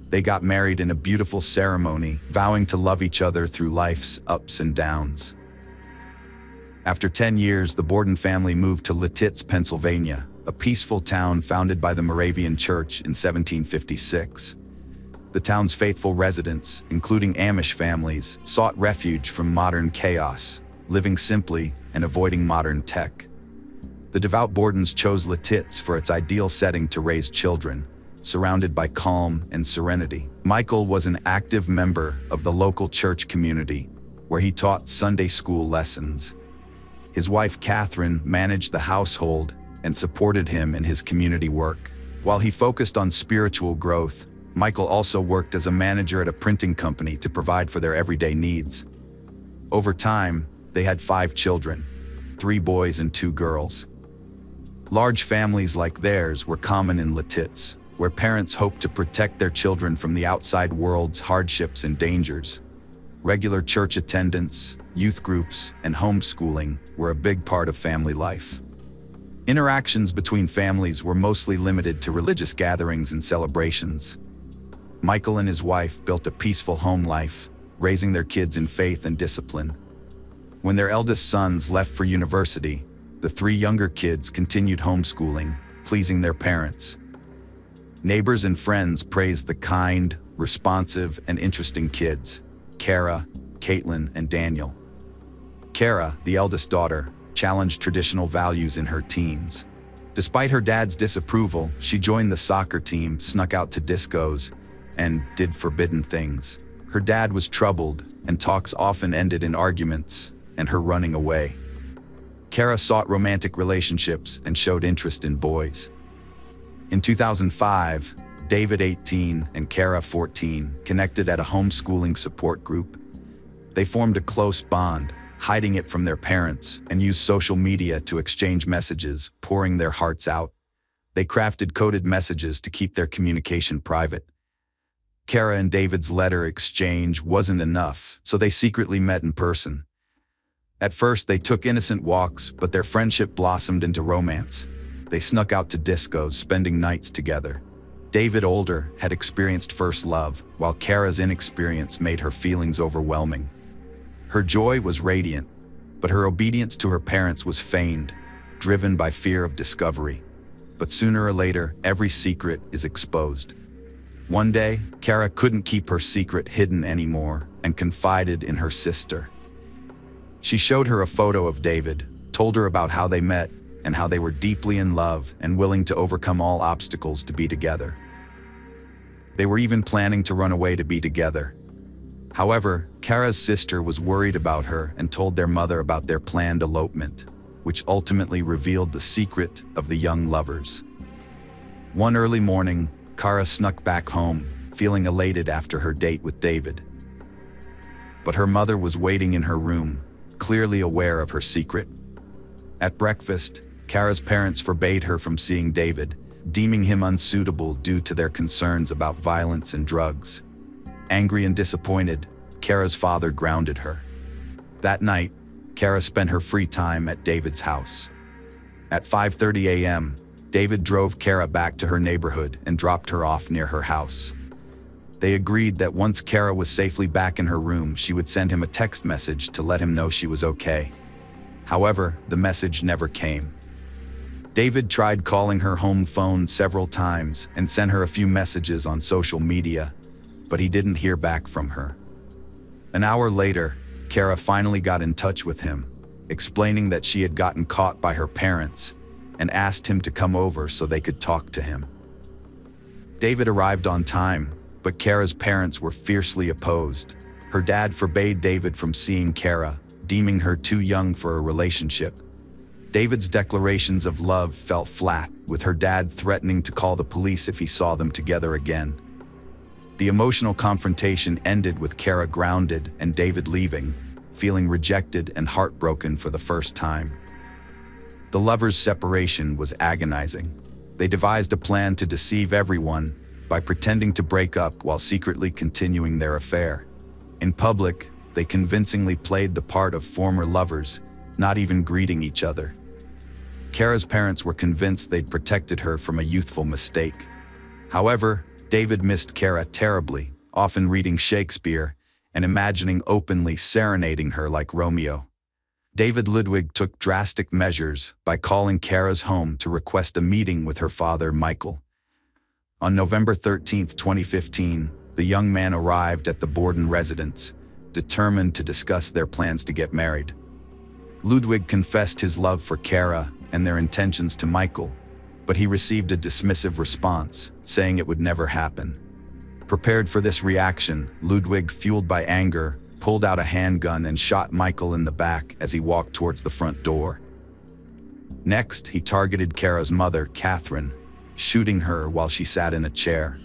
[SPEAKER 1] They got married in a beautiful ceremony, vowing to love each other through life's ups and downs. After 10 years, the Borden family moved to Lititz, Pennsylvania, a peaceful town founded by the Moravian Church in 1756. The town's faithful residents, including Amish families, sought refuge from modern chaos, living simply and avoiding modern tech. The devout Bordens chose Lititz for its ideal setting to raise children, surrounded by calm and serenity. Michael was an active member of the local church community, where he taught Sunday school lessons. His wife Catherine managed the household and supported him in his community work. While he focused on spiritual growth, Michael also worked as a manager at a printing company to provide for their everyday needs. Over time, they had 5 children, 3 boys and 2 girls. Large families like theirs were common in Lititz, where parents hoped to protect their children from the outside world's hardships and dangers. Regular church attendance, youth groups, and homeschooling were a big part of family life. Interactions between families were mostly limited to religious gatherings and celebrations. Michael and his wife built a peaceful home life, raising their kids in faith and discipline. When their eldest sons left for university, the 3 younger kids continued homeschooling, pleasing their parents. Neighbors and friends praised the kind, responsive, and interesting kids, Kara, Caitlin, and Daniel. Kara, the eldest daughter, challenged traditional values in her teens. Despite her dad's disapproval, she joined the soccer team, snuck out to discos, and did forbidden things. Her dad was troubled, and talks often ended in arguments and her running away. Kara sought romantic relationships and showed interest in boys. In 2005, David, 18, and Kara, 14, connected at a homeschooling support group. They formed a close bond, hiding it from their parents, and used social media to exchange messages, pouring their hearts out. They crafted coded messages to keep their communication private. Kara and David's letter exchange wasn't enough, so they secretly met in person. At first, they took innocent walks, but their friendship blossomed into romance. They snuck out to discos, spending nights together. David, older, had experienced first love, while Kara's inexperience made her feelings overwhelming. Her joy was radiant, but her obedience to her parents was feigned, driven by fear of discovery. But sooner or later, every secret is exposed. One day, Kara couldn't keep her secret hidden anymore and confided in her sister. She showed her a photo of David, told her about how they met and how they were deeply in love and willing to overcome all obstacles to be together. They were even planning to run away to be together. However, Kara's sister was worried about her and told their mother about their planned elopement, which ultimately revealed the secret of the young lovers. One early morning, Kara snuck back home, feeling elated after her date with David. But her mother was waiting in her room, clearly aware of her secret. At breakfast, Kara's parents forbade her from seeing David, deeming him unsuitable due to their concerns about violence and drugs. Angry and disappointed, Kara's father grounded her. That night, Kara spent her free time at David's house. At 5:30 a.m., David drove Kara back to her neighborhood and dropped her off near her house. They agreed that once Kara was safely back in her room, she would send him a text message to let him know she was okay. However, the message never came. David tried calling her home phone several times and sent her a few messages on social media, but he didn't hear back from her. An hour later, Kara finally got in touch with him, explaining that she had gotten caught by her parents and asked him to come over so they could talk to him. David arrived on time, but Kara's parents were fiercely opposed. Her dad forbade David from seeing Kara, deeming her too young for a relationship. David's declarations of love fell flat, with her dad threatening to call the police if he saw them together again. The emotional confrontation ended with Kara grounded and David leaving, feeling rejected and heartbroken for the first time. The lovers' separation was agonizing. They devised a plan to deceive everyone by pretending to break up while secretly continuing their affair. In public, they convincingly played the part of former lovers, not even greeting each other. Kara's parents were convinced they'd protected her from a youthful mistake. However, David missed Kara terribly, often reading Shakespeare and imagining openly serenading her like Romeo. David Ludwig took drastic measures by calling Kara's home to request a meeting with her father, Michael. On November 13, 2015, the young man arrived at the Borden residence, determined to discuss their plans to get married. Ludwig confessed his love for Kara and their intentions to Michael, but he received a dismissive response, saying it would never happen. Prepared for this reaction, Ludwig, fueled by anger, pulled out a handgun and shot Michael in the back as he walked towards the front door. Next, he targeted Kara's mother, Catherine, shooting her while she sat in a chair.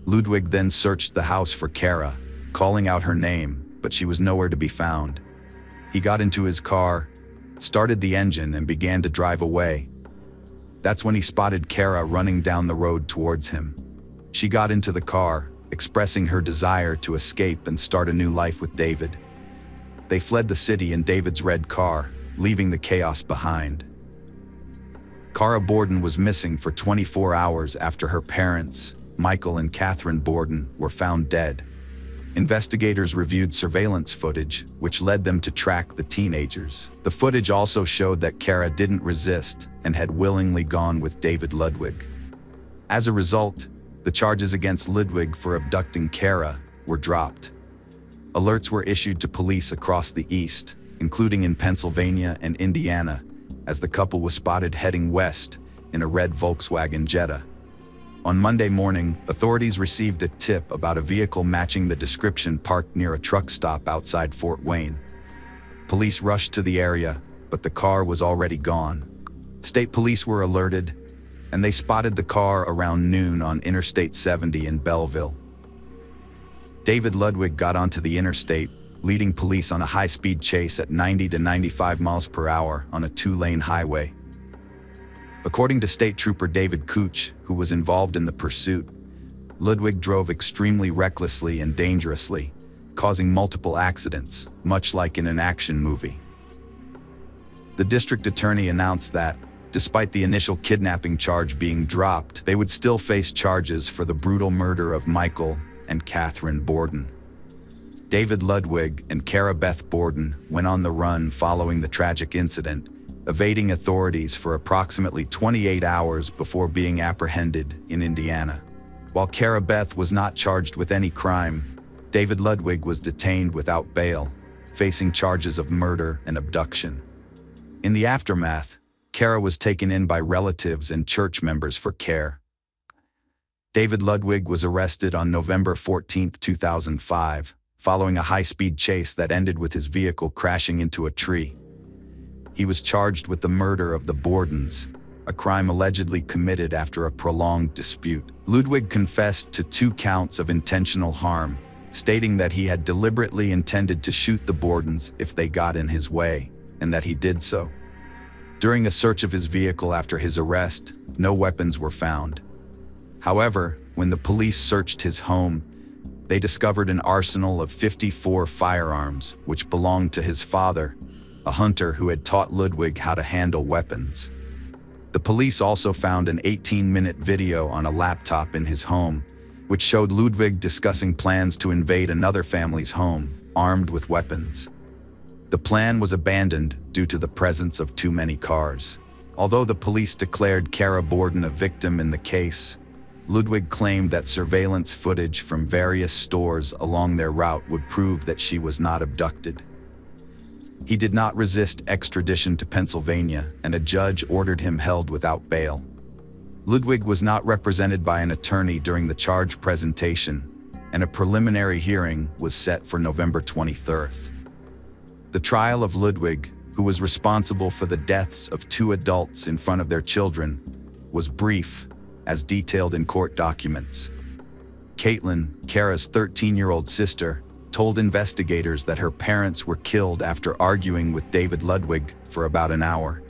[SPEAKER 1] Ludwig then searched the house for Kara, calling out her name, but she was nowhere to be found. He got into his car, started the engine, and began to drive away. That's when he spotted Kara running down the road towards him. She got into the car, expressing her desire to escape and start a new life with David. They fled the city in David's red car, leaving the chaos behind. Kara Borden was missing for 24 hours after her parents, Michael and Catherine Borden, were found dead. Investigators reviewed surveillance footage, which led them to track the teenagers. The footage also showed that Kara didn't resist and had willingly gone with David Ludwig. As a result, the charges against Ludwig for abducting Kara were dropped. Alerts were issued to police across the East, including in Pennsylvania and Indiana, as the couple was spotted heading west in a red Volkswagen Jetta. On Monday morning, authorities received a tip about a vehicle matching the description parked near a truck stop outside Fort Wayne. Police rushed to the area, but the car was already gone. State police were alerted, and they spotted the car around noon on Interstate 70 in Belleville. David Ludwig got onto the interstate, leading police on a high-speed chase at 90 to 95 miles per hour on a two-lane highway. According to State Trooper David Couch, who was involved in the pursuit, Ludwig drove extremely recklessly and dangerously, causing multiple accidents, much like in an action movie. The district attorney announced that, despite the initial kidnapping charge being dropped, they would still face charges for the brutal murder of Michael and Catherine Borden. David Ludwig and Kara Beth Borden went on the run following the tragic incident, evading authorities for approximately 28 hours before being apprehended in Indiana. While Kara Beth was not charged with any crime, David Ludwig was detained without bail, facing charges of murder and abduction. In the aftermath, Kara was taken in by relatives and church members for care. David Ludwig was arrested on November 14, 2005, following a high-speed chase that ended with his vehicle crashing into a tree. He was charged with the murder of the Bordens, a crime allegedly committed after a prolonged dispute. Ludwig confessed to 2 counts of intentional harm, stating that he had deliberately intended to shoot the Bordens if they got in his way, and that he did so. During a search of his vehicle after his arrest, no weapons were found. However, when the police searched his home, they discovered an arsenal of 54 firearms, which belonged to his father, a hunter who had taught Ludwig how to handle weapons. The police also found an 18-minute video on a laptop in his home, which showed Ludwig discussing plans to invade another family's home, armed with weapons. The plan was abandoned due to the presence of too many cars. Although the police declared Kara Borden a victim in the case, Ludwig claimed that surveillance footage from various stores along their route would prove that she was not abducted. He did not resist extradition to Pennsylvania, and a judge ordered him held without bail. Ludwig was not represented by an attorney during the charge presentation, and a preliminary hearing was set for November 23rd. The trial of Ludwig, who was responsible for the deaths of 2 adults in front of their children, was brief, as detailed in court documents. Caitlin, Kara's 13-year-old sister, told investigators that her parents were killed after arguing with David Ludwig for about an hour.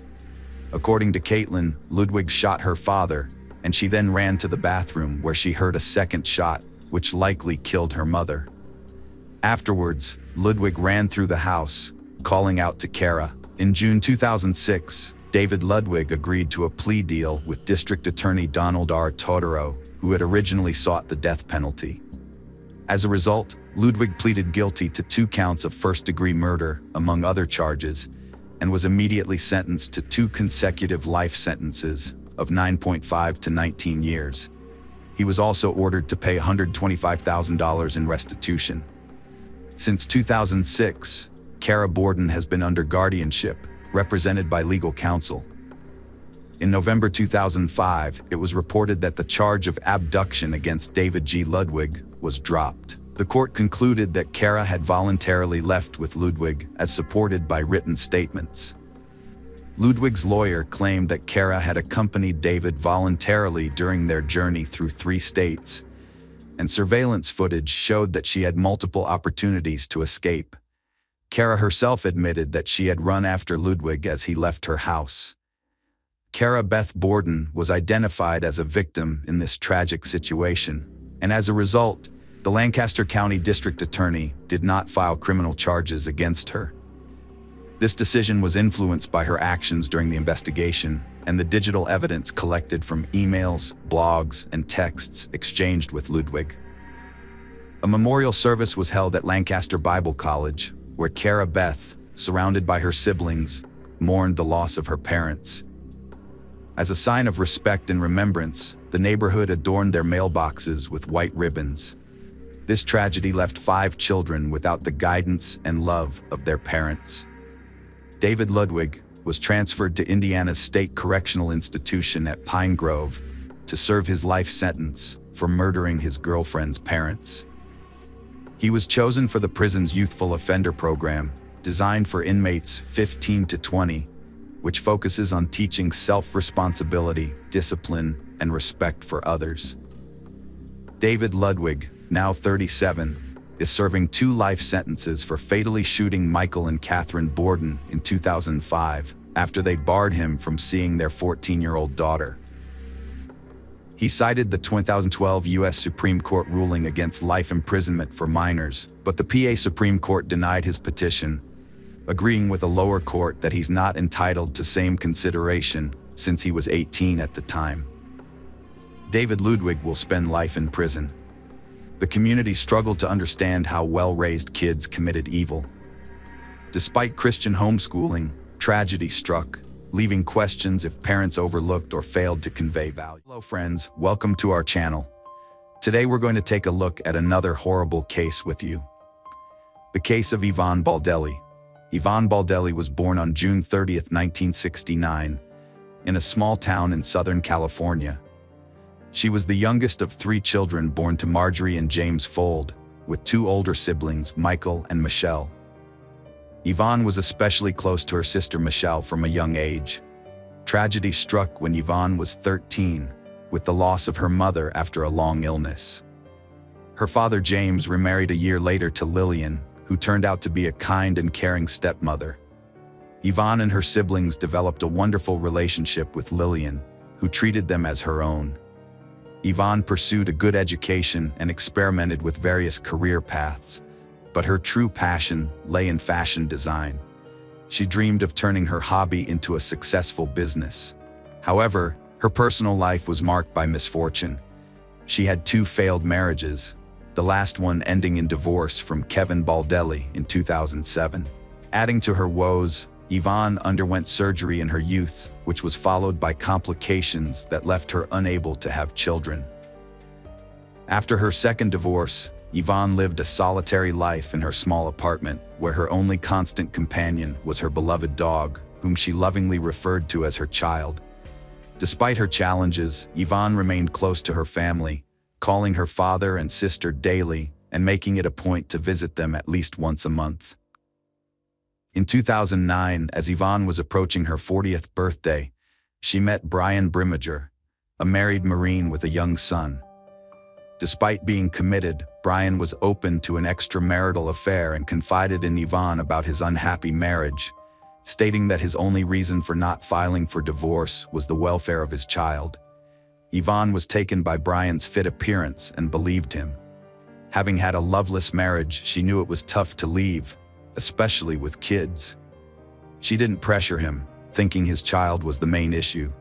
[SPEAKER 1] According to Caitlin, Ludwig shot her father, and she then ran to the bathroom where she heard a second shot, which likely killed her mother. Afterwards, Ludwig ran through the house, calling out to Kara. In June 2006, David Ludwig agreed to a plea deal with District Attorney Donald R. Totoro, who had originally sought the death penalty. As a result, Ludwig pleaded guilty to 2 counts of first-degree murder, among other charges, and was immediately sentenced to 2 consecutive life sentences of 9.5 to 19 years. He was also ordered to pay $125,000 in restitution. Since 2006, Kara Borden has been under guardianship, represented by legal counsel. In November 2005, it was reported that the charge of abduction against David G. Ludwig was dropped. The court concluded that Kara had voluntarily left with Ludwig, as supported by written statements. Ludwig's lawyer claimed that Kara had accompanied David voluntarily during their journey through 3 states, and surveillance footage showed that she had multiple opportunities to escape. Kara herself admitted that she had run after Ludwig as he left her house. Kara Beth Borden was identified as a victim in this tragic situation, and as a result, the Lancaster County District Attorney did not file criminal charges against her. This decision was influenced by her actions during the investigation and the digital evidence collected from emails, blogs, and texts exchanged with Ludwig. A memorial service was held at Lancaster Bible College, where Kara Beth, surrounded by her siblings, mourned the loss of her parents. As a sign of respect and remembrance, the neighborhood adorned their mailboxes with white ribbons. This tragedy left 5 children without the guidance and love of their parents. David Ludwig was transferred to Indiana's State Correctional Institution at Pine Grove to serve his life sentence for murdering his girlfriend's parents. He was chosen for the prison's youthful offender program, designed for inmates 15 to 20, which focuses on teaching self-responsibility, discipline, and respect for others. David Ludwig, now 37, is serving 2 life sentences for fatally shooting Michael and Catherine Borden in 2005 after they barred him from seeing their 14-year-old daughter. He cited the 2012 U.S. Supreme Court ruling against life imprisonment for minors, but the PA Supreme Court denied his petition, agreeing with a lower court that he's not entitled to same consideration since he was 18 at the time. David Ludwig will spend life in prison. The community struggled to understand how well-raised kids committed evil. Despite Christian homeschooling, tragedy struck, leaving questions if parents overlooked or failed to convey value. Hello friends, welcome to our channel. Today we're going to take a look at another horrible case with you. The case of Yvonne Baldelli. Yvonne Baldelli was born on June 30, 1969, in a small town in Southern California. She was the youngest of 3 children born to Marjorie and James Fold, with 2 older siblings, Michael and Michelle. Yvonne was especially close to her sister Michelle from a young age. Tragedy struck when Yvonne was 13, with the loss of her mother after a long illness. Her father James remarried a year later to Lillian, who turned out to be a kind and caring stepmother. Yvonne and her siblings developed a wonderful relationship with Lillian, who treated them as her own. Yvonne pursued a good education and experimented with various career paths, but her true passion lay in fashion design. She dreamed of turning her hobby into a successful business. However, her personal life was marked by misfortune. She had 2 failed marriages, the last one ending in divorce from Kevin Baldelli in 2007. Adding to her woes, Yvonne underwent surgery in her youth, which was followed by complications that left her unable to have children. After her second divorce, Yvonne lived a solitary life in her small apartment, where her only constant companion was her beloved dog, whom she lovingly referred to as her child. Despite her challenges, Yvonne remained close to her family, calling her father and sister daily and making it a point to visit them at least once a month. In 2009, as Yvonne was approaching her 40th birthday, she met Brian Brimager, a married Marine with a young son. Despite being committed, Brian was open to an extramarital affair and confided in Yvonne about his unhappy marriage, stating that his only reason for not filing for divorce was the welfare of his child. Yvonne was taken by Brian's fit appearance and believed him. Having had a loveless marriage, she knew it was tough to leave, especially with kids. She didn't pressure him, thinking his child was the main issue.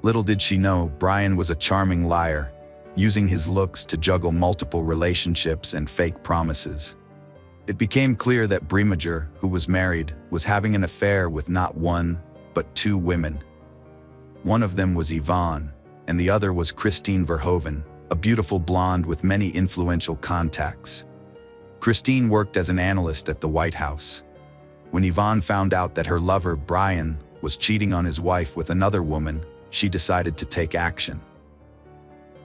[SPEAKER 1] Little did she know, Brian was a charming liar, using his looks to juggle multiple relationships and fake promises. It became clear that Brimager, who was married, was having an affair with not one, but 2 women. One of them was Yvonne, and the other was Christine Verhoeven, a beautiful blonde with many influential contacts. Christine worked as an analyst at the White House. When Yvonne found out that her lover, Brian, was cheating on his wife with another woman, she decided to take action.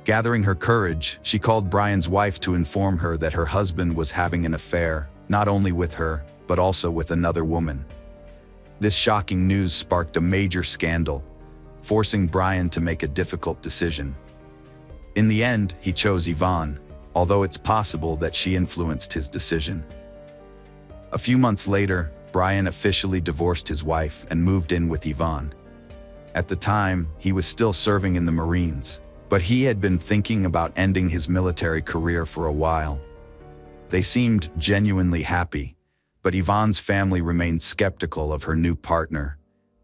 [SPEAKER 1] Gathering her courage, she called Brian's wife to inform her that her husband was having an affair, not only with her, but also with another woman. This shocking news sparked a major scandal, forcing Brian to make a difficult decision. In the end, he chose Yvonne, although it's possible that she influenced his decision. A few months later, Brian officially divorced his wife and moved in with Yvonne. At the time, he was still serving in the Marines, but he had been thinking about ending his military career for a while. They seemed genuinely happy, but Yvonne's family remained skeptical of her new partner,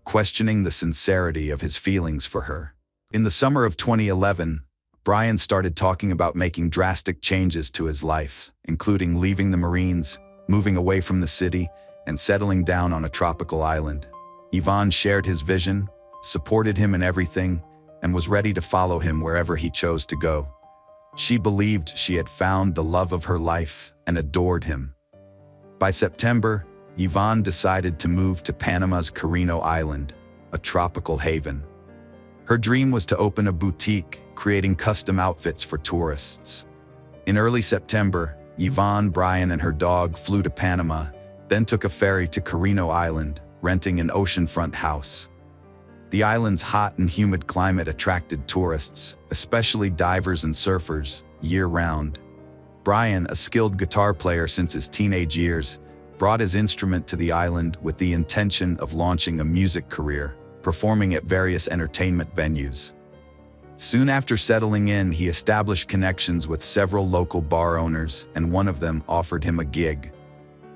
[SPEAKER 1] questioning the sincerity of his feelings for her. In the summer of 2011, Brian started talking about making drastic changes to his life, including leaving the Marines, moving away from the city, and settling down on a tropical island. Yvonne shared his vision, supported him in everything, and was ready to follow him wherever he chose to go. She believed she had found the love of her life and adored him. By September, Yvonne decided to move to Panama's Carino Island, a tropical haven. Her dream was to open a boutique, creating custom outfits for tourists. In early September, Yvonne, Brian, and her dog flew to Panama, then took a ferry to Carino Island, renting an oceanfront house. The island's hot and humid climate attracted tourists, especially divers and surfers, year-round. Brian, a skilled guitar player since his teenage years, brought his instrument to the island with the intention of launching a music career, performing at various entertainment venues. Soon after settling in, he established connections with several local bar owners, and one of them offered him a gig.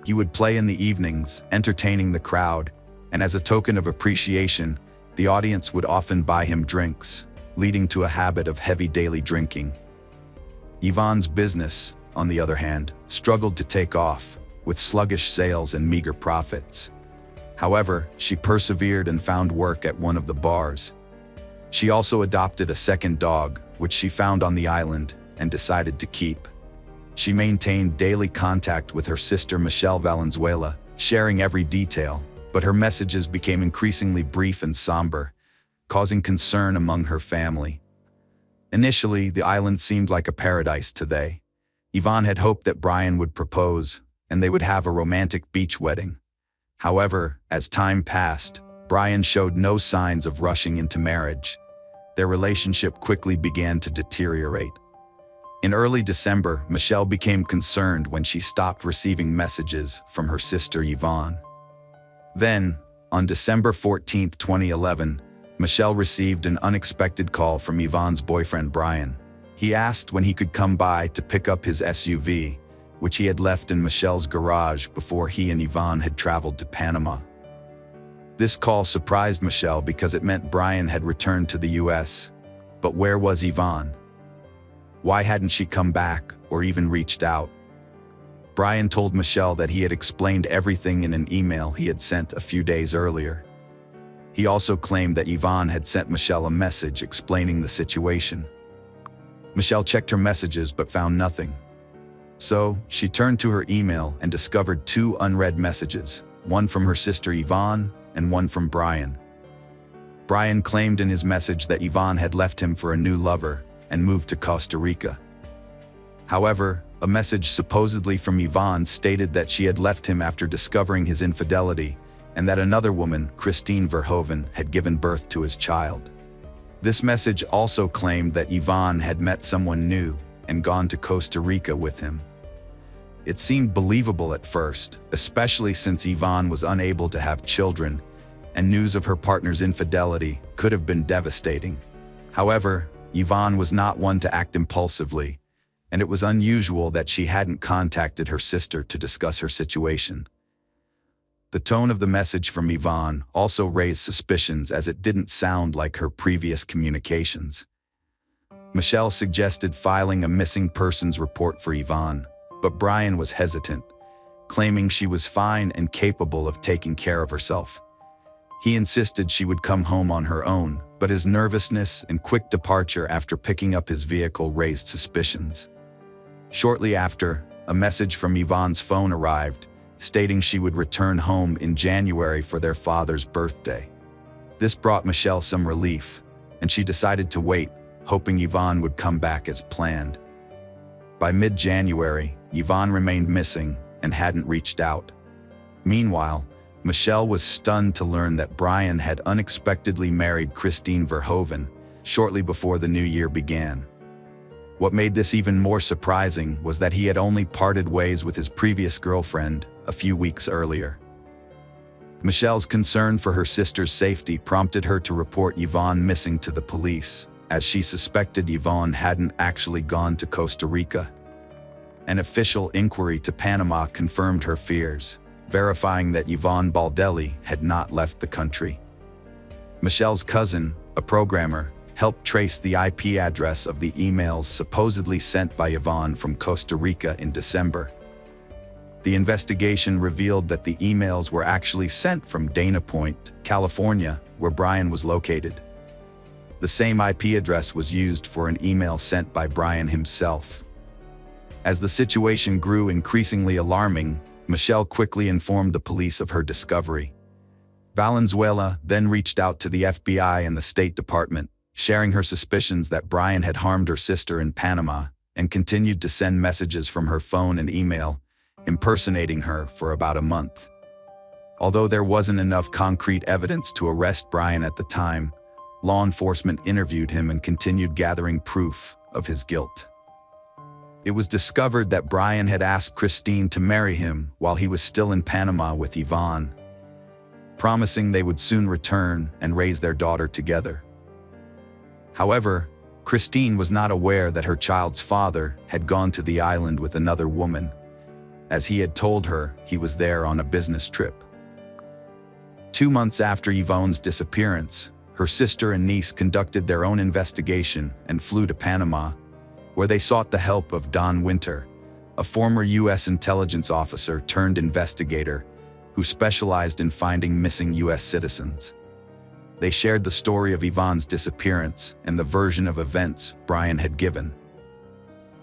[SPEAKER 1] He would play in the evenings, entertaining the crowd, and as a token of appreciation, the audience would often buy him drinks, leading to a habit of heavy daily drinking. Yvonne's business, on the other hand, struggled to take off, with sluggish sales and meager profits. However, she persevered and found work at one of the bars. She also adopted a second dog, which she found on the island, and decided to keep. She maintained daily contact with her sister Michelle Valenzuela, sharing every detail, but her messages became increasingly brief and somber, causing concern among her family. Initially, the island seemed like a paradise to they. Yvonne had hoped that Brian would propose, and they would have a romantic beach wedding. However, as time passed, Brian showed no signs of rushing into marriage. Their relationship quickly began to deteriorate. In early December, Michelle became concerned when she stopped receiving messages from her sister Yvonne. Then, On December 14, 2011, Michelle received an unexpected call from Yvonne's boyfriend Brian. He asked when he could come by to pick up his SUV, which he had left in Michelle's garage before he and Yvonne had traveled to Panama. This call surprised Michelle because it meant Brian had returned to the US. But where was Yvonne? Why hadn't she come back or even reached out? Brian told Michelle that he had explained everything in an email he had sent a few days earlier. He also claimed that Yvonne had sent Michelle a message explaining the situation. Michelle checked her messages but found nothing. So, she turned to her email and discovered 2 unread messages, one from her sister Yvonne and one from Brian. Brian claimed in his message that Yvonne had left him for a new lover and moved to Costa Rica. However, a message supposedly from Yvonne stated that she had left him after discovering his infidelity and that another woman, Christine Verhoeven, had given birth to his child. This message also claimed that Yvonne had met someone new and gone to Costa Rica with him. It seemed believable at first, especially since Yvonne was unable to have children, and news of her partner's infidelity could have been devastating. However, Yvonne was not one to act impulsively, and it was unusual that she hadn't contacted her sister to discuss her situation. The tone of the message from Yvonne also raised suspicions as it didn't sound like her previous communications. Michelle suggested filing a missing persons report for Yvonne, but Brian was hesitant, claiming she was fine and capable of taking care of herself. He insisted she would come home on her own, but his nervousness and quick departure after picking up his vehicle raised suspicions. Shortly after, a message from Yvonne's phone arrived, stating she would return home in January for their father's birthday. This brought Michelle some relief, and she decided to wait, hoping Yvonne would come back as planned. By mid-January, Yvonne remained missing and hadn't reached out. Meanwhile, Michelle was stunned to learn that Brian had unexpectedly married Christine Verhoeven shortly before the new year began. What made this even more surprising was that he had only parted ways with his previous girlfriend a few weeks earlier. Michelle's concern for her sister's safety prompted her to report Yvonne missing to the police, as she suspected Yvonne hadn't actually gone to Costa Rica. An official inquiry to Panama confirmed her fears, verifying that Yvonne Baldelli had not left the country. Michelle's cousin, a programmer, helped trace the IP address of the emails supposedly sent by Yvonne from Costa Rica in December. The investigation revealed that the emails were actually sent from Dana Point, California, where Brian was located. The same IP address was used for an email sent by Brian himself. As the situation grew increasingly alarming, Michelle quickly informed the police of her discovery. Valenzuela then reached out to the FBI and the State Department, sharing her suspicions that Brian had harmed her sister in Panama, and continued to send messages from her phone and email, impersonating her for about a month. Although there wasn't enough concrete evidence to arrest Brian at the time, law enforcement interviewed him and continued gathering proof of his guilt. It was discovered that Brian had asked Christine to marry him while he was still in Panama with Yvonne, promising they would soon return and raise their daughter together. However, Christine was not aware that her child's father had gone to the island with another woman, as he had told her he was there on a business trip. 2 months after Yvonne's disappearance, her sister and niece conducted their own investigation and flew to Panama, where they sought the help of Don Winter, a former U.S. intelligence officer turned investigator who specialized in finding missing U.S. citizens. They shared the story of Yvonne's disappearance and the version of events Brian had given.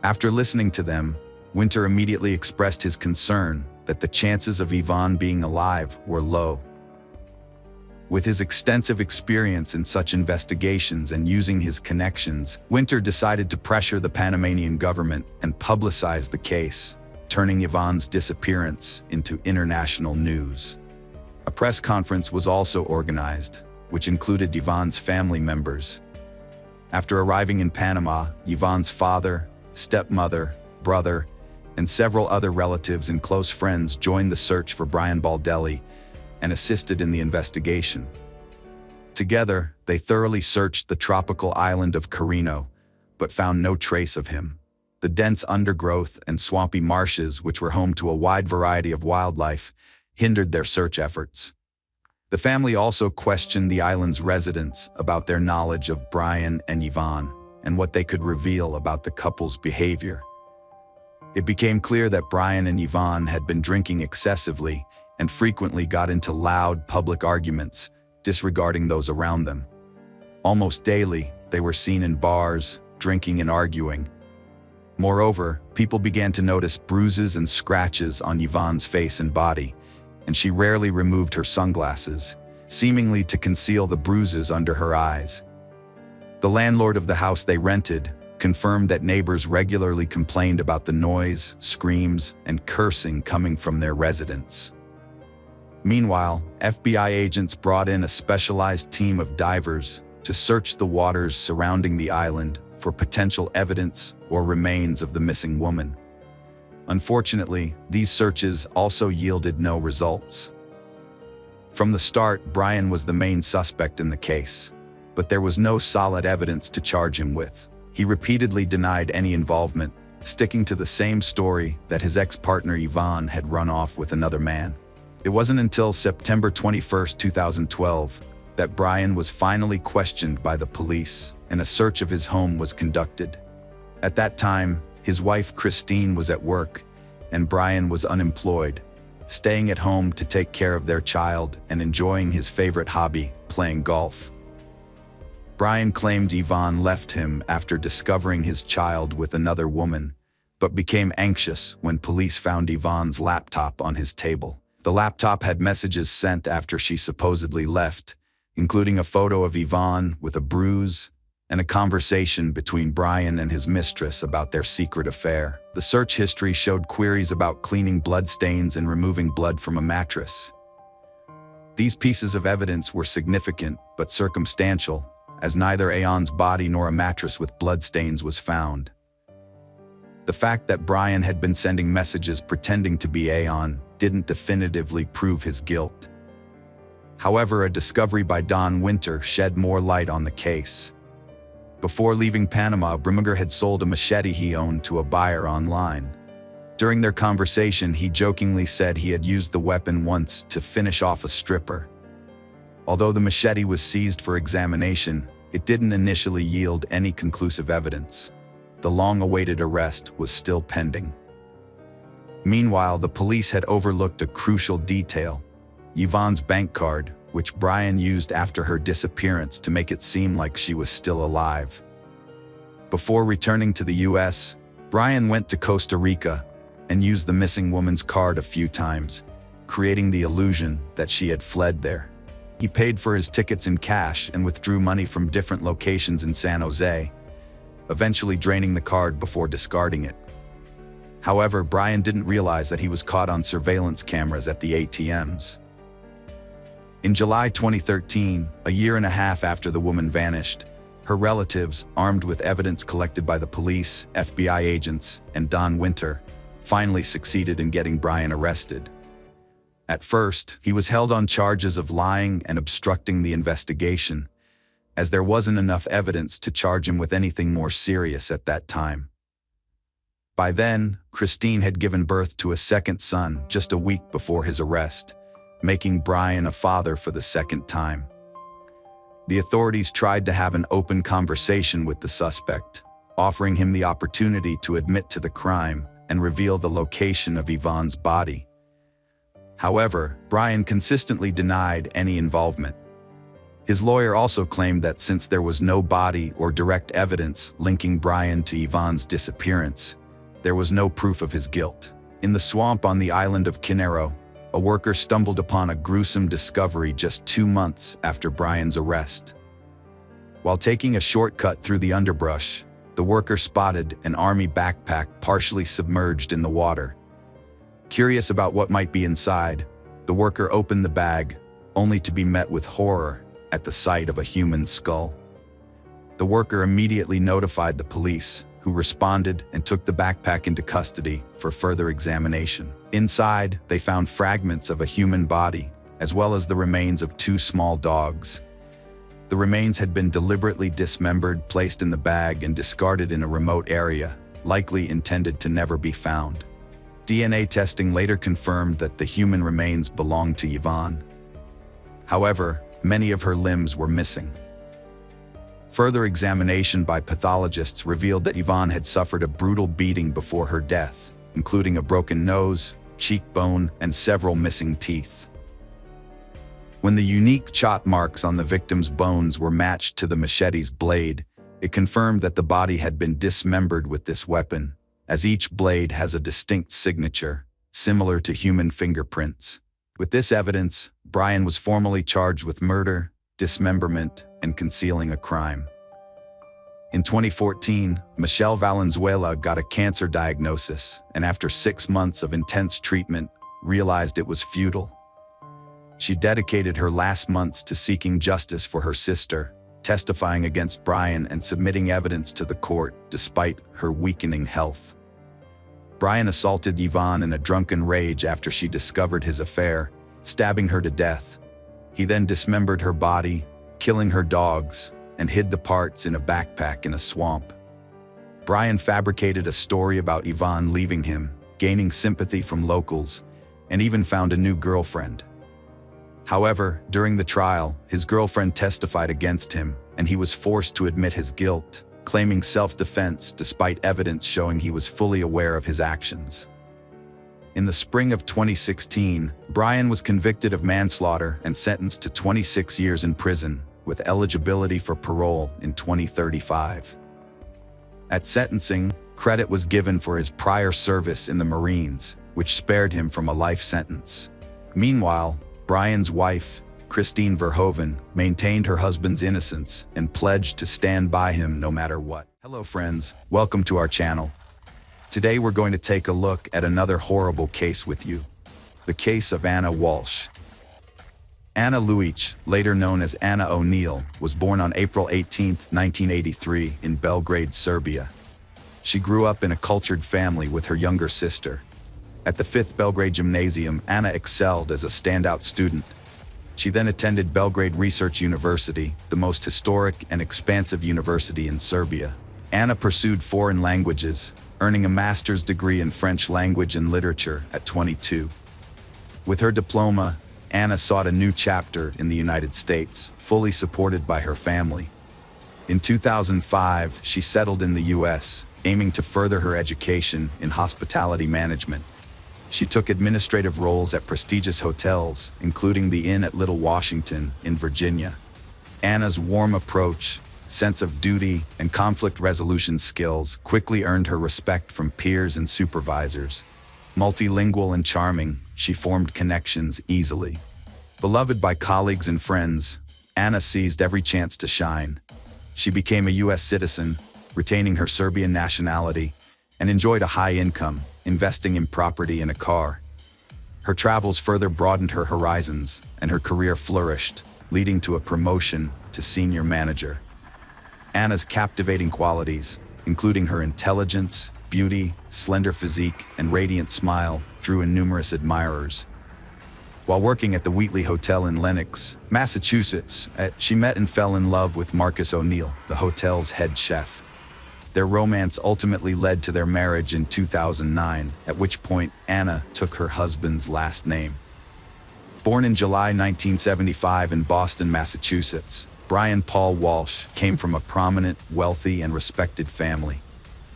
[SPEAKER 1] After listening to them, Winter immediately expressed his concern that the chances of Yvonne being alive were low. With his extensive experience in such investigations and using his connections, Winter decided to pressure the Panamanian government and publicize the case, turning Yvonne's disappearance into international news. A press conference was also organized, which included Yvonne's family members. After arriving in Panama, Yvonne's father, stepmother, brother, and several other relatives and close friends joined the search for Brian Baldelli, and assisted in the investigation. Together, they thoroughly searched the tropical island of Carino, but found no trace of him. The dense undergrowth and swampy marshes, which were home to a wide variety of wildlife, hindered their search efforts. The family also questioned the island's residents about their knowledge of Brian and Yvonne and what they could reveal about the couple's behavior. It became clear that Brian and Yvonne had been drinking excessively and frequently got into loud public arguments, disregarding those around them. Almost daily, they were seen in bars, drinking and arguing. Moreover, people began to notice bruises and scratches on Yvonne's face and body, and she rarely removed her sunglasses, seemingly to conceal the bruises under her eyes. The landlord of the house they rented confirmed that neighbors regularly complained about the noise, screams, and cursing coming from their residents. Meanwhile, FBI agents brought in a specialized team of divers to search the waters surrounding the island for potential evidence or remains of the missing woman. Unfortunately, these searches also yielded no results. From the start, Brian was the main suspect in the case, but there was no solid evidence to charge him with. He repeatedly denied any involvement, sticking to the same story that his ex-partner Yvonne had run off with another man. It wasn't until September 21, 2012, that Brian was finally questioned by the police and a search of his home was conducted. At that time, his wife Christine was at work and Brian was unemployed, staying at home to take care of their child and enjoying his favorite hobby, playing golf. Brian claimed Yvonne left him after discovering his child with another woman, but became anxious when police found Yvonne's laptop on his table. The laptop had messages sent after she supposedly left, including a photo of Yvonne with a bruise and a conversation between Brian and his mistress about their secret affair. The search history showed queries about cleaning bloodstains and removing blood from a mattress. These pieces of evidence were significant but circumstantial, as neither Aon's body nor a mattress with bloodstains was found. The fact that Brian had been sending messages pretending to be Aon didn't definitively prove his guilt. However, a discovery by Don Winter shed more light on the case. Before leaving Panama, Brimminger had sold a machete he owned to a buyer online. During their conversation, he jokingly said he had used the weapon once to finish off a stripper. Although the machete was seized for examination, it didn't initially yield any conclusive evidence. The long-awaited arrest was still pending. Meanwhile, the police had overlooked a crucial detail: Yvonne's bank card, which Brian used after her disappearance to make it seem like she was still alive. Before returning to the US, Brian went to Costa Rica and used the missing woman's card a few times, creating the illusion that she had fled there. He paid for his tickets in cash and withdrew money from different locations in San Jose, eventually draining the card before discarding it. However, Brian didn't realize that he was caught on surveillance cameras at the ATMs. In July 2013, a year and a half after the woman vanished, her relatives, armed with evidence collected by the police, FBI agents, and Don Winter, finally succeeded in getting Brian arrested. At first, he was held on charges of lying and obstructing the investigation, as there wasn't enough evidence to charge him with anything more serious at that time. By then, Christine had given birth to a second son just a week before his arrest, making Brian a father for the second time. The authorities tried to have an open conversation with the suspect, offering him the opportunity to admit to the crime and reveal the location of Yvonne's body. However, Brian consistently denied any involvement. His lawyer also claimed that since there was no body or direct evidence linking Brian to Yvonne's disappearance, there was no proof of his guilt. In the swamp on the island of Quinero, a worker stumbled upon a gruesome discovery just 2 months after Brian's arrest. While taking a shortcut through the underbrush, the worker spotted an army backpack partially submerged in the water. Curious about what might be inside, the worker opened the bag, only to be met with horror at the sight of a human skull. The worker immediately notified the police, who responded and took the backpack into custody for further examination. Inside, they found fragments of a human body, as well as the remains of 2 small dogs. The remains had been deliberately dismembered, placed in the bag, and discarded in a remote area, likely intended to never be found. DNA testing later confirmed that the human remains belonged to Yvonne. However, many of her limbs were missing. Further examination by pathologists revealed that Yvonne had suffered a brutal beating before her death, including a broken nose, cheekbone, and several missing teeth. When the unique chot marks on the victim's bones were matched to the machete's blade, it confirmed that the body had been dismembered with this weapon, as each blade has a distinct signature, similar to human fingerprints. With this evidence, Brian was formally charged with murder, dismemberment, and concealing a crime. In 2014, Michelle Valenzuela got a cancer diagnosis, and after 6 months of intense treatment, realized it was futile. She dedicated her last months to seeking justice for her sister, testifying against Brian and submitting evidence to the court despite her weakening health. Brian assaulted Yvonne in a drunken rage after she discovered his affair, stabbing her to death. He then dismembered her body, killing her dogs, and hid the parts in a backpack in a swamp. Brian fabricated a story about Yvonne leaving him, gaining sympathy from locals, and even found a new girlfriend. However, during the trial, his girlfriend testified against him, and he was forced to admit his guilt, claiming self-defense despite evidence showing he was fully aware of his actions. In the spring of 2016, Brian was convicted of manslaughter and sentenced to 26 years in prison, with eligibility for parole in 2035. At sentencing, credit was given for his prior service in the Marines, which spared him from a life sentence. Meanwhile, Brian's wife, Christine Verhoeven, maintained her husband's innocence and pledged to stand by him no matter what. Hello friends, welcome to our channel. Today we're going to take a look at another horrible case with you. The case of Anna Walsh. Anna Luic, later known as Anna O'Neill, was born on April 18, 1983 in Belgrade, Serbia. She grew up in a cultured family with her younger sister. At the 5th Belgrade Gymnasium, Anna excelled as a standout student. She then attended Belgrade Research University, the most historic and expansive university in Serbia. Anna pursued foreign languages, earning a master's degree in French language and literature at 22. With her diploma, Anna sought a new chapter in the United States, fully supported by her family. In 2005, she settled in the U.S., aiming to further her education in hospitality management. She took administrative roles at prestigious hotels, including the Inn at Little Washington in Virginia. Anna's warm approach, sense of duty, and conflict resolution skills quickly earned her respect from peers and supervisors. Multilingual and charming, she formed connections easily. Beloved by colleagues and friends, Anna seized every chance to shine. She became a U.S. citizen, retaining her Serbian nationality, and enjoyed a high income, investing in property and a car. Her travels further broadened her horizons, and her career flourished, leading to a promotion to senior manager. Anna's captivating qualities, including her intelligence, beauty, slender physique, and radiant smile, drew in numerous admirers. While working at the Wheatley Hotel in Lenox, Massachusetts, she met and fell in love with Marcus O'Neill, the hotel's head chef. Their romance ultimately led to their marriage in 2009, at which point Anna took her husband's last name. Born in July 1975 in Boston, Massachusetts, Brian Paul Walsh came from a prominent, wealthy, and respected family.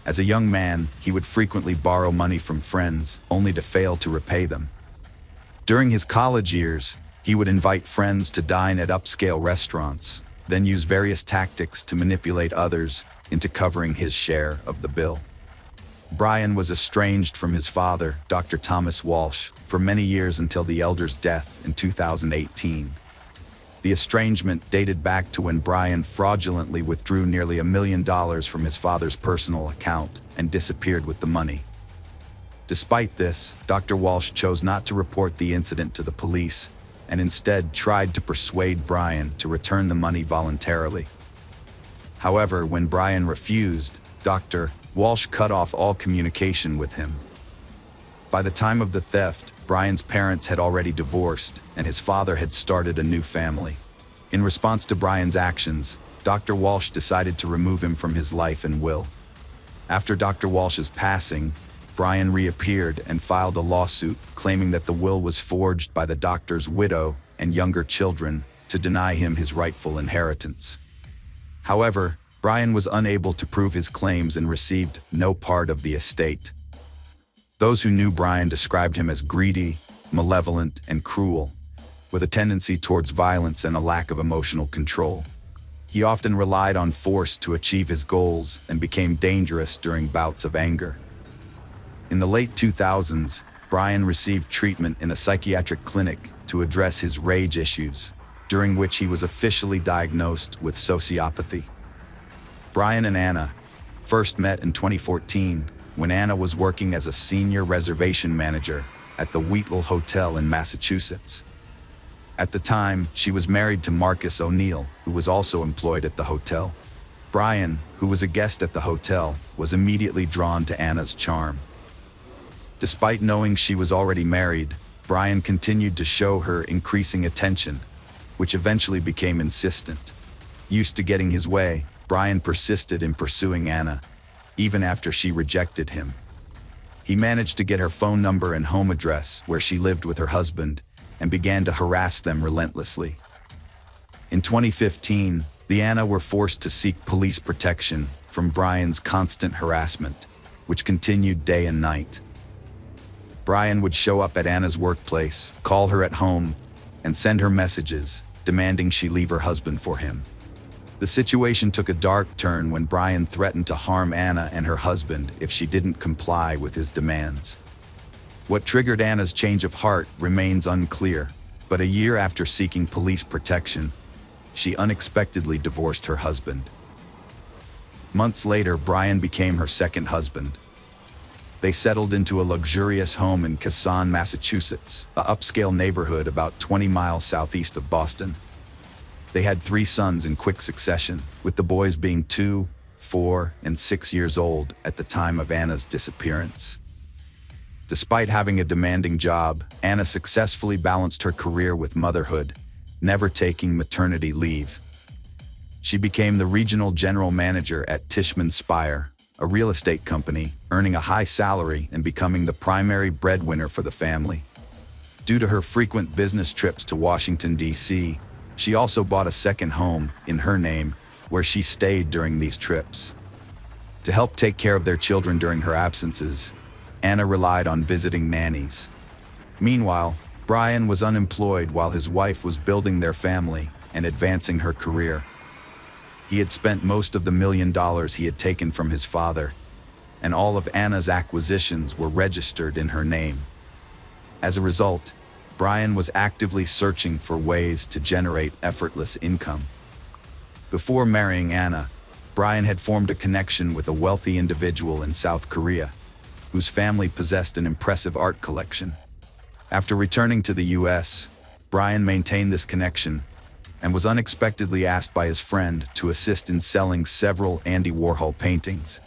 [SPEAKER 1] As a young man, he would frequently borrow money from friends, only to fail to repay them. During his college years, he would invite friends to dine at upscale restaurants, then use various tactics to manipulate others into covering his share of the bill. Brian was estranged from his father, Dr. Thomas Walsh, for many years until the elder's death in 2018. The estrangement dated back to when Brian fraudulently withdrew nearly $1 million from his father's personal account and disappeared with the money. Despite this, Dr. Walsh chose not to report the incident to the police and instead tried to persuade Brian to return the money voluntarily. However, when Brian refused, Dr. Walsh cut off all communication with him. By the time of the theft, Brian's parents had already divorced, and his father had started a new family. In response to Brian's actions, Dr. Walsh decided to remove him from his life and will. After Dr. Walsh's passing, Brian reappeared and filed a lawsuit claiming that the will was forged by the doctor's widow and younger children to deny him his rightful inheritance. However, Brian was unable to prove his claims and received no part of the estate. Those who knew Brian described him as greedy, malevolent, and cruel, with a tendency towards violence and a lack of emotional control. He often relied on force to achieve his goals and became dangerous during bouts of anger. In the late 2000s, Brian received treatment in a psychiatric clinic to address his rage issues, during which he was officially diagnosed with sociopathy. Brian and Anna first met in 2014 when Anna was working as a senior reservation manager at the Wheatle Hotel in Massachusetts. At the time, she was married to Marcus O'Neill, who was also employed at the hotel. Brian, who was a guest at the hotel, was immediately drawn to Anna's charm. Despite knowing she was already married, Brian continued to show her increasing attention, which eventually became insistent. Used to getting his way, Brian persisted in pursuing Anna, even after she rejected him. He managed to get her phone number and home address where she lived with her husband and began to harass them relentlessly. In 2015, the Anna were forced to seek police protection from Brian's constant harassment, which continued day and night. Brian would show up at Anna's workplace, call her at home, and send her messages, demanding she leave her husband for him. The situation took a dark turn when Brian threatened to harm Anna and her husband if she didn't comply with his demands. What triggered Anna's change of heart remains unclear, but a year after seeking police protection, she unexpectedly divorced her husband. Months later, Brian became her second husband. They settled into a luxurious home in Casson, Massachusetts, an upscale neighborhood about 20 miles southeast of Boston. They had 3 sons in quick succession, with the boys being 2, 4, and 6 years old at the time of Anna's disappearance. Despite having a demanding job, Anna successfully balanced her career with motherhood, never taking maternity leave. She became the regional general manager at Tishman Speyer, a real estate company, earning a high salary and becoming the primary breadwinner for the family. Due to her frequent business trips to Washington, D.C., she also bought a second home in her name, where she stayed during these trips. To help take care of their children during her absences, Anna relied on visiting nannies. Meanwhile, Brian was unemployed while his wife was building their family and advancing her career. He had spent most of the $1 million he had taken from his father, and all of Anna's acquisitions were registered in her name. As a result, Brian was actively searching for ways to generate effortless income. Before marrying Anna, Brian had formed a connection with a wealthy individual in South Korea, whose family possessed an impressive art collection. After returning to the U.S., Brian maintained this connection and was unexpectedly asked by his friend to assist in selling several Andy Warhol paintings.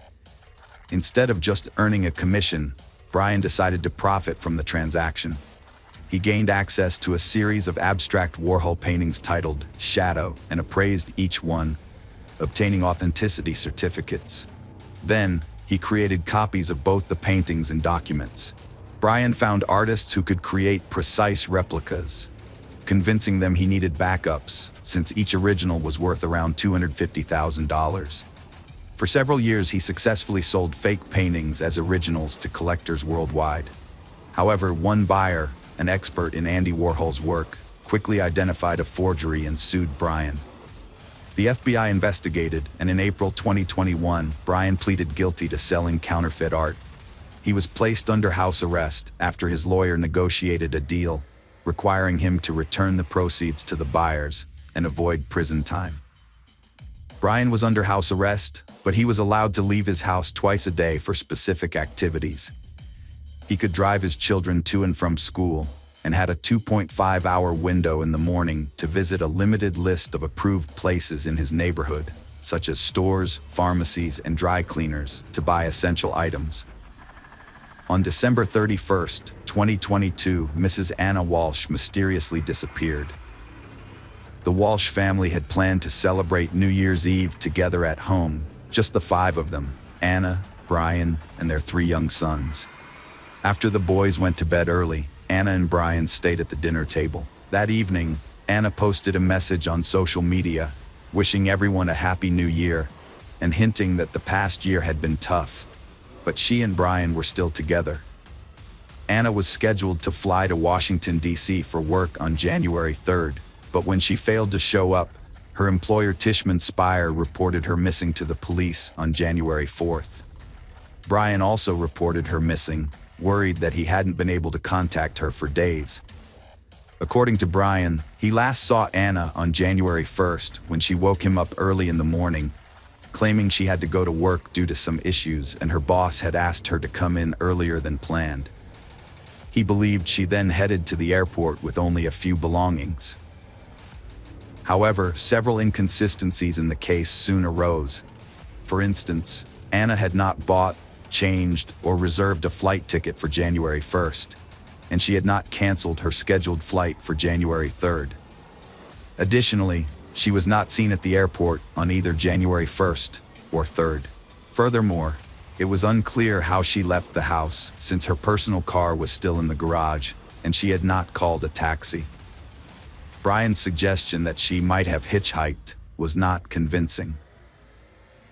[SPEAKER 1] Instead of just earning a commission, Brian decided to profit from the transaction. He gained access to a series of abstract Warhol paintings titled Shadow and appraised each one, obtaining authenticity certificates. Then, he created copies of both the paintings and documents. Brian found artists who could create precise replicas, convincing them he needed backups, since each original was worth around $250,000. For several years, he successfully sold fake paintings as originals to collectors worldwide. However, one buyer, an expert in Andy Warhol's work, quickly identified a forgery and sued Brian. The FBI investigated, and in April 2021, Brian pleaded guilty to selling counterfeit art. He was placed under house arrest after his lawyer negotiated a deal, requiring him to return the proceeds to the buyers and avoid prison time. Brian was under house arrest, but he was allowed to leave his house twice a day for specific activities. He could drive his children to and from school and had a 2.5-hour window in the morning to visit a limited list of approved places in his neighborhood, such as stores, pharmacies, and dry cleaners, to buy essential items. On December 31st, 2022, Mrs. Anna Walsh mysteriously disappeared. The Walsh family had planned to celebrate New Year's Eve together at home, just the five of them, Anna, Brian, and their three young sons. After the boys went to bed early, Anna and Brian stayed at the dinner table. That evening, Anna posted a message on social media, wishing everyone a happy new year, and hinting that the past year had been tough, but she and Brian were still together. Anna was scheduled to fly to Washington, D.C. for work on January 3rd, but when she failed to show up, her employer Tishman Speyer reported her missing to the police on January 4th. Brian also reported her missing, worried that he hadn't been able to contact her for days. According to Brian, he last saw Anna on January 1st when she woke him up early in the morning, claiming she had to go to work due to some issues and her boss had asked her to come in earlier than planned. He believed she then headed to the airport with only a few belongings. However, several inconsistencies in the case soon arose. For instance, Anna had not bought, changed, or reserved a flight ticket for January 1st, and she had not canceled her scheduled flight for January 3rd. Additionally, she was not seen at the airport on either January 1st or 3rd. Furthermore, it was unclear how she left the house since her personal car was still in the garage and she had not called a taxi. Brian's suggestion that she might have hitchhiked was not convincing.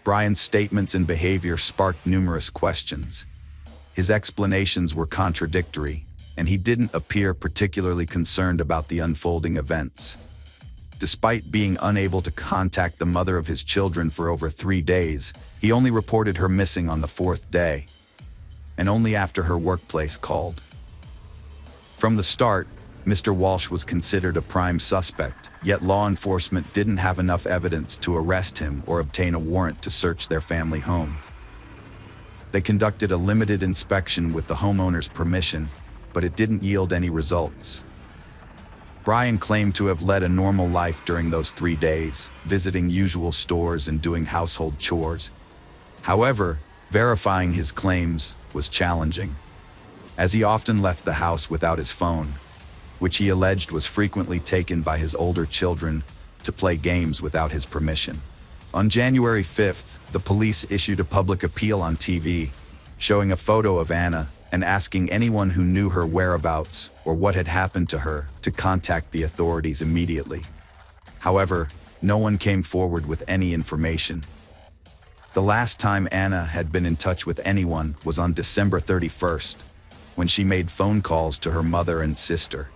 [SPEAKER 1] Brian's statements and behavior sparked numerous questions. His explanations were contradictory, and he didn't appear particularly concerned about the unfolding events. Despite being unable to contact the mother of his children for over 3 days, he only reported her missing on the 4th day, and only after her workplace called. From the start, Mr. Walsh was considered a prime suspect, yet law enforcement didn't have enough evidence to arrest him or obtain a warrant to search their family home. They conducted a limited inspection with the homeowner's permission, but it didn't yield any results. Brian claimed to have led a normal life during those 3 days, visiting usual stores and doing household chores. However, verifying his claims was challenging, as he often left the house without his phone, which he alleged was frequently taken by his older children to play games without his permission. On January 5th, the police issued a public appeal on TV, showing a photo of Anna and asking anyone who knew her whereabouts or what had happened to her to contact the authorities immediately. However, no one came forward with any information. The last time Anna had been in touch with anyone was on December 31st, when she made phone calls to her mother and sister.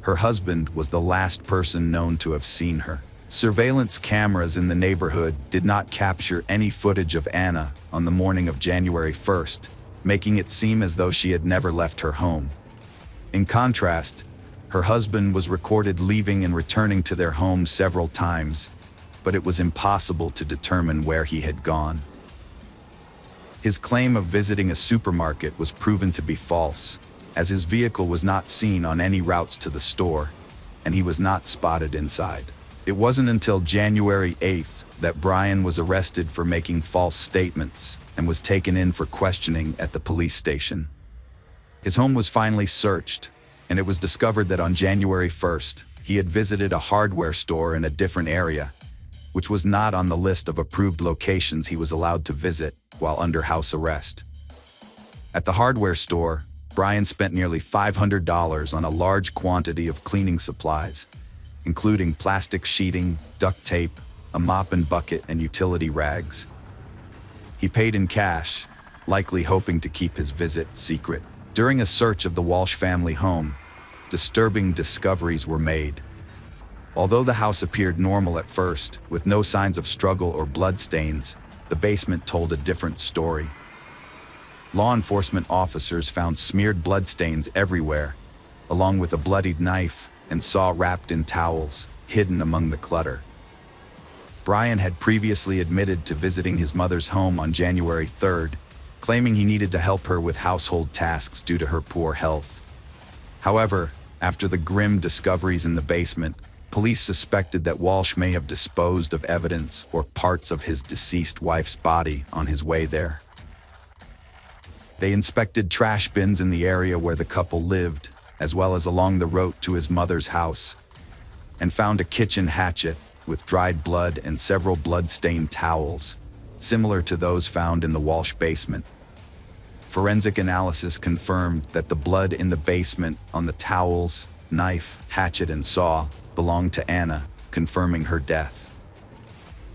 [SPEAKER 1] Her husband was the last person known to have seen her. Surveillance cameras in the neighborhood did not capture any footage of Anna on the morning of January 1st, making it seem as though she had never left her home. In contrast, her husband was recorded leaving and returning to their home several times, but it was impossible to determine where he had gone. His claim of visiting a supermarket was proven to be false, as his vehicle was not seen on any routes to the store, and he was not spotted inside. It wasn't until January 8th that Brian was arrested for making false statements and was taken in for questioning at the police station. His home was finally searched, and it was discovered that on January 1st, he had visited a hardware store in a different area, which was not on the list of approved locations he was allowed to visit while under house arrest. At the hardware store, Brian spent nearly $500 on a large quantity of cleaning supplies, including plastic sheeting, duct tape, a mop and bucket, and utility rags. He paid in cash, likely hoping to keep his visit secret. During a search of the Walsh family home, disturbing discoveries were made. Although the house appeared normal at first, with no signs of struggle or bloodstains, the basement told a different story. Law enforcement officers found smeared bloodstains everywhere, along with a bloodied knife and saw wrapped in towels, hidden among the clutter. Brian had previously admitted to visiting his mother's home on January 3rd, claiming he needed to help her with household tasks due to her poor health. However, after the grim discoveries in the basement, police suspected that Walsh may have disposed of evidence or parts of his deceased wife's body on his way there. They inspected trash bins in the area where the couple lived, as well as along the road to his mother's house, and found a kitchen hatchet with dried blood and several blood-stained towels, similar to those found in the Walsh basement. Forensic analysis confirmed that the blood in the basement on the towels, knife, hatchet, and saw belonged to Anna, confirming her death.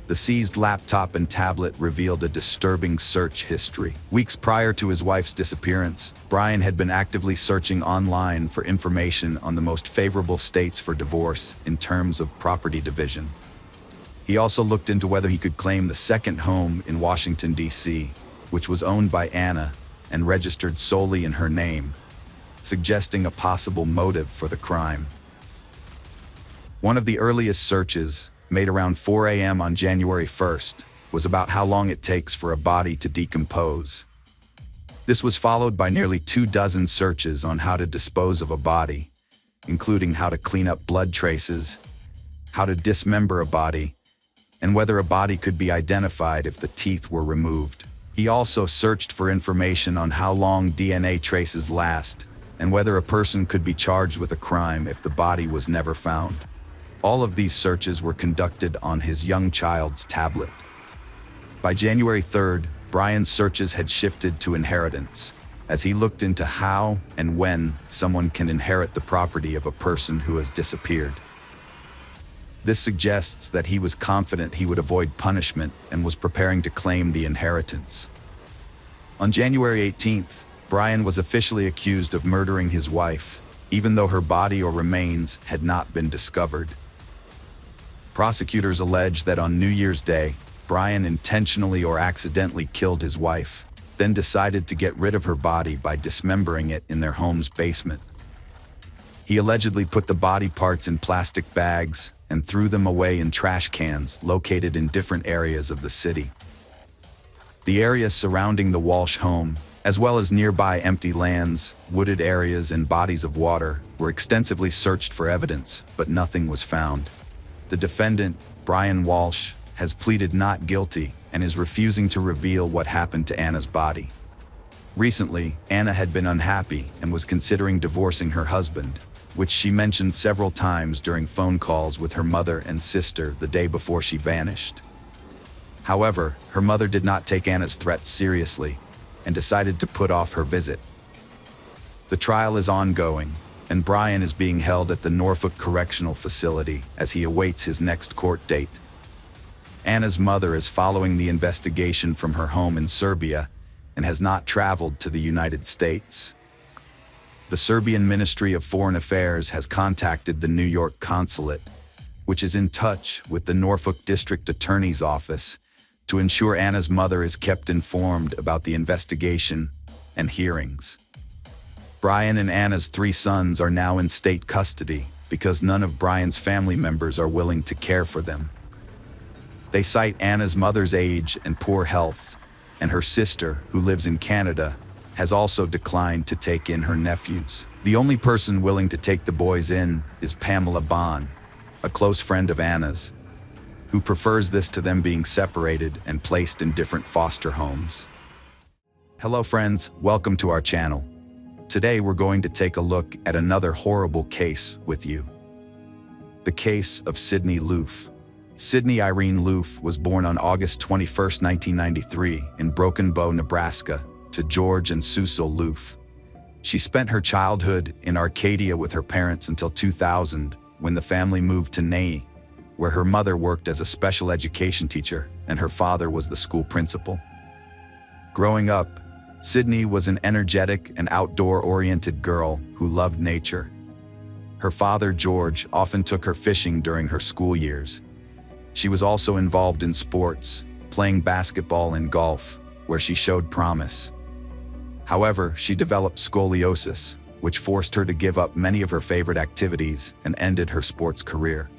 [SPEAKER 1] The seized laptop and tablet revealed a disturbing search history. Weeks prior to his wife's disappearance, Brian had been actively searching online for information on the most favorable states for divorce in terms of property division. He also looked into whether he could claim the second home in Washington, D.C., which was owned by Anna and registered solely in her name, suggesting a possible motive for the crime. One of the earliest searches, made around 4 a.m. on January 1st, was about how long it takes for a body to decompose. This was followed by nearly 24 searches on how to dispose of a body, including how to clean up blood traces, how to dismember a body, and whether a body could be identified if the teeth were removed. He also searched for information on how long DNA traces last and whether a person could be charged with a crime if the body was never found. All of these searches were conducted on his young child's tablet. By January 3rd, Brian's searches had shifted to inheritance, as he looked into how and when someone can inherit the property of a person who has disappeared. This suggests that he was confident he would avoid punishment and was preparing to claim the inheritance. On January 18th, Brian was officially accused of murdering his wife, even though her body or remains had not been discovered. Prosecutors allege that on New Year's Day, Brian intentionally or accidentally killed his wife, then decided to get rid of her body by dismembering it in their home's basement. He allegedly put the body parts in plastic bags and threw them away in trash cans located in different areas of the city. The area surrounding the Walsh home, as well as nearby empty lands, wooded areas, and bodies of water, were extensively searched for evidence, but nothing was found. The defendant, Brian Walsh, has pleaded not guilty and is refusing to reveal what happened to Anna's body. Recently, Anna had been unhappy and was considering divorcing her husband, which she mentioned several times during phone calls with her mother and sister the day before she vanished. However, her mother did not take Anna's threats seriously and decided to put off her visit. The trial is ongoing, and Brian is being held at the Norfolk Correctional Facility as he awaits his next court date. Anna's mother is following the investigation from her home in Serbia and has not traveled to the United States. The Serbian Ministry of Foreign Affairs has contacted the New York Consulate, which is in touch with the Norfolk District Attorney's Office to ensure Anna's mother is kept informed about the investigation and hearings. Brian and Anna's 3 sons are now in state custody because none of Brian's family members are willing to care for them. They cite Anna's mother's age and poor health, and her sister, who lives in Canada, has also declined to take in her nephews. The only person willing to take the boys in is Pamela Bond, a close friend of Anna's, who prefers this to them being separated and placed in different foster homes. Hello friends, welcome to our channel. Today we're going to take a look at another horrible case with you. The case of Sydney Loof. Sydney Irene Loof was born on August 21, 1993 in Broken Bow, Nebraska, to George and Susan Loof. She spent her childhood in Arcadia with her parents until 2000, when the family moved to Ney, where her mother worked as a special education teacher and her father was the school principal. Growing up, Sydney was an energetic and outdoor-oriented girl who loved nature. Her father, George, often took her fishing during her school years. She was also involved in sports, playing basketball and golf, where she showed promise. However, she developed scoliosis, which forced her to give up many of her favorite activities and ended her sports career.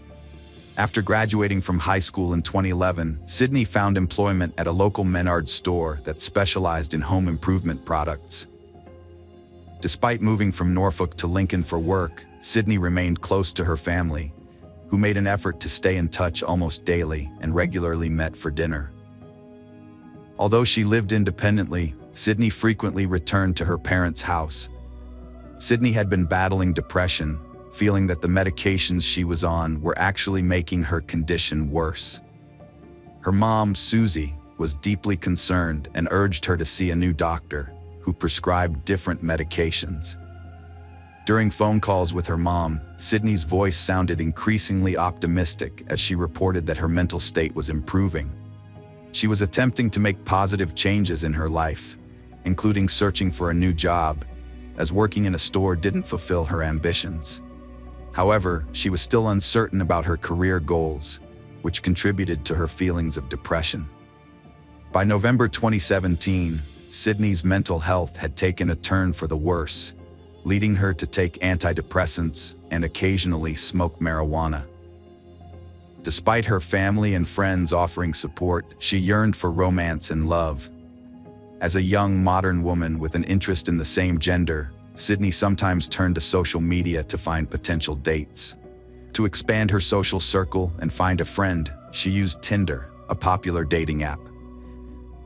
[SPEAKER 1] After graduating from high school in 2011, Sydney found employment at a local Menards store that specialized in home improvement products. Despite moving from Norfolk to Lincoln for work, Sydney remained close to her family, who made an effort to stay in touch almost daily and regularly met for dinner. Although she lived independently, Sydney frequently returned to her parents' house. Sydney had been battling depression, feeling that the medications she was on were actually making her condition worse. Her mom, Susie, was deeply concerned and urged her to see a new doctor who prescribed different medications. During phone calls with her mom, Sydney's voice sounded increasingly optimistic as she reported that her mental state was improving. She was attempting to make positive changes in her life, including searching for a new job, as working in a store didn't fulfill her ambitions. However, she was still uncertain about her career goals, which contributed to her feelings of depression. By November 2017, Sydney's mental health had taken a turn for the worse, leading her to take antidepressants and occasionally smoke marijuana. Despite her family and friends offering support, she yearned for romance and love. As a young modern woman with an interest in the same gender, Sydney sometimes turned to social media to find potential dates. To expand her social circle and find a friend, she used Tinder, a popular dating app.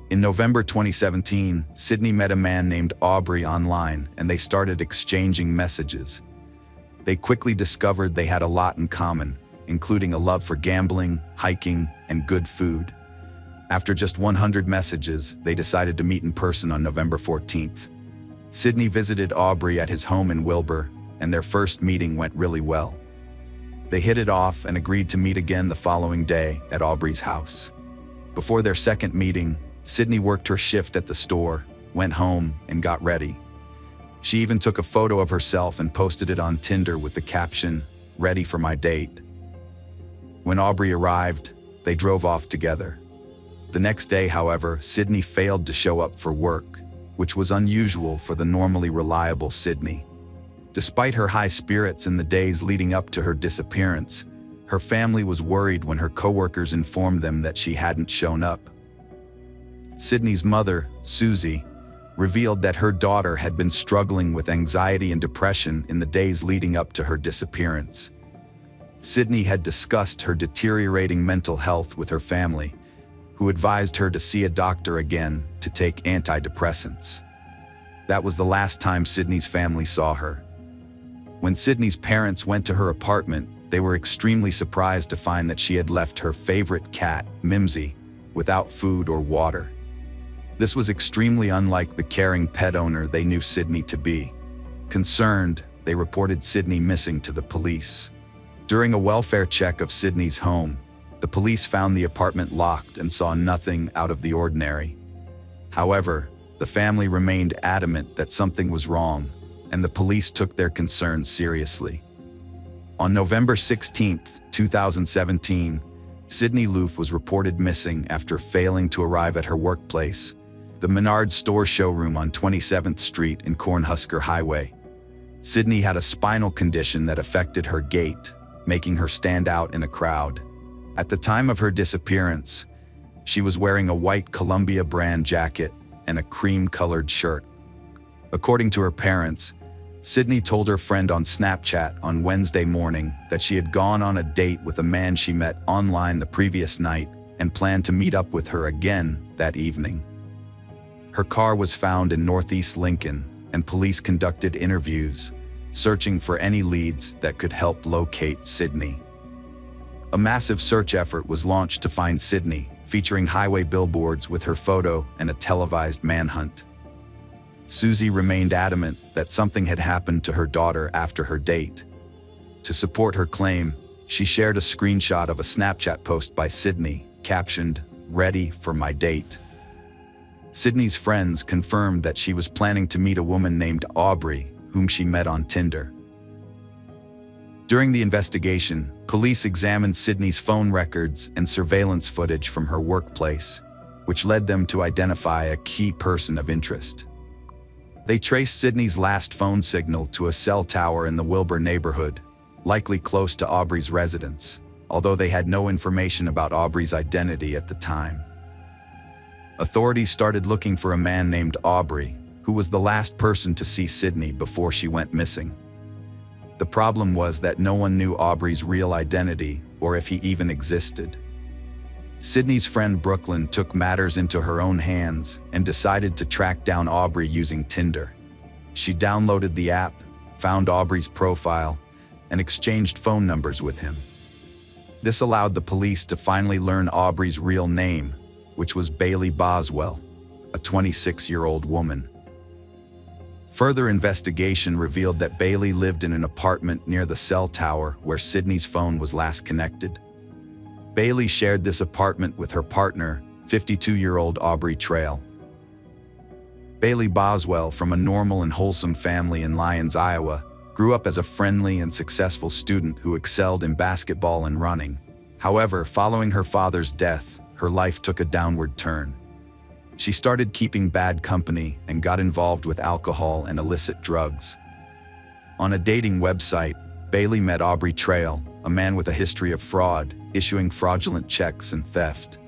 [SPEAKER 1] In November 2017, Sydney met a man named Aubrey online, and they started exchanging messages. They quickly discovered they had a lot in common, including a love for gambling, hiking, and good food. After just 100 messages, they decided to meet in person on November 14th. Sydney visited Aubrey at his home in Wilbur, and their first meeting went really well. They hit it off and agreed to meet again the following day at Aubrey's house. Before their second meeting, Sydney worked her shift at the store, went home, and got ready. She even took a photo of herself and posted it on Tinder with the caption, "Ready for my date." When Aubrey arrived, they drove off together. The next day, however, Sydney failed to show up for work, which was unusual for the normally reliable Sydney. Despite her high spirits in the days leading up to her disappearance, her family was worried when her coworkers informed them that she hadn't shown up. Sydney's mother, Susie, revealed that her daughter had been struggling with anxiety and depression in the days leading up to her disappearance. Sydney had discussed her deteriorating mental health with her family, who advised her to see a doctor again to take antidepressants. That was the last time Sydney's family saw her. When Sydney's parents went to her apartment, they were extremely surprised to find that she had left her favorite cat, Mimsy, without food or water. This was extremely unlike the caring pet owner they knew Sydney to be. Concerned, they reported Sydney missing to the police. During a welfare check of Sydney's home, the police found the apartment locked and saw nothing out of the ordinary. However, the family remained adamant that something was wrong, and the police took their concerns seriously. On November 16, 2017, Sydney Loof was reported missing after failing to arrive at her workplace, the Menards store showroom on 27th Street and Cornhusker Highway. Sydney had a spinal condition that affected her gait, making her stand out in a crowd. At the time of her disappearance, she was wearing a white Columbia brand jacket and a cream-colored shirt. According to her parents, Sydney told her friend on Snapchat on Wednesday morning that she had gone on a date with a man she met online the previous night and planned to meet up with her again that evening. Her car was found in Northeast Lincoln, and police conducted interviews, searching for any leads that could help locate Sydney. A massive search effort was launched to find Sydney, featuring highway billboards with her photo and a televised manhunt. Susie remained adamant that something had happened to her daughter after her date. To support her claim, she shared a screenshot of a Snapchat post by Sydney, captioned, "Ready for my date." Sydney's friends confirmed that she was planning to meet a woman named Aubrey, whom she met on Tinder. During the investigation, police examined Sydney's phone records and surveillance footage from her workplace, which led them to identify a key person of interest. They traced Sydney's last phone signal to a cell tower in the Wilbur neighborhood, likely close to Aubrey's residence, although they had no information about Aubrey's identity at the time. Authorities started looking for a man named Aubrey, who was the last person to see Sydney before she went missing. The problem was that no one knew Aubrey's real identity or if he even existed. Sydney's friend Brooklyn took matters into her own hands and decided to track down Aubrey using Tinder. She downloaded the app, found Aubrey's profile, and exchanged phone numbers with him. This allowed the police to finally learn Aubrey's real name, which was Bailey Boswell, a 26-year-old woman. Further investigation revealed that Bailey lived in an apartment near the cell tower where Sydney's phone was last connected. Bailey shared this apartment with her partner, 52-year-old Aubrey Trail. Bailey Boswell, from a normal and wholesome family in Lyons, Iowa, grew up as a friendly and successful student who excelled in basketball and running. However, following her father's death, her life took a downward turn. She started keeping bad company and got involved with alcohol and illicit drugs. On a dating website, Bailey met Aubrey Trail, a man with a history of fraud, issuing fraudulent checks and theft.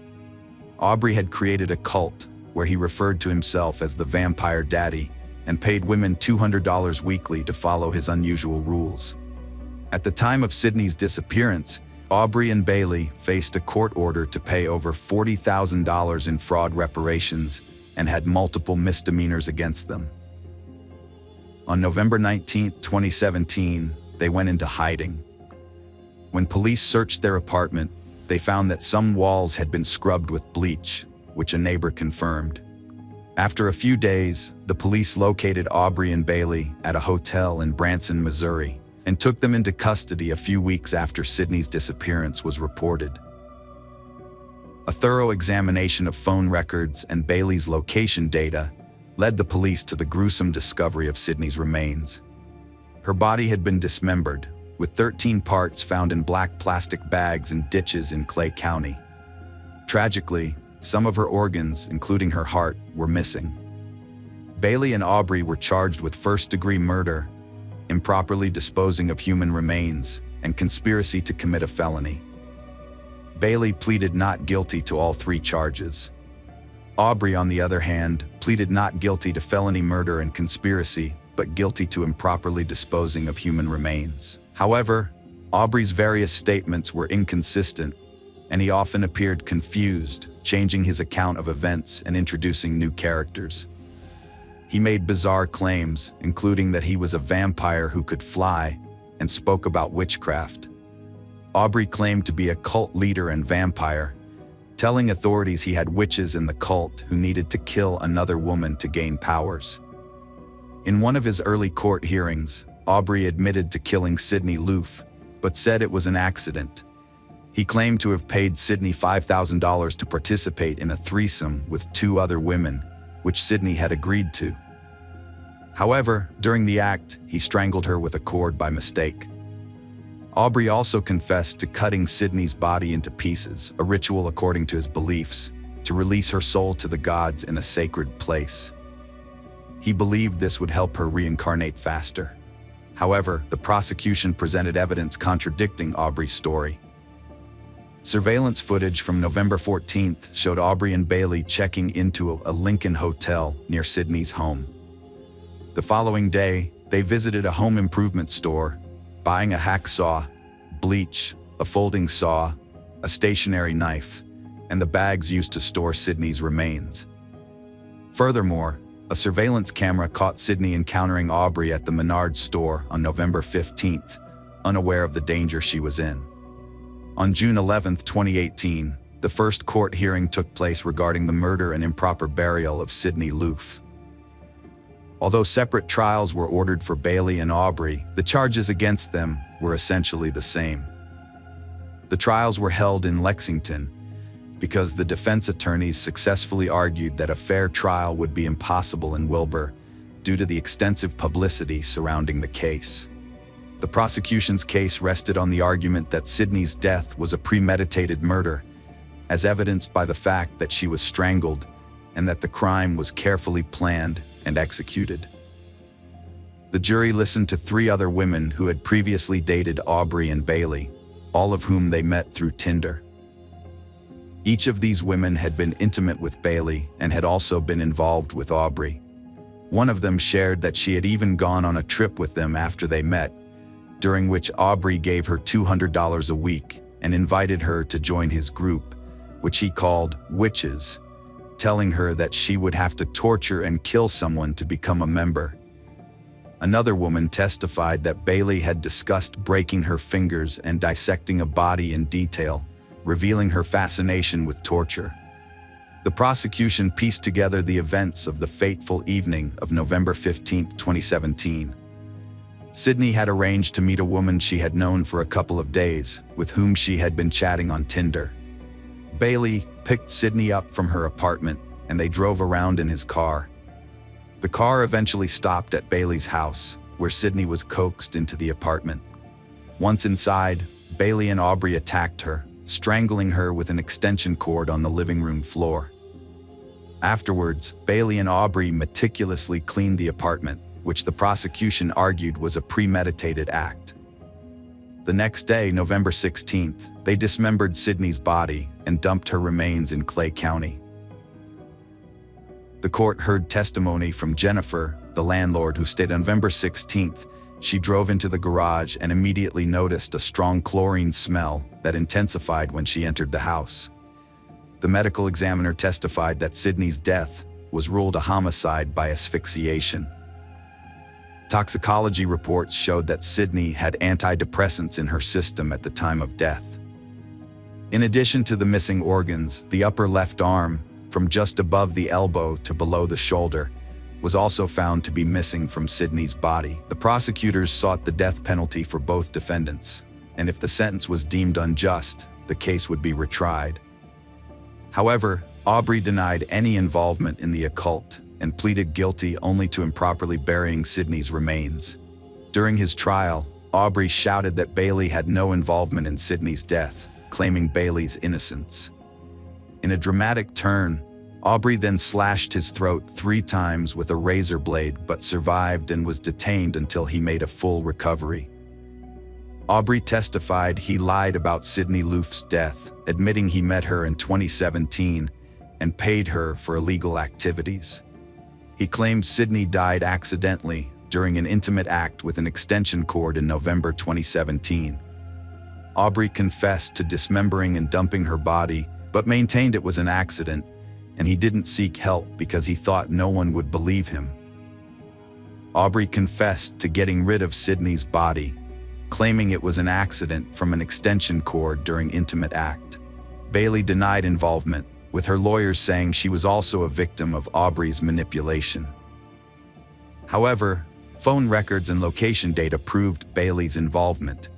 [SPEAKER 1] Aubrey had created a cult where he referred to himself as the Vampire Daddy and paid women $200 weekly to follow his unusual rules. At the time of Sydney's disappearance, Aubrey and Bailey faced a court order to pay over $40,000 in fraud reparations and had multiple misdemeanors against them. On November 19, 2017, they went into hiding. When police searched their apartment, they found that some walls had been scrubbed with bleach, which a neighbor confirmed. After a few days, the police located Aubrey and Bailey at a hotel in Branson, Missouri, and took them into custody a few weeks after Sydney's disappearance was reported. A thorough examination of phone records and Bailey's location data led the police to the gruesome discovery of Sydney's remains. Her body had been dismembered, with 13 parts found in black plastic bags in ditches in Clay County. Tragically, some of her organs, including her heart, were missing. Bailey and Aubrey were charged with first-degree murder, improperly disposing of human remains, and conspiracy to commit a felony. Bailey pleaded not guilty to all three charges. Aubrey, on the other hand, pleaded not guilty to felony murder and conspiracy, but guilty to improperly disposing of human remains. However, Aubrey's various statements were inconsistent, and he often appeared confused, changing his account of events and introducing new characters. He made bizarre claims, including that he was a vampire who could fly, and spoke about witchcraft. Aubrey claimed to be a cult leader and vampire, telling authorities he had witches in the cult who needed to kill another woman to gain powers. In one of his early court hearings, Aubrey admitted to killing Sydney Loof, but said it was an accident. He claimed to have paid Sydney $5,000 to participate in a threesome with two other women, which Sydney had agreed to. However, during the act, he strangled her with a cord by mistake. Aubrey also confessed to cutting Sydney's body into pieces, a ritual according to his beliefs, to release her soul to the gods in a sacred place. He believed this would help her reincarnate faster. However, the prosecution presented evidence contradicting Aubrey's story. Surveillance footage from November 14th showed Aubrey and Bailey checking into a Lincoln hotel near Sydney's home. The following day, they visited a home improvement store, buying a hacksaw, bleach, a folding saw, a stationary knife, and the bags used to store Sydney's remains. Furthermore, a surveillance camera caught Sydney encountering Aubrey at the Menards store on November 15th, unaware of the danger she was in. On June 11, 2018, the first court hearing took place regarding the murder and improper burial of Sydney Loof. Although separate trials were ordered for Bailey and Aubrey, the charges against them were essentially the same. The trials were held in Lexington because the defense attorneys successfully argued that a fair trial would be impossible in Wilbur due to the extensive publicity surrounding the case. The prosecution's case rested on the argument that Sydney's death was a premeditated murder, as evidenced by the fact that she was strangled and that the crime was carefully planned and executed. The jury listened to three other women who had previously dated Aubrey and Bailey, all of whom they met through Tinder. Each of these women had been intimate with Bailey and had also been involved with Aubrey. One of them shared that she had even gone on a trip with them after they met, during which Aubrey gave her $200 a week and invited her to join his group, which he called witches, telling her that she would have to torture and kill someone to become a member. Another woman testified that Bailey had discussed breaking her fingers and dissecting a body in detail, revealing her fascination with torture. The prosecution pieced together the events of the fateful evening of November 15, 2017. Sydney had arranged to meet a woman she had known for a couple of days, with whom she had been chatting on Tinder. Bailey picked Sydney up from her apartment, and they drove around in his car. The car eventually stopped at Bailey's house, where Sydney was coaxed into the apartment. Once inside, Bailey and Aubrey attacked her, strangling her with an extension cord on the living room floor. Afterwards, Bailey and Aubrey meticulously cleaned the apartment, which the prosecution argued was a premeditated act. The next day, November 16th, they dismembered Sydney's body and dumped her remains in Clay County. The court heard testimony from Jennifer, the landlord, who stated on November 16th, she drove into the garage and immediately noticed a strong chlorine smell that intensified when she entered the house. The medical examiner testified that Sydney's death was ruled a homicide by asphyxiation. Toxicology reports showed that Sydney had antidepressants in her system at the time of death. In addition to the missing organs, the upper left arm, from just above the elbow to below the shoulder, was also found to be missing from Sydney's body. The prosecutors sought the death penalty for both defendants, and if the sentence was deemed unjust, the case would be retried. However, Aubrey denied any involvement in the occult and pleaded guilty only to improperly burying Sydney's remains. During his trial, Aubrey shouted that Bailey had no involvement in Sydney's death, claiming Bailey's innocence. In a dramatic turn, Aubrey then slashed his throat 3 times with a razor blade but survived and was detained until he made a full recovery. Aubrey testified he lied about Sydney Loof's death, admitting he met her in 2017 and paid her for illegal activities. He claimed Sydney died accidentally during an intimate act with an extension cord in November 2017. Aubrey confessed to dismembering and dumping her body, but maintained it was an accident, and he didn't seek help because he thought no one would believe him. Aubrey confessed to getting rid of Sydney's body, claiming it was an accident from an extension cord during intimate act. Bailey denied involvement, with her lawyers saying she was also a victim of Aubrey's manipulation. However, phone records and location data proved Bailey's involvement,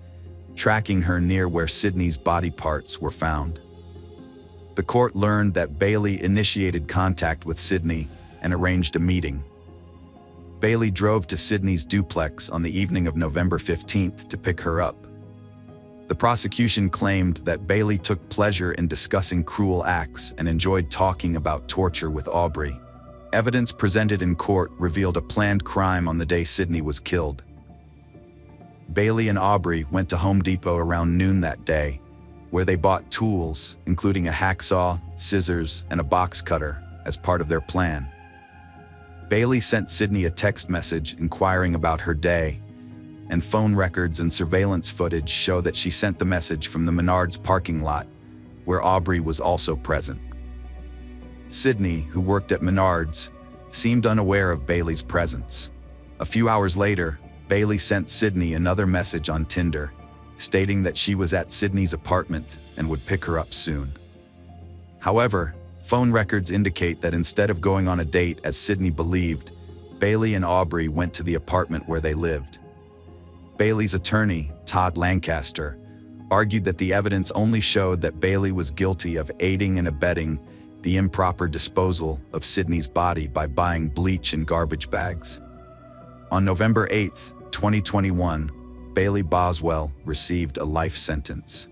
[SPEAKER 1] tracking her near where Sydney's body parts were found. The court learned that Bailey initiated contact with Sydney and arranged a meeting. Bailey drove to Sydney's duplex on the evening of November 15th to pick her up. The prosecution claimed that Bailey took pleasure in discussing cruel acts and enjoyed talking about torture with Aubrey. Evidence presented in court revealed a planned crime on the day Sydney was killed. Bailey and Aubrey went to Home Depot around noon that day, where they bought tools, including a hacksaw, scissors, and a box cutter, as part of their plan. Bailey sent Sydney a text message inquiring about her day, and phone records and surveillance footage show that she sent the message from the Menards parking lot, where Aubrey was also present. Sydney, who worked at Menards, seemed unaware of Bailey's presence. A few hours later, Bailey sent Sydney another message on Tinder, stating that she was at Sydney's apartment and would pick her up soon. However, phone records indicate that instead of going on a date as Sydney believed, Bailey and Aubrey went to the apartment where they lived. Bailey's attorney, Todd Lancaster, argued that the evidence only showed that Bailey was guilty of aiding and abetting the improper disposal of Sydney's body by buying bleach in garbage bags. On November 8, 2021, Bailey Boswell received a life sentence.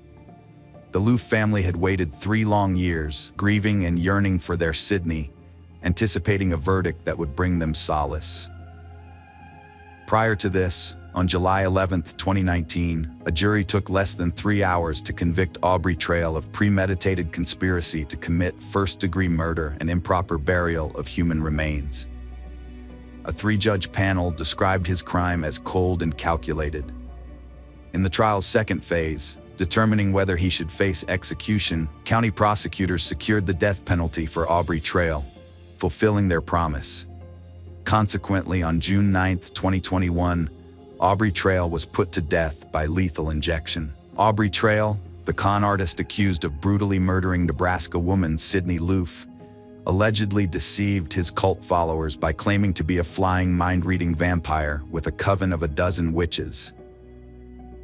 [SPEAKER 1] The Loof family had waited 3 long years, grieving and yearning for their Sydney, anticipating a verdict that would bring them solace. Prior to this, on July 11, 2019, a jury took less than 3 hours to convict Aubrey Trail of premeditated conspiracy to commit first-degree murder and improper burial of human remains. A 3-judge panel described his crime as cold and calculated. In the trial's second phase, Determining whether he should face execution, county prosecutors secured the death penalty for Aubrey Trail, fulfilling their promise. Consequently, on June 9, 2021, Aubrey Trail was put to death by lethal injection. Aubrey Trail, the con artist accused of brutally murdering Nebraska woman Sydney Loof, allegedly deceived his cult followers by claiming to be a flying mind-reading vampire with a coven of a dozen witches.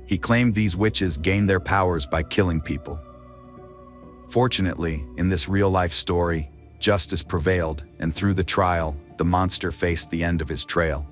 [SPEAKER 1] He claimed these witches gained their powers by killing people. Fortunately, in this real-life story, justice prevailed, and through the trial, the monster faced the end of his trail.